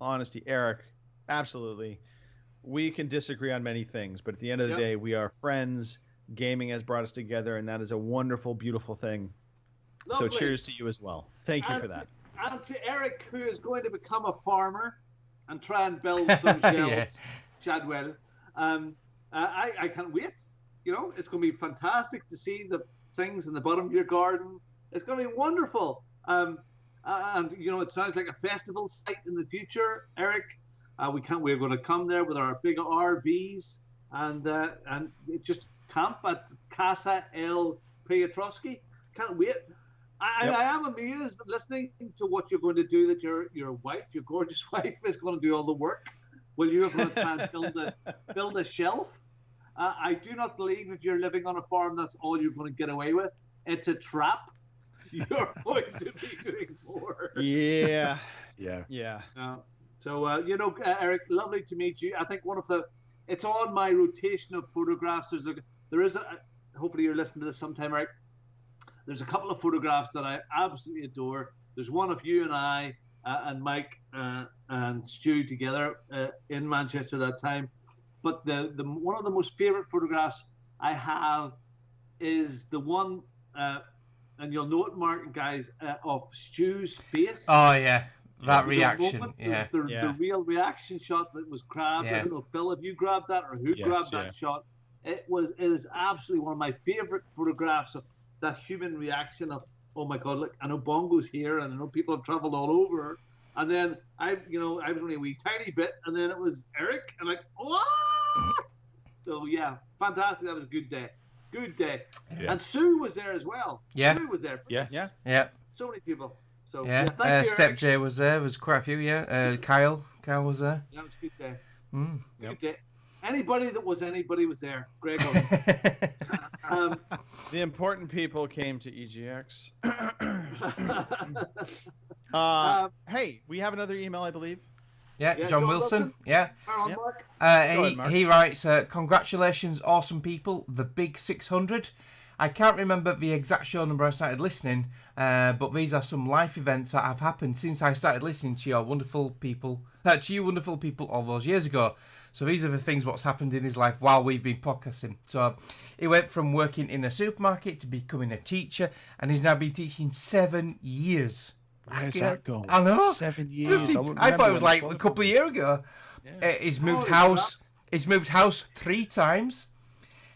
honesty, Eric, absolutely, we can disagree on many things, but at the end of the day, we are friends. Gaming has brought us together, and that is a wonderful, beautiful thing. Lovely. So cheers to you as well. Thank you for that. And to Eric, who is going to become a farmer and try and build some shelves, Chadwell. I can't wait. It's going to be fantastic to see the things in the bottom of your garden. It's going to be wonderful. And it sounds like a festival site in the future, Eric. We're going to come there with our big RVs and just camp at Casa El Piotrowski. Can't wait. I am amazed listening to what you're going to do, that your wife, your gorgeous wife, is going to do all the work. Well, you're going to try and build a shelf. I do not believe if you're living on a farm, that's all you're going to get away with. It's a trap. You're going to be doing more. Yeah. So, Eric, lovely to meet you. I think it's on my rotation of photographs. Hopefully you're listening to this sometime, Eric. There's a couple of photographs that I absolutely adore. There's one of you and I and Mike and Stu together in Manchester that time. But the one of the most favorite photographs I have is the one, and you'll know it, Mark and guys, of Stu's face. Oh yeah, that reaction. Moment, the real reaction shot that was grabbed. I don't know, Phil, if you grabbed that or who grabbed that shot. It is absolutely one of my favorite photographs of that human reaction of, oh my God, look, I know Bongo's here, and I know people have traveled all over. And then I was only a wee tiny bit, and then it was Eric, and like, what? So yeah, fantastic. That was a good day. Good day. Yeah. And Sue was there as well. Yeah. Sue was there. Yeah. So many people. So yeah. Step J was there. There was quite a few. Yeah. Kyle was there. Yeah, it was a good day. Good day. Anybody was there. Greg. The important people came to EGX. Hey, we have another email, I believe. Yeah, John Wilson. Yeah. Mark. He writes, congratulations, awesome people. The big 600. I can't remember the exact show number I started listening, but these are some life events that have happened since I started listening to you wonderful people all those years ago. So these are the things what's happened in his life while we've been podcasting. So he went from working in a supermarket to becoming a teacher, and he's now been teaching 7 years. Where's that gone? I know. 7 years. I thought it was like a couple of years ago. Yeah. He's moved house. He's moved house 3 times.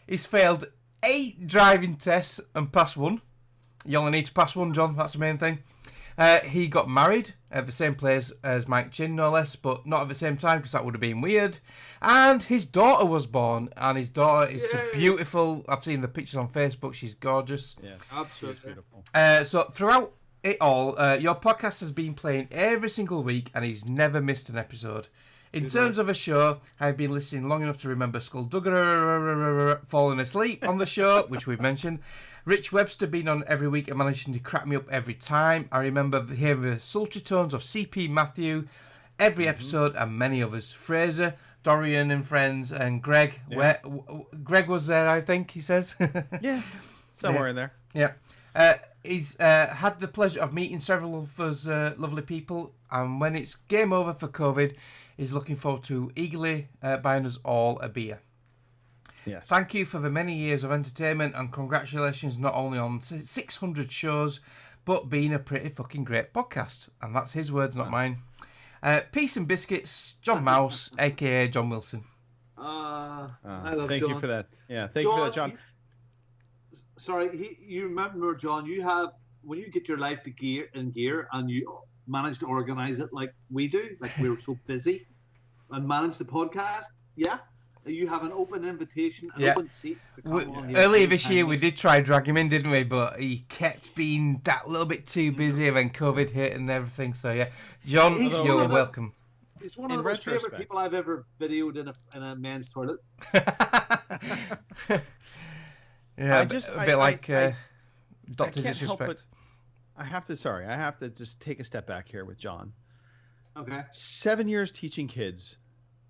He's failed 8 driving tests and passed 1. You only need to pass 1, John. That's the main thing. He got married at the same place as Mike Chin, no less, but not at the same time because that would have been weird. And his daughter was born, and his daughter is so beautiful. I've seen the pictures on Facebook. She's gorgeous. Yes, absolutely beautiful. So throughout it all, your podcast has been playing every single week, and he's never missed an episode. In terms of a show, I've been listening long enough to remember Skulldugger falling asleep on the show, which we've mentioned. Rich Webster being on every week and managing to crack me up every time. I remember hearing the sultry tones of CP Matthew, every episode and many others. Fraser, Dorian and friends, and Greg. Yeah. Greg was there, I think, he says. Yeah, somewhere in there. Yeah. He's had the pleasure of meeting several of us lovely people, and when it's game over for COVID, he's looking forward to eagerly buying us all a beer. Yes. Thank you for the many years of entertainment, and congratulations not only on 600 shows, but being a pretty fucking great podcast. And that's his words, not mine. Peace and biscuits, John Mouse, a.k.a. John Wilson. I love thank John. you for that. Yeah, thank you for that, John. You remember, John, you have, when you get your life in gear and you manage to organize it like we do, like we're so busy, and manage the podcast, you have an open invitation, an open seat to come on here. Earlier this year, we did try drag him in, didn't we? But he kept being that little bit too busy, and then COVID hit and everything. So, yeah. John, you're welcome. He's one of the most favorite people I've ever videoed in a men's toilet. Yeah, a bit like Dr. Disrespect. I have to just take a step back here with John. Okay. 7 years teaching kids.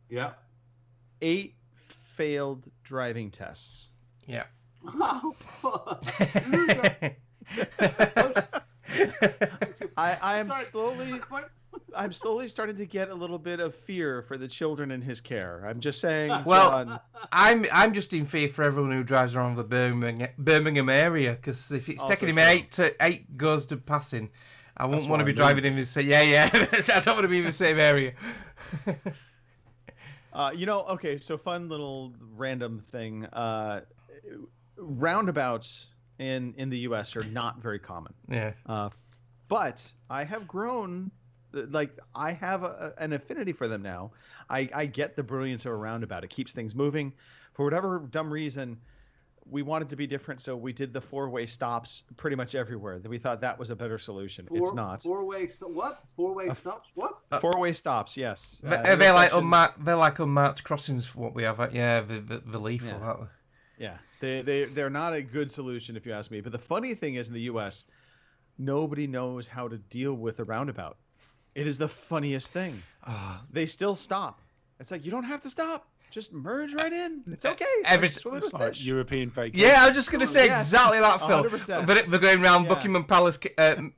Yeah. 8 failed driving tests. Yeah. I'm slowly starting to get a little bit of fear for the children in his care. I'm just saying. Well, John, I'm just in fear for everyone who drives around the Birmingham area, because if it's taking him 8 goes to passing, I won't want to be driving in and say, yeah, I don't want to be in the same area. Okay, so fun little random thing. Roundabouts in the U.S. are not very common. Yeah. But I have grown, like I have an affinity for them now. I get the brilliance of a roundabout. It keeps things moving. For whatever dumb reason, we wanted to be different, so we did the 4-way stops pretty much everywhere. We thought that was a better solution. It's not. 4-way what? 4-way stops? What? 4-way stops. Yes. They're like unmarked crossings. What we have, the leaf or that. Yeah, they're not a good solution if you ask me. But the funny thing is, in the U.S., nobody knows how to deal with a roundabout. It is the funniest thing. They still stop. It's like, you don't have to stop. Just merge right in. It's okay. It's like European vacation. Yeah, I was just going to say exactly that, Phil. 100%. But we're going round Buckingham Palace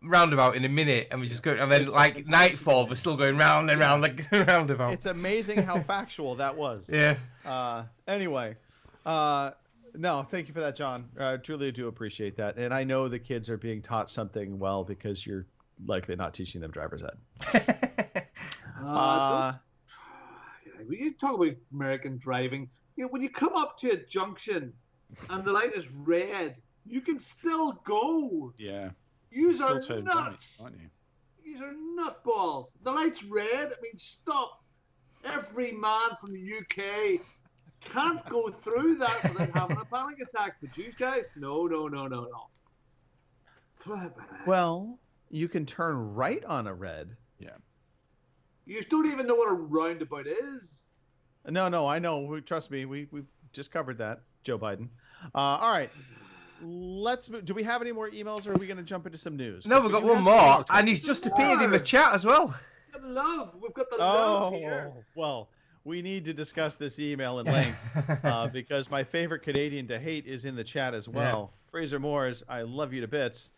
roundabout in a minute, and we just go, and then like nightfall, we're still going round and round like roundabout. It's amazing how factual that was. Yeah. Anyway, no, thank you for that, John. Truly do appreciate that, and I know the kids are being taught something well because you're likely not teaching them driver's ed. When you talk about American driving, when you come up to a junction and the light is red, you can still go. Yeah. Yous are nuts. Right, aren't you? Yous are nutballs. The light's red. I mean, stop. Every man from the UK can't go through that without having a panic attack. But you guys, no. Well, you can turn right on a red. Yeah. You don't even know what a roundabout is. No, I know. Trust me, we've just covered that, Joe Biden. All right, let's move. Do we have any more emails, or are we going to jump into some news? No, we've got one more, and he's just appeared in the chat as well. We've got the love here. Well, we need to discuss this email in length because my favorite Canadian to hate is in the chat as well. Yeah. Fraser Moores, I love you to bits.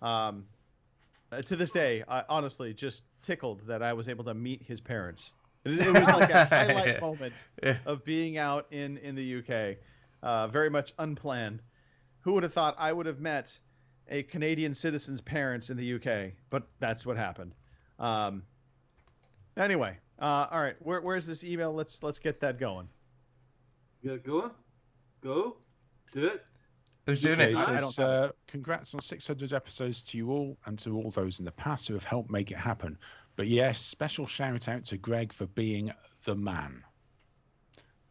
To this day, I honestly just tickled that I was able to meet his parents. It was like a highlight moment of being out in the UK. Very much unplanned. Who would have thought I would have met a Canadian citizen's parents in the UK? But that's what happened. Anyway, all right. Where's this email? Let's get that going. You got it going? Go. Do it. Who's doing it? Says, congrats on 600 episodes to you all and to all those in the past who have helped make it happen. But yes, special shout out to Greg for being the man.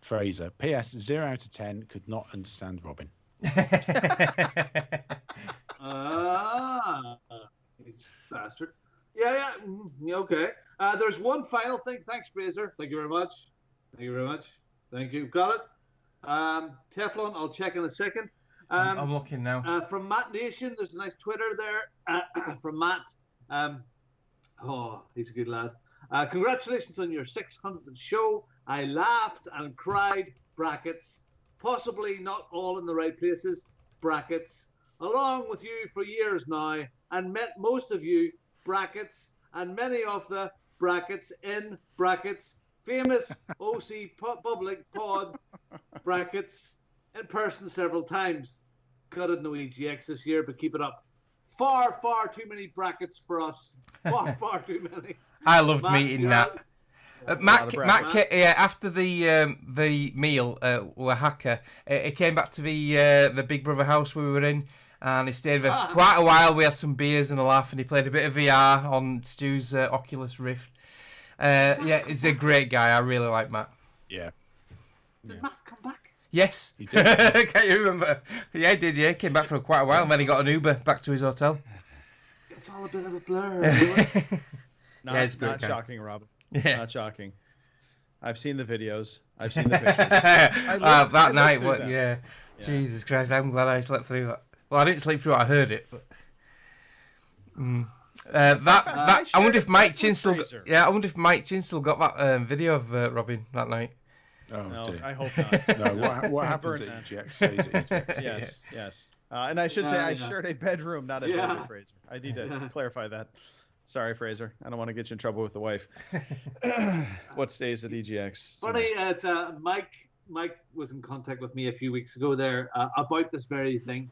Fraser. P.S. 0 out of 10 could not understand Robin. Bastard. Yeah. Okay. There's one final thing. Thanks, Fraser. Thank you very much. Thank you. Got it. Teflon, I'll check in a second. I'm looking now. From Matt Nation, there's a nice Twitter there from Matt. He's a good lad. Congratulations on your 600th show. I laughed and cried, brackets, possibly not all in the right places, brackets, along with you for years now, and met most of you, brackets, and many of the brackets in brackets, famous OC public pod, brackets, in person several times. Got no EGX this year, but keep it up. Far, far too many brackets for us. Far, far too many. I loved meeting that. Matt, after the meal, Oaxaca, he came back to the Big Brother house we were in, and he stayed there quite a while. We had some beers and a laugh, and he played a bit of VR on Stu's Oculus Rift. He's a great guy. I really like Matt. Yeah. Did Matt come back? Yes. He did. Can't you remember? Yeah, he did. Yeah, came back for quite a while, and then he got an Uber back to his hotel. It's all a bit of a blur. Not shocking, Robin. Yeah. Not shocking. I've seen the videos. I've seen the pictures. That night, what? Yeah. Jesus Christ! I'm glad I slept through that. Well, I didn't sleep through it. I heard it. But... I wonder if Mike Chin still. I wonder if Mike Chin still got that video of Robin that night. Oh, no, dear. I hope not. No, what happens at EGX stays at EGX. Yes. And I should say I shared a bedroom, not a bed with Fraser. I need to clarify that. Sorry, Fraser. I don't want to get you in trouble with the wife. What stays at EGX? Funny, it's Mike was in contact with me a few weeks ago there about this very thing,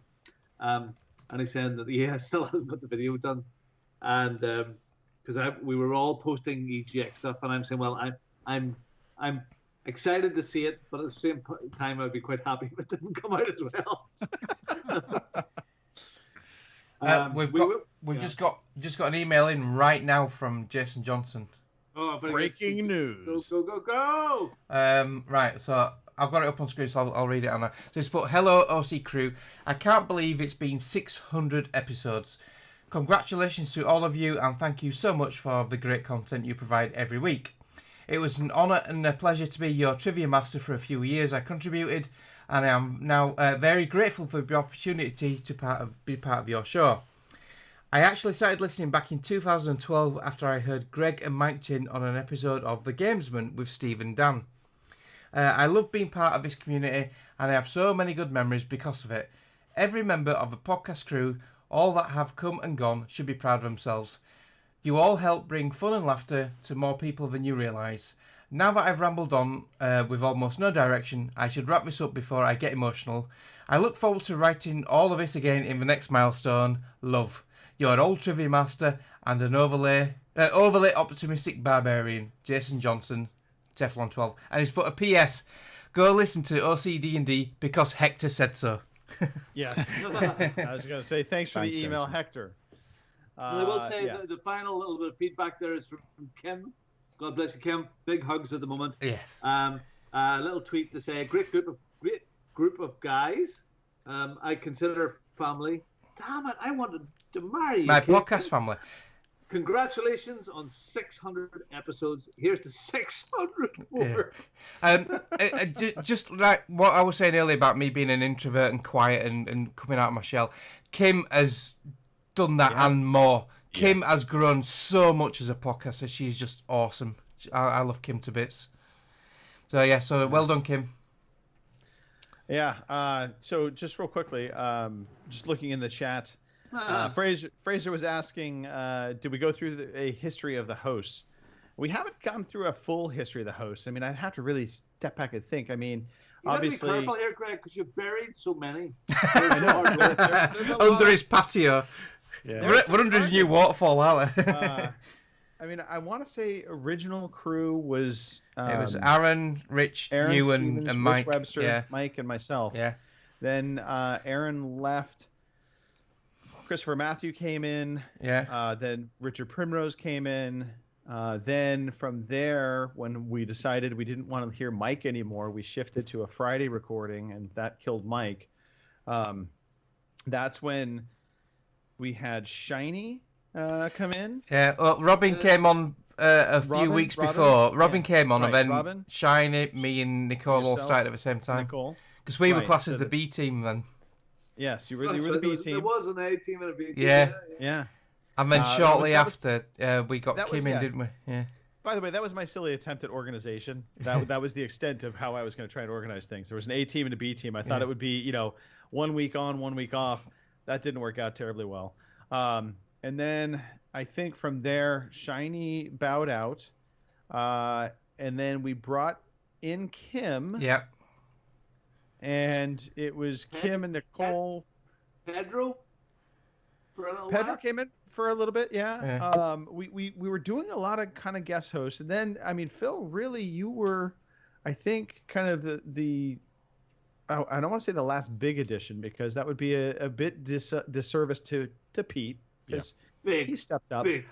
and he's saying that he still hasn't got the video done, and because we were all posting EGX stuff, and I'm saying, well, I'm excited to see it, but at the same time, I'd be quite happy if it didn't come out as well. We've just got an email in right now from Jason Johnson. Oh, breaking news! Go! Right, so I've got it up on screen, so I'll read it on there. So it's put, "Hello OC crew, I can't believe it's been 600 episodes. Congratulations to all of you, and thank you so much for the great content you provide every week. It was an honour and a pleasure to be your trivia master for a few years I contributed, and I am now very grateful for the opportunity to be part of your show. I actually started listening back in 2012 after I heard Greg and Mike Chin on an episode of The Gamesman with Steve and Dan. I love being part of this community, and I have so many good memories because of it. Every member of the podcast crew, all that have come and gone, should be proud of themselves. You all help bring fun and laughter to more people than you realise. Now that I've rambled on with almost no direction, I should wrap this up before I get emotional. I look forward to writing all of this again in the next milestone. Love. Your old trivia master and an overly optimistic barbarian, Jason Johnson, Teflon 12." And he's put a PS. Go listen to OCD&D because Hector said so. Yes. I was going to say thanks for the email, Jason. Hector. I will say the final little bit of feedback there is from Kim. God bless you, Kim. Big hugs at the moment. Yes. A little tweet to say, great group of guys. I consider family. Damn it! I wanted to marry you. My podcast family. Congratulations on 600 episodes. Here's to 600 more. Just like what I was saying earlier about me being an introvert and quiet and coming out of my shell, Kim has done that and more. Kim has grown so much as a podcaster. She's just awesome. I love Kim to bits. So well done, Kim. Yeah. So just real quickly, just looking in the chat, Fraser was asking, did we go through a history of the hosts? We haven't gone through a full history of the hosts. I mean, I'd have to really step back and think. I mean, obviously, you gotta be careful here, Greg, because you've buried so many. I know. There's under his patio. Yeah. We're under his new waterfall, aren't we? I mean, I want to say original crew was... it was Aaron, Rich, you, and Mike. Rich Webster, Mike, and myself. Yeah. Then Aaron left. Christopher Matthew came in. Yeah. Then Richard Primrose came in. Then from there, when we decided we didn't want to hear Mike anymore, we shifted to a Friday recording, and that killed Mike. That's when we had Shiny come in. Yeah, well, Robin came on a few weeks before. Robin came on, and then Shiny, me, and Nicole all started at the same time. Nicole. Because we were classed as the B team then. Yes, you were the B team. There was an A team and a B team. Yeah. And then shortly after, we got Kim in, didn't we? Yeah. By the way, that was my silly attempt at organization. That was the extent of how I was going to try and organize things. There was an A team and a B team. I thought it would be, 1 week on, 1 week off. That didn't work out terribly well. And then I think from there, Shiny bowed out. And then we brought in Kim. Yep. And it was Kim and Nicole. Pedro Came in for a little bit, yeah. We were doing a lot of kind of guest hosts, and then Phil, really, you were, I think, kind of the I don't want to say the last big addition, because that would be a bit disservice to Pete, because he stepped up. Big.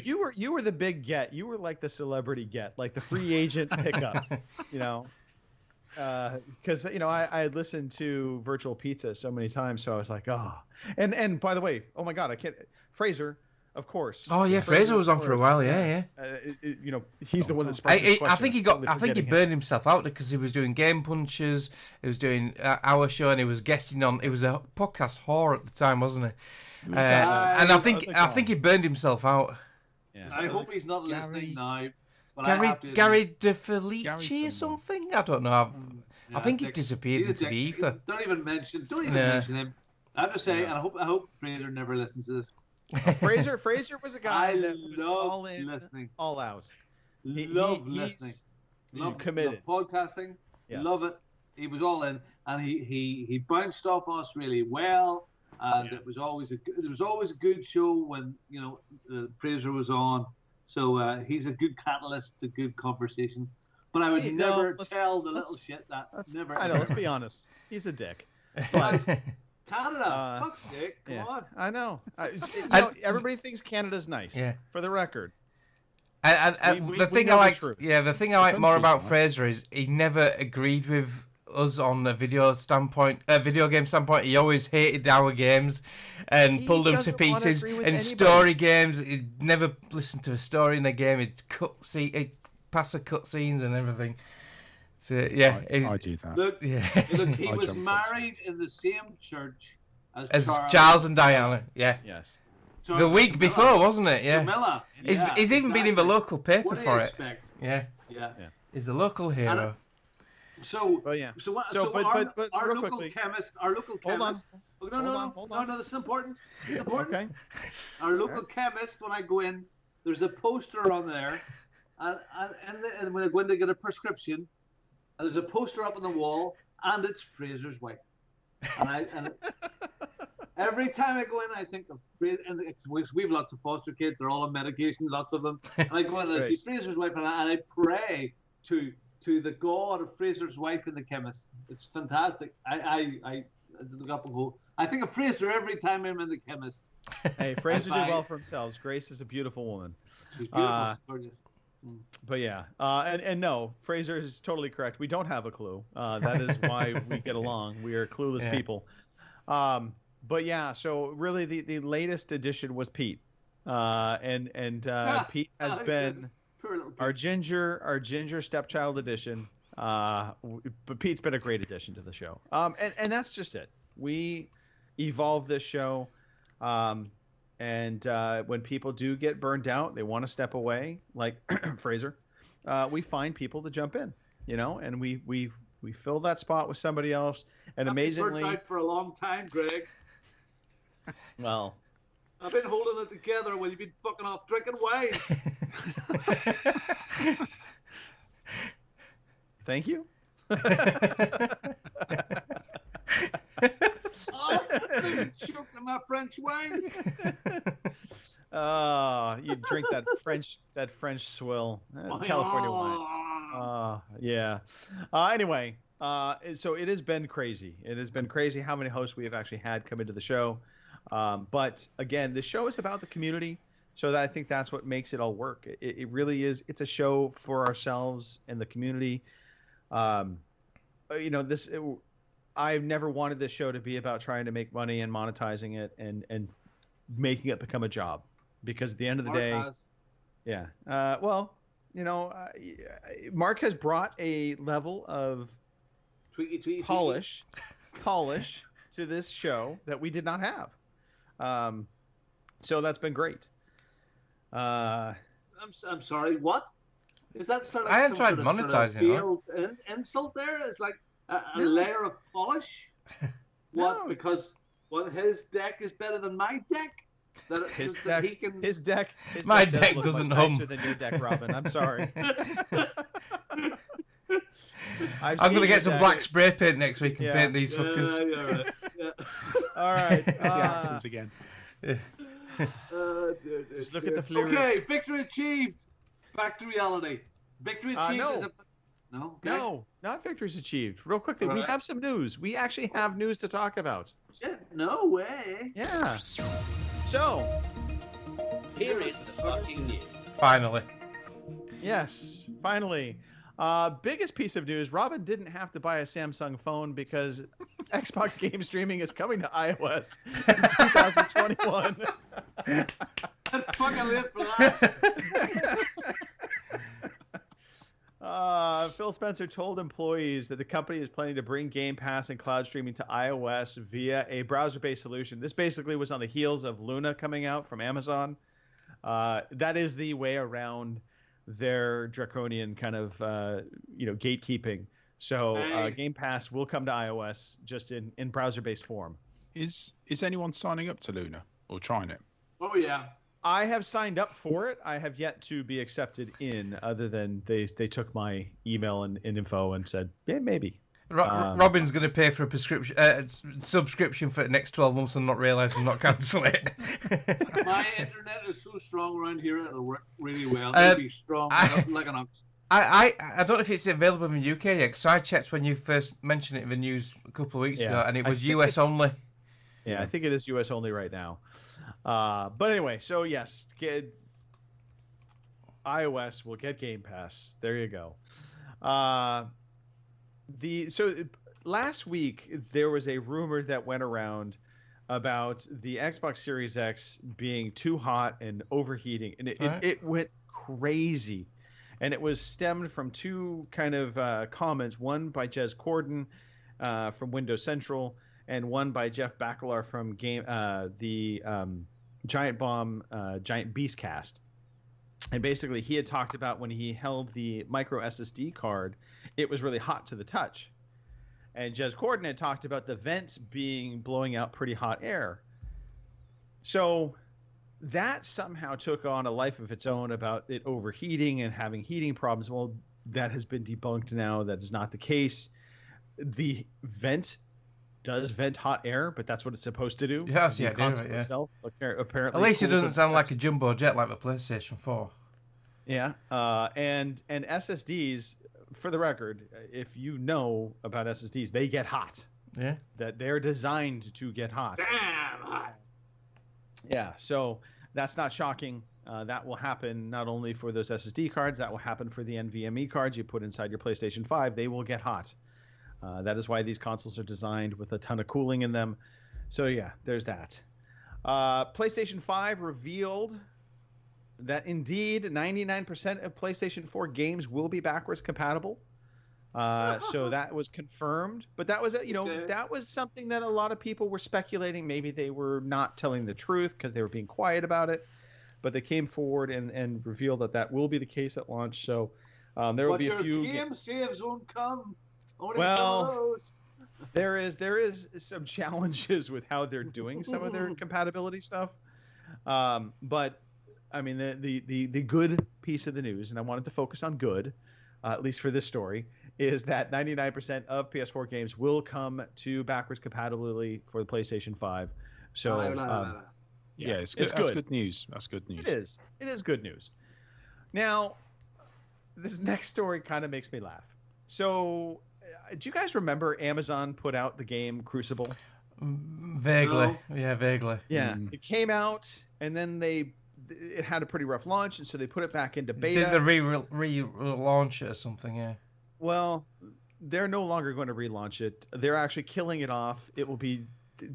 You were the big get. You were like the celebrity get, like the free agent pickup, because I had listened to Virtual Pizza so many times, so I was like, and by the way, oh my God, I can't. Fraser, of course. Oh yeah, Fraser was on for a while. Yeah. He's the one that. I think he burned himself out because he was doing Game Punchers. He was doing our show, and he was guesting on. It was a podcast whore at the time, wasn't it? And I think he burned himself out. Yeah. I hope he's not listening now. Gary DeFelici or something? I don't know. I think he's disappeared into the ether. Don't even mention him. I have to say, and I hope Fraser never listens to this. Fraser was a guy that was all in, listening, all out. Love listening. Love committed. Love podcasting. Yes. Love it. He was all in, and he bounced off us really well. And it was always a good show when Fraser was on. So he's a good catalyst to good conversation. But I would never tell the little shit that never. I know. Let's be honest. He's a dick. But Canada, fuck's sake, come on. I know. Everybody thinks Canada's nice. Yeah. For the record. The thing I like more about Fraser is he never agreed with us on a video game standpoint. He always hated our games and pulled them to pieces. And story games, he never listened to a story in a game. He'd pass the cutscenes and everything. So, I do that. Look, he was married in the same church as Charles and Diana. Yeah. Yes. The week before, wasn't it? Yeah. Camilla. He's even been in the local paper for it. Expect? Yeah. Yeah. He's a local hero. So our local chemist. Hold on. No, this is important. It's important. Okay. Our local chemist, when I go in, there's a poster on there, and when I go in to get a prescription, there's a poster up on the wall, and it's Fraser's wife. And every time I go in, I think of Fraser. And we have lots of foster kids; they're all on medication, lots of them. And I go in and I see Fraser's wife, and I pray to the God of Fraser's wife in the chemist. It's fantastic. I look up and go. I think of Fraser every time I'm in the chemist. Hey, Fraser did well for himself. Grace is a beautiful woman. She's beautiful. Gorgeous. But yeah, and no, Fraser is totally correct. We don't have a clue. That is why we get along. We are clueless people. But yeah, so really the latest addition was Pete, and Pete has been our ginger stepchild edition. But Pete's been a great addition to the show. And that's just it. We evolved this show. And when people do get burned out, they want to step away, like Fraser. We find people to jump in, and we fill that spot with somebody else. And amazingly, I've been for a long time, Greg. Well, I've been holding it together while you've been fucking off drinking wine. Thank you. Choking my French wine. You drink that French swill, California wine. Yeah. Anyway, so it has been crazy. It has been crazy how many hosts we have actually had come into the show. But again, the show is about the community, so I think that's what makes it all work. It really is. It's a show for ourselves and the community. I've never wanted this show to be about trying to make money and monetizing it and making it become a job, because at the end of the day, yeah. Mark has brought a level of polish to this show that we did not have. So that's been great. I'm sorry. What is that? Sort of I haven't tried sort monetizing of insult there. It's like a layer of polish. What? No. Because his deck is better than my deck. That His that deck, he can... his deck. My does deck look doesn't much hum. nicer than your deck, Robin. I'm sorry. I'm going to get some black spray paint next week and paint these fuckers. Yeah, right. Yeah. All right. It's the accents again. Just look at the fluid. Okay, victory achieved. Back to reality. Victory achieved no. is a... No? Okay. No, not victories achieved. Real quickly, we Right. have some news. We actually have news to talk about. Shit, no way. Yeah. So, Here is the fucking news. Finally. yes, finally. Biggest piece of news, Robin didn't have to buy a Samsung phone because Xbox game streaming is coming to iOS in 2021. That's fucking late for that. Phil Spencer told employees that the company is planning to bring Game Pass and cloud streaming to iOS via a browser-based solution. This basically was on the heels of Luna coming out from Amazon. That is the way around their draconian kind of gatekeeping. So Game Pass will come to iOS just in browser-based form. Is anyone signing up to Luna or trying it? Oh yeah. I have signed up for it. I have yet to be accepted in, other than they took my email and info and said, yeah, maybe. Robin's going to pay for a subscription for the next 12 months and not realise and not cancel it. My internet is so strong around here it'll work really well. It'll be strong like an ox. I don't know if it's available in the UK yet, because I checked when you first mentioned it in the news a couple of weeks ago, and it was US only. Yeah, I think it is US only right now. But anyway, so yes, iOS will get Game Pass. There you go. Last week there was a rumor that went around about the Xbox Series X being too hot and overheating, and it went crazy. And it was stemmed from two kind of comments, one by Jez Corden from Windows Central, and one by Jeff Bakalar from Giant Bomb, Giant Beastcast. And basically, he had talked about when he held the micro SSD card, it was really hot to the touch. And Jez Corden had talked about the vents blowing out pretty hot air. So that somehow took on a life of its own about it overheating and having heating problems. Well, that has been debunked now. That is not the case. The vent does vent hot air, but that's what it's supposed to do. Yes, the console itself, apparently. At least it doesn't sound like a jumbo jet like the PlayStation 4. Yeah, and SSDs, for the record, if you know about SSDs, they get hot. Yeah. That they're designed to get hot. Damn hot. Yeah, so that's not shocking. That will happen not only for those SSD cards, that will happen for the NVMe cards you put inside your PlayStation 5. They will get hot. That is why these consoles are designed with a ton of cooling in them. So yeah, there's that. PlayStation 5 revealed that indeed 99% of PlayStation 4 games will be backwards compatible. So that was confirmed, but that was that was something that a lot of people were speculating. Maybe they were not telling the truth because they were being quiet about it, but they came forward and revealed that will be the case at launch. So there will be a few. Game saves won't come. Only Well, there is some challenges with how they're doing some of their compatibility stuff. But I mean, the good piece of the news, and I wanted to focus on good, at least for this story, is that 99% of PS4 games will come to backwards compatibility for the PlayStation 5. So yeah, it's good. That's good news. That's good news. It is. It is good news. Now, this next story kind of makes me laugh. So, do you guys remember Amazon put out the game Crucible? Vaguely. No. Yeah, vaguely. Yeah. It came out, and then it had a pretty rough launch, and so they put it back into beta. Did they relaunch it or something? Yeah. Well, they're no longer going to relaunch it. They're actually killing it off. It will be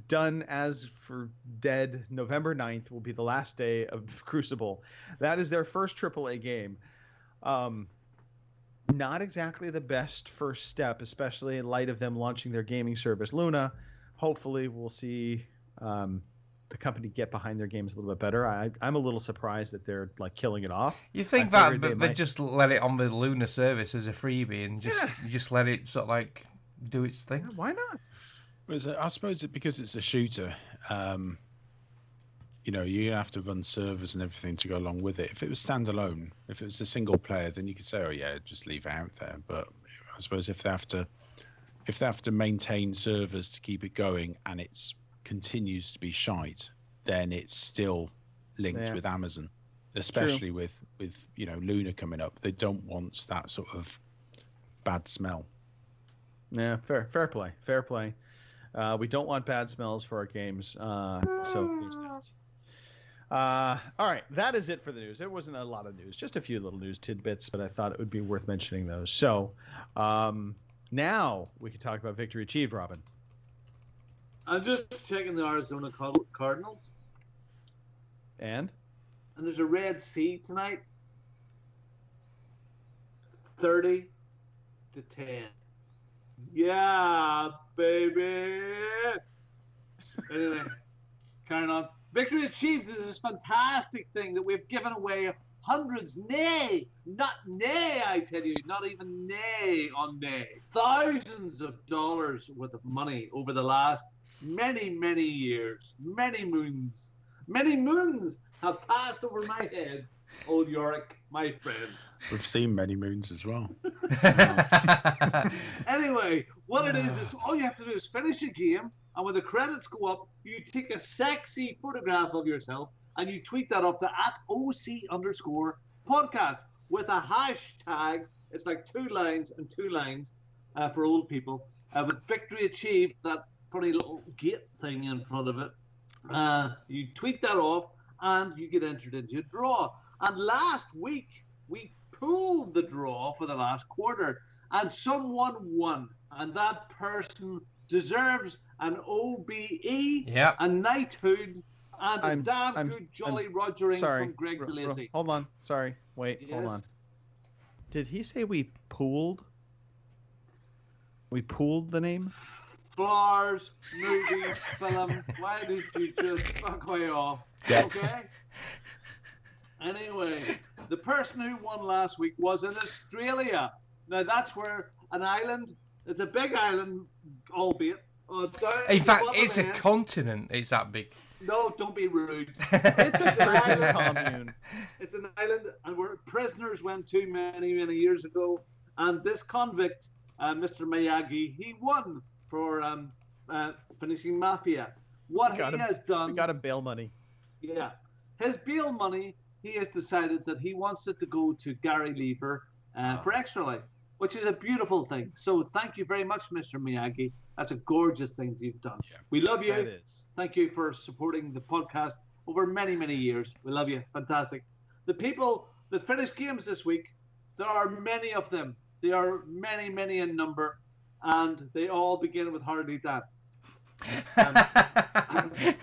done as for dead. November 9th will be the last day of Crucible. That is their first AAA game. Not exactly the best first step, especially in light of them launching their gaming service, Luna. Hopefully, we'll see the company get behind their games a little bit better. I'm a little surprised that they're like killing it off. You think that they just let it on the Luna service as a freebie and just let it sort of like do its thing? Yeah, why not? I suppose because it's a shooter, you have to run servers and everything to go along with it. If it was standalone, if it was a single player, then you could say, oh yeah, just leave it out there. But I suppose if they have to maintain servers to keep it going and it's continues to be shite, then it's still linked with Amazon, especially with Luna coming up. They don't want that sort of bad smell. Yeah, fair play. We don't want bad smells for our games, so there's that. All right, that is it for the news. There wasn't a lot of news, just a few little news tidbits, but I thought it would be worth mentioning those. So now we can talk about victory achieved, Robin. I'm just checking the Arizona Cardinals. And there's a Red Sea tonight. 30-10. Yeah, baby. Anyway, carrying on. Victory achieved is this fantastic thing that we've given away hundreds, nay, I tell you, not even nay on nay, thousands of dollars worth of money over the last many, many years, many moons have passed over my head, old Yorick, my friend. We've seen many moons as well. Anyway, what it is all you have to do is finish a game, and when the credits go up, you take a sexy photograph of yourself and you tweet that off to @OC_podcast with a hashtag. It's like 2 lines and 2 lines for old people with victory achieved, that funny little gate thing in front of it. You tweet that off and you get entered into a draw. And last week, we pulled the draw for the last quarter and someone won. And that person deserves an OBE, a knighthood, and a damn good jolly rogering from Greg DeLacy. Hold on. Sorry. Wait, hold on. Did he say we pooled? We pooled the name? Flowers, movie, film. Why did you just fuck way off? Okay? Anyway, the person who won last week was in Australia. Now, that's where an island, it's a big island, albeit. In fact, it's a continent. It's that big. No, don't be rude. It's a prison commune. It's an island, and where prisoners went to many, many years ago. And this convict, Mr. Miyagi, he won for finishing Mafia. What he has done... We got him bail money. Yeah. His bail money, he has decided that he wants it to go to Gary Lever for Extra Life, which is a beautiful thing. So thank you very much, Mr. Miyagi. That's a gorgeous thing that you've done. Yeah. We love you. That is. Thank you for supporting the podcast over many, many years. We love you. Fantastic. The people that finished games this week, there are many of them. They are many, many in number, and they all begin with Hardly Dan.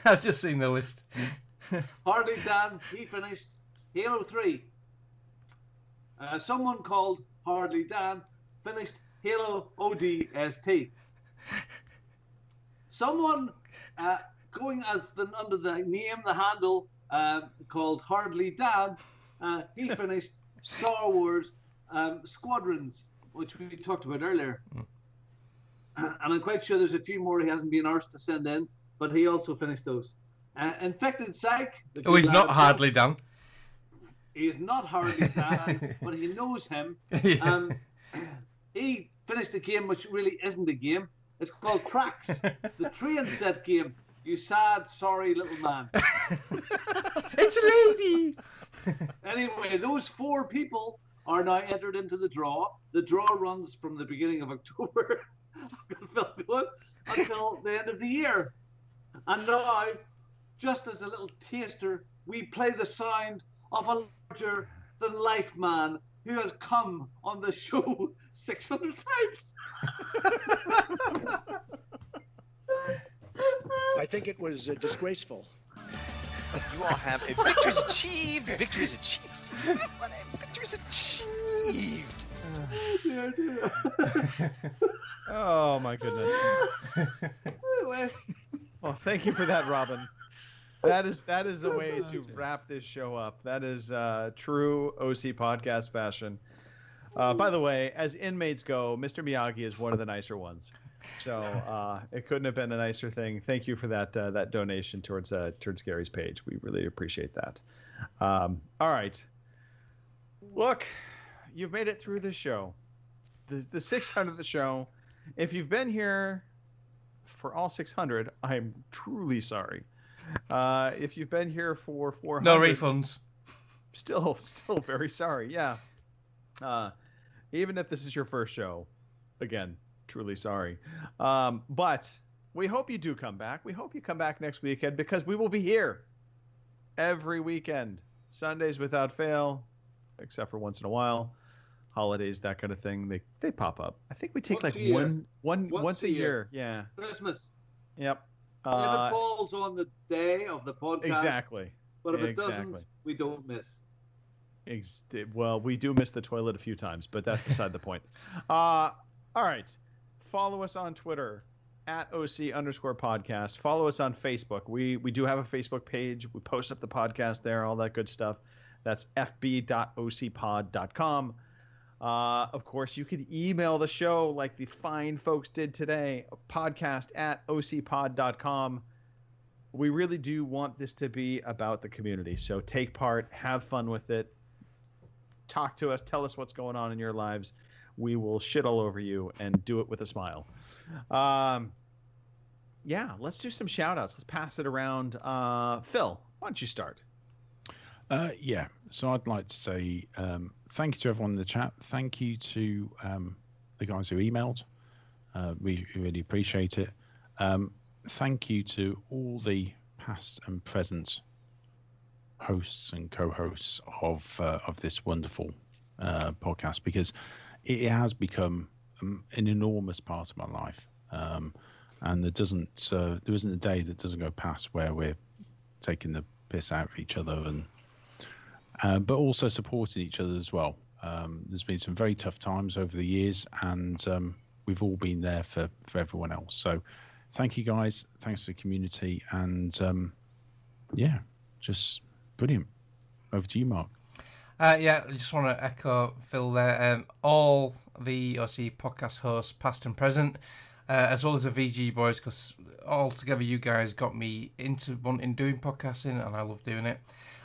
I've just seen the list. Hardly Dan, he finished Halo 3. Someone called Hardly Dan finished Halo ODST. Someone going under the name, the handle called Hardly Dan, he finished Star Wars Squadrons, which we talked about earlier. And I'm quite sure there's a few more he hasn't been asked to send in, but he also finished those. Infected Psych. Oh, he's not Hardly Dan. He's not Hardly Dan, but he knows him. He finished a game which really isn't a game. It's called Tracks, the train set game. You sad, sorry little man. It's a lady. Anyway, those 4 people are now entered into the draw. The draw runs from the beginning of October until the end of the year. And now, just as a little taster, we play the sound of a larger-than-life man who has come on the show 600 times. I think it was disgraceful. You all have a victory's achieved. Victory's achieved. Victory's achieved. Oh, dear. Oh my goodness. Anyway. Well, thank you for that, Robin. That is the way to wrap this show up. That is true OC podcast fashion. By the way, as inmates go, Mr. Miyagi is one of the nicer ones. So it couldn't have been a nicer thing. Thank you for that donation towards Gary's page. We really appreciate that. All right. Look, you've made it through this show. The 600th show. If you've been here for all 600, I'm truly sorry. If you've been here for 400, no refunds. Still very sorry. Yeah. Even if this is your first show, again, truly sorry. But we hope you do come back. We hope you come back next weekend because we will be here every weekend, Sundays without fail, except for once in a while. Holidays, that kind of thing, they pop up. I think we take once a year. Yeah. Christmas. Yep. If it falls on the day of the podcast. Exactly. But if it doesn't, we don't miss. Well, we do miss the toilet a few times, but that's beside the point. All right. Follow us on Twitter at OC_podcast. Follow us on Facebook. We do have a Facebook page. We post up the podcast there, all that good stuff. That's fb.ocpod.com. Of course, you could email the show like the fine folks did today, podcast@ocpod.com. We really do want this to be about the community. So take part, have fun with it, talk to us, tell us what's going on in your lives. We will shit all over you and do it with a smile. Yeah, let's do some shout outs. Let's pass it around. Phil, why don't you start? Yeah, so I'd like to say thank you to everyone in the chat. Thank you to the guys who emailed. We really appreciate it. Thank you to all the past and present hosts and co-hosts of this wonderful podcast, because it has become an enormous part of my life. And there isn't a day that doesn't go past where we're taking the piss out of each other but also supporting each other as well. There's been some very tough times over the years, and we've all been there for everyone else. So thank you guys. Thanks to the community. And yeah, just brilliant. Over to you, Mark. Yeah, I just want to echo Phil there. All the OC podcast hosts, past and present, as well as the VG boys, because all together you guys got me into wanting doing podcasting, and I love doing it.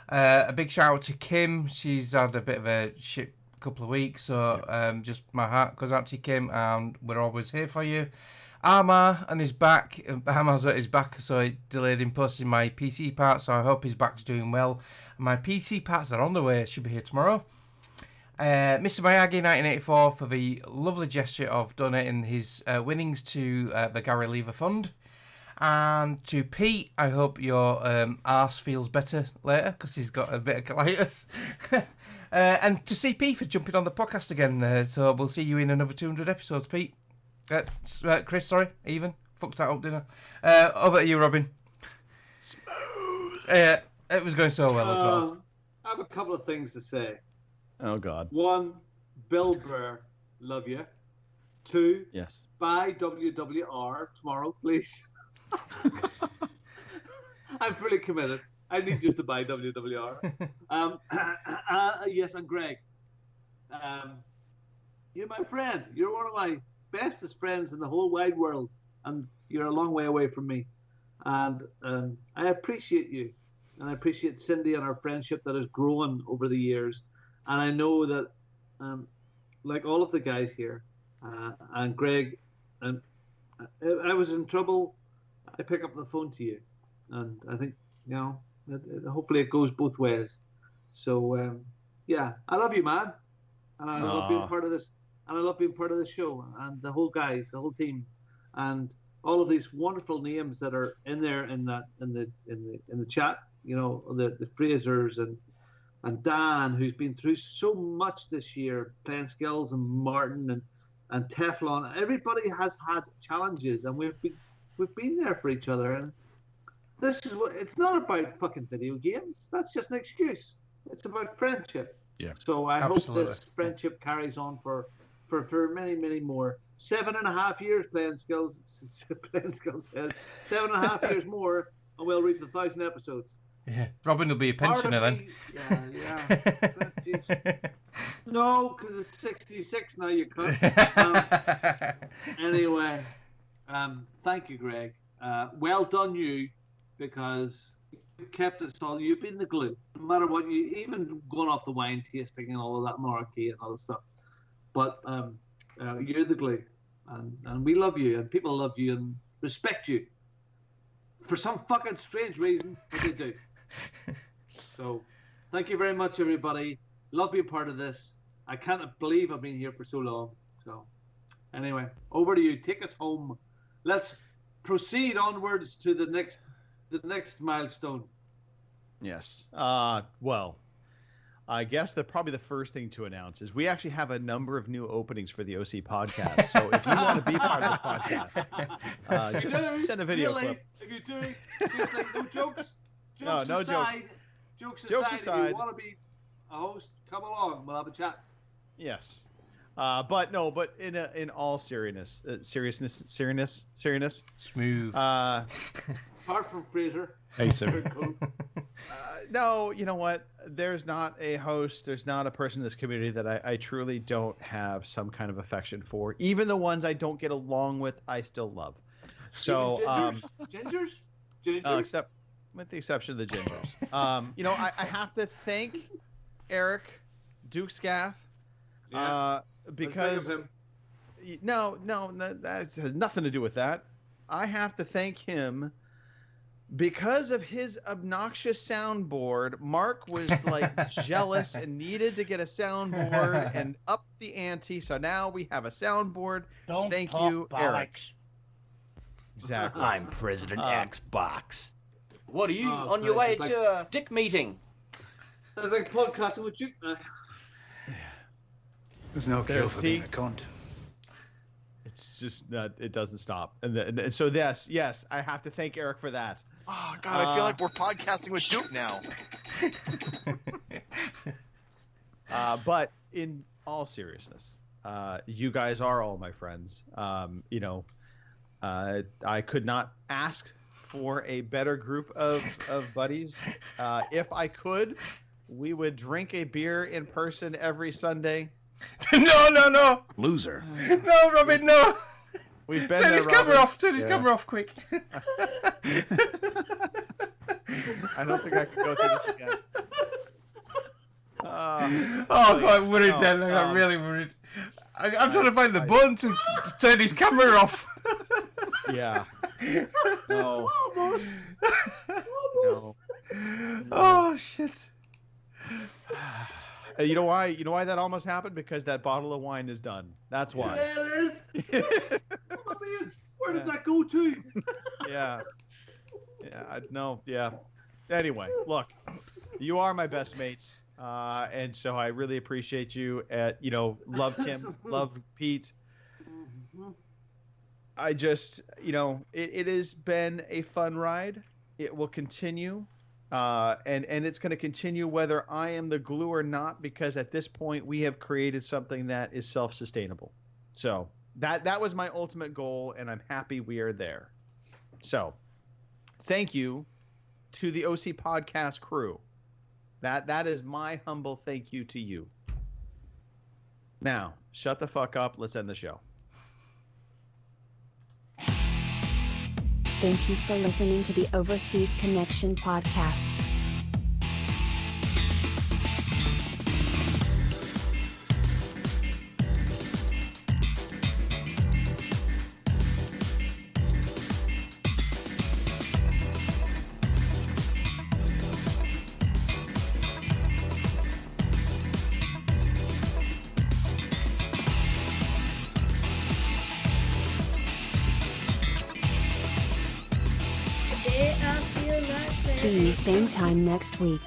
A big shout out to Kim. She's had a bit of a shit couple of weeks, so just my heart goes out to you, Kim, and we're always here for you. Armar and his back. Armar's at his back, so he delayed in posting my PC parts, so I hope his back's doing well. My PC parts are on the way, should be here tomorrow. Mr. Miyagi 1984 for the lovely gesture of donating his winnings to the Gary Lever Fund. And to Pete, I hope your arse feels better later, because he's got a bit of colitis. And to CP for jumping on the podcast again. So we'll see you in another 200 episodes, Pete. Chris, sorry, even. Fucked that up, didn't I? Over to you, Robin. Smooth. It was going so well as well. I have a couple of things to say. Oh, God. 1, Bill Burr, love you. 2, yes. Buy WWR tomorrow, please. I'm fully committed. I need you to buy WWR. Yes, and Greg, you're my friend. You're one of my bestest friends in the whole wide world, and you're a long way away from me. And I appreciate you, and I appreciate Cindy and our friendship that has grown over the years. And I know that, like all of the guys here, and Greg, and I was in trouble. I pick up the phone to you, and I think, you know, hopefully it goes both ways. So yeah, I love you, man, and I love being part of this, and I love being part of the show, and the whole guys, the whole team, and all of these wonderful names that are in there in the chat. You know, the Frasers and Dan, who's been through so much this year, playing skills, and Martin and Teflon. Everybody has had challenges, and we've been there for each other. And this is what it's not about fucking video games. That's just an excuse. It's about friendship. Yeah. So I hope this friendship carries on for many, many more. 7.5 years playing skills says 7.5 years more and we'll reach 1,000 episodes. Yeah, Robin will be a pensioner then. No, because it's 66 now. You can't. Anyway, thank you, Greg. Well done, you, because you kept us all. You've been the glue, no matter what. You even going off the wine tasting and all of that malarkey and all that stuff. But you're the glue, and we love you, and people love you and respect you for some fucking strange reason, but they do. So, thank you very much, everybody. Love being part of this. I can't believe I've been here for so long. So, anyway, over to you. Take us home. Let's proceed onwards to the next milestone. Yes. Well, I guess probably the first thing to announce is we actually have a number of new openings for the OC podcast. So if you want to be part of this podcast, just send a video clip. If you're doing seriously, no jokes. No aside, jokes. Jokes aside. If you want to be a host, come along. We'll have a chat. Yes. But in all seriousness, smooth. Apart from Fraser. Hey, sir. No, you know what? There's not a host, there's not a person in this community that I truly don't have some kind of affection for. Even the ones I don't get along with, I still love. So, Gingers? Except with the exception of the Gingers. I have to thank Eric Duke Scath. Because no, that has nothing to do with that. I have to thank him because of his obnoxious soundboard. Mark was like jealous and needed to get a soundboard and up the ante. So now we have a soundboard. Thank you, Eric. Exactly. I'm President Xbox. What are you on your way to a dick meeting? I was like podcasting with you. There's no cure for being a cunt. It's just it doesn't stop. And so yes, I have to thank Eric for that. Oh God, I feel like we're podcasting with Duke now. But in all seriousness, you guys are all my friends. I could not ask for a better group of buddies. If I could, we would drink a beer in person every Sunday. No. Loser. No, Robin, no. We've been Turn his camera off. Turn his Yeah. camera off, quick. I don't think I could go through this again. I got worried then. I got really worried. I'm trying to find the button to turn his camera off. Yeah. No. Almost. No. Oh shit. You know why? You know why that almost happened? Because that bottle of wine is done. That's why. Yeah, it is. Where did that go to? Yeah. Yeah. Anyway, look, you are my best mates, and so I really appreciate you. Love Kim, love Pete. I just, it has been a fun ride. It will continue. And it's going to continue whether I am the glue or not, because at this point we have created something that is self-sustainable. So that was my ultimate goal, and I'm happy we are there. So thank you to the OC Podcast crew. That is my humble thank you to you. Now, shut the fuck up. Let's end the show. Thank you for listening to the Overseas Connection podcast. See you same time next week.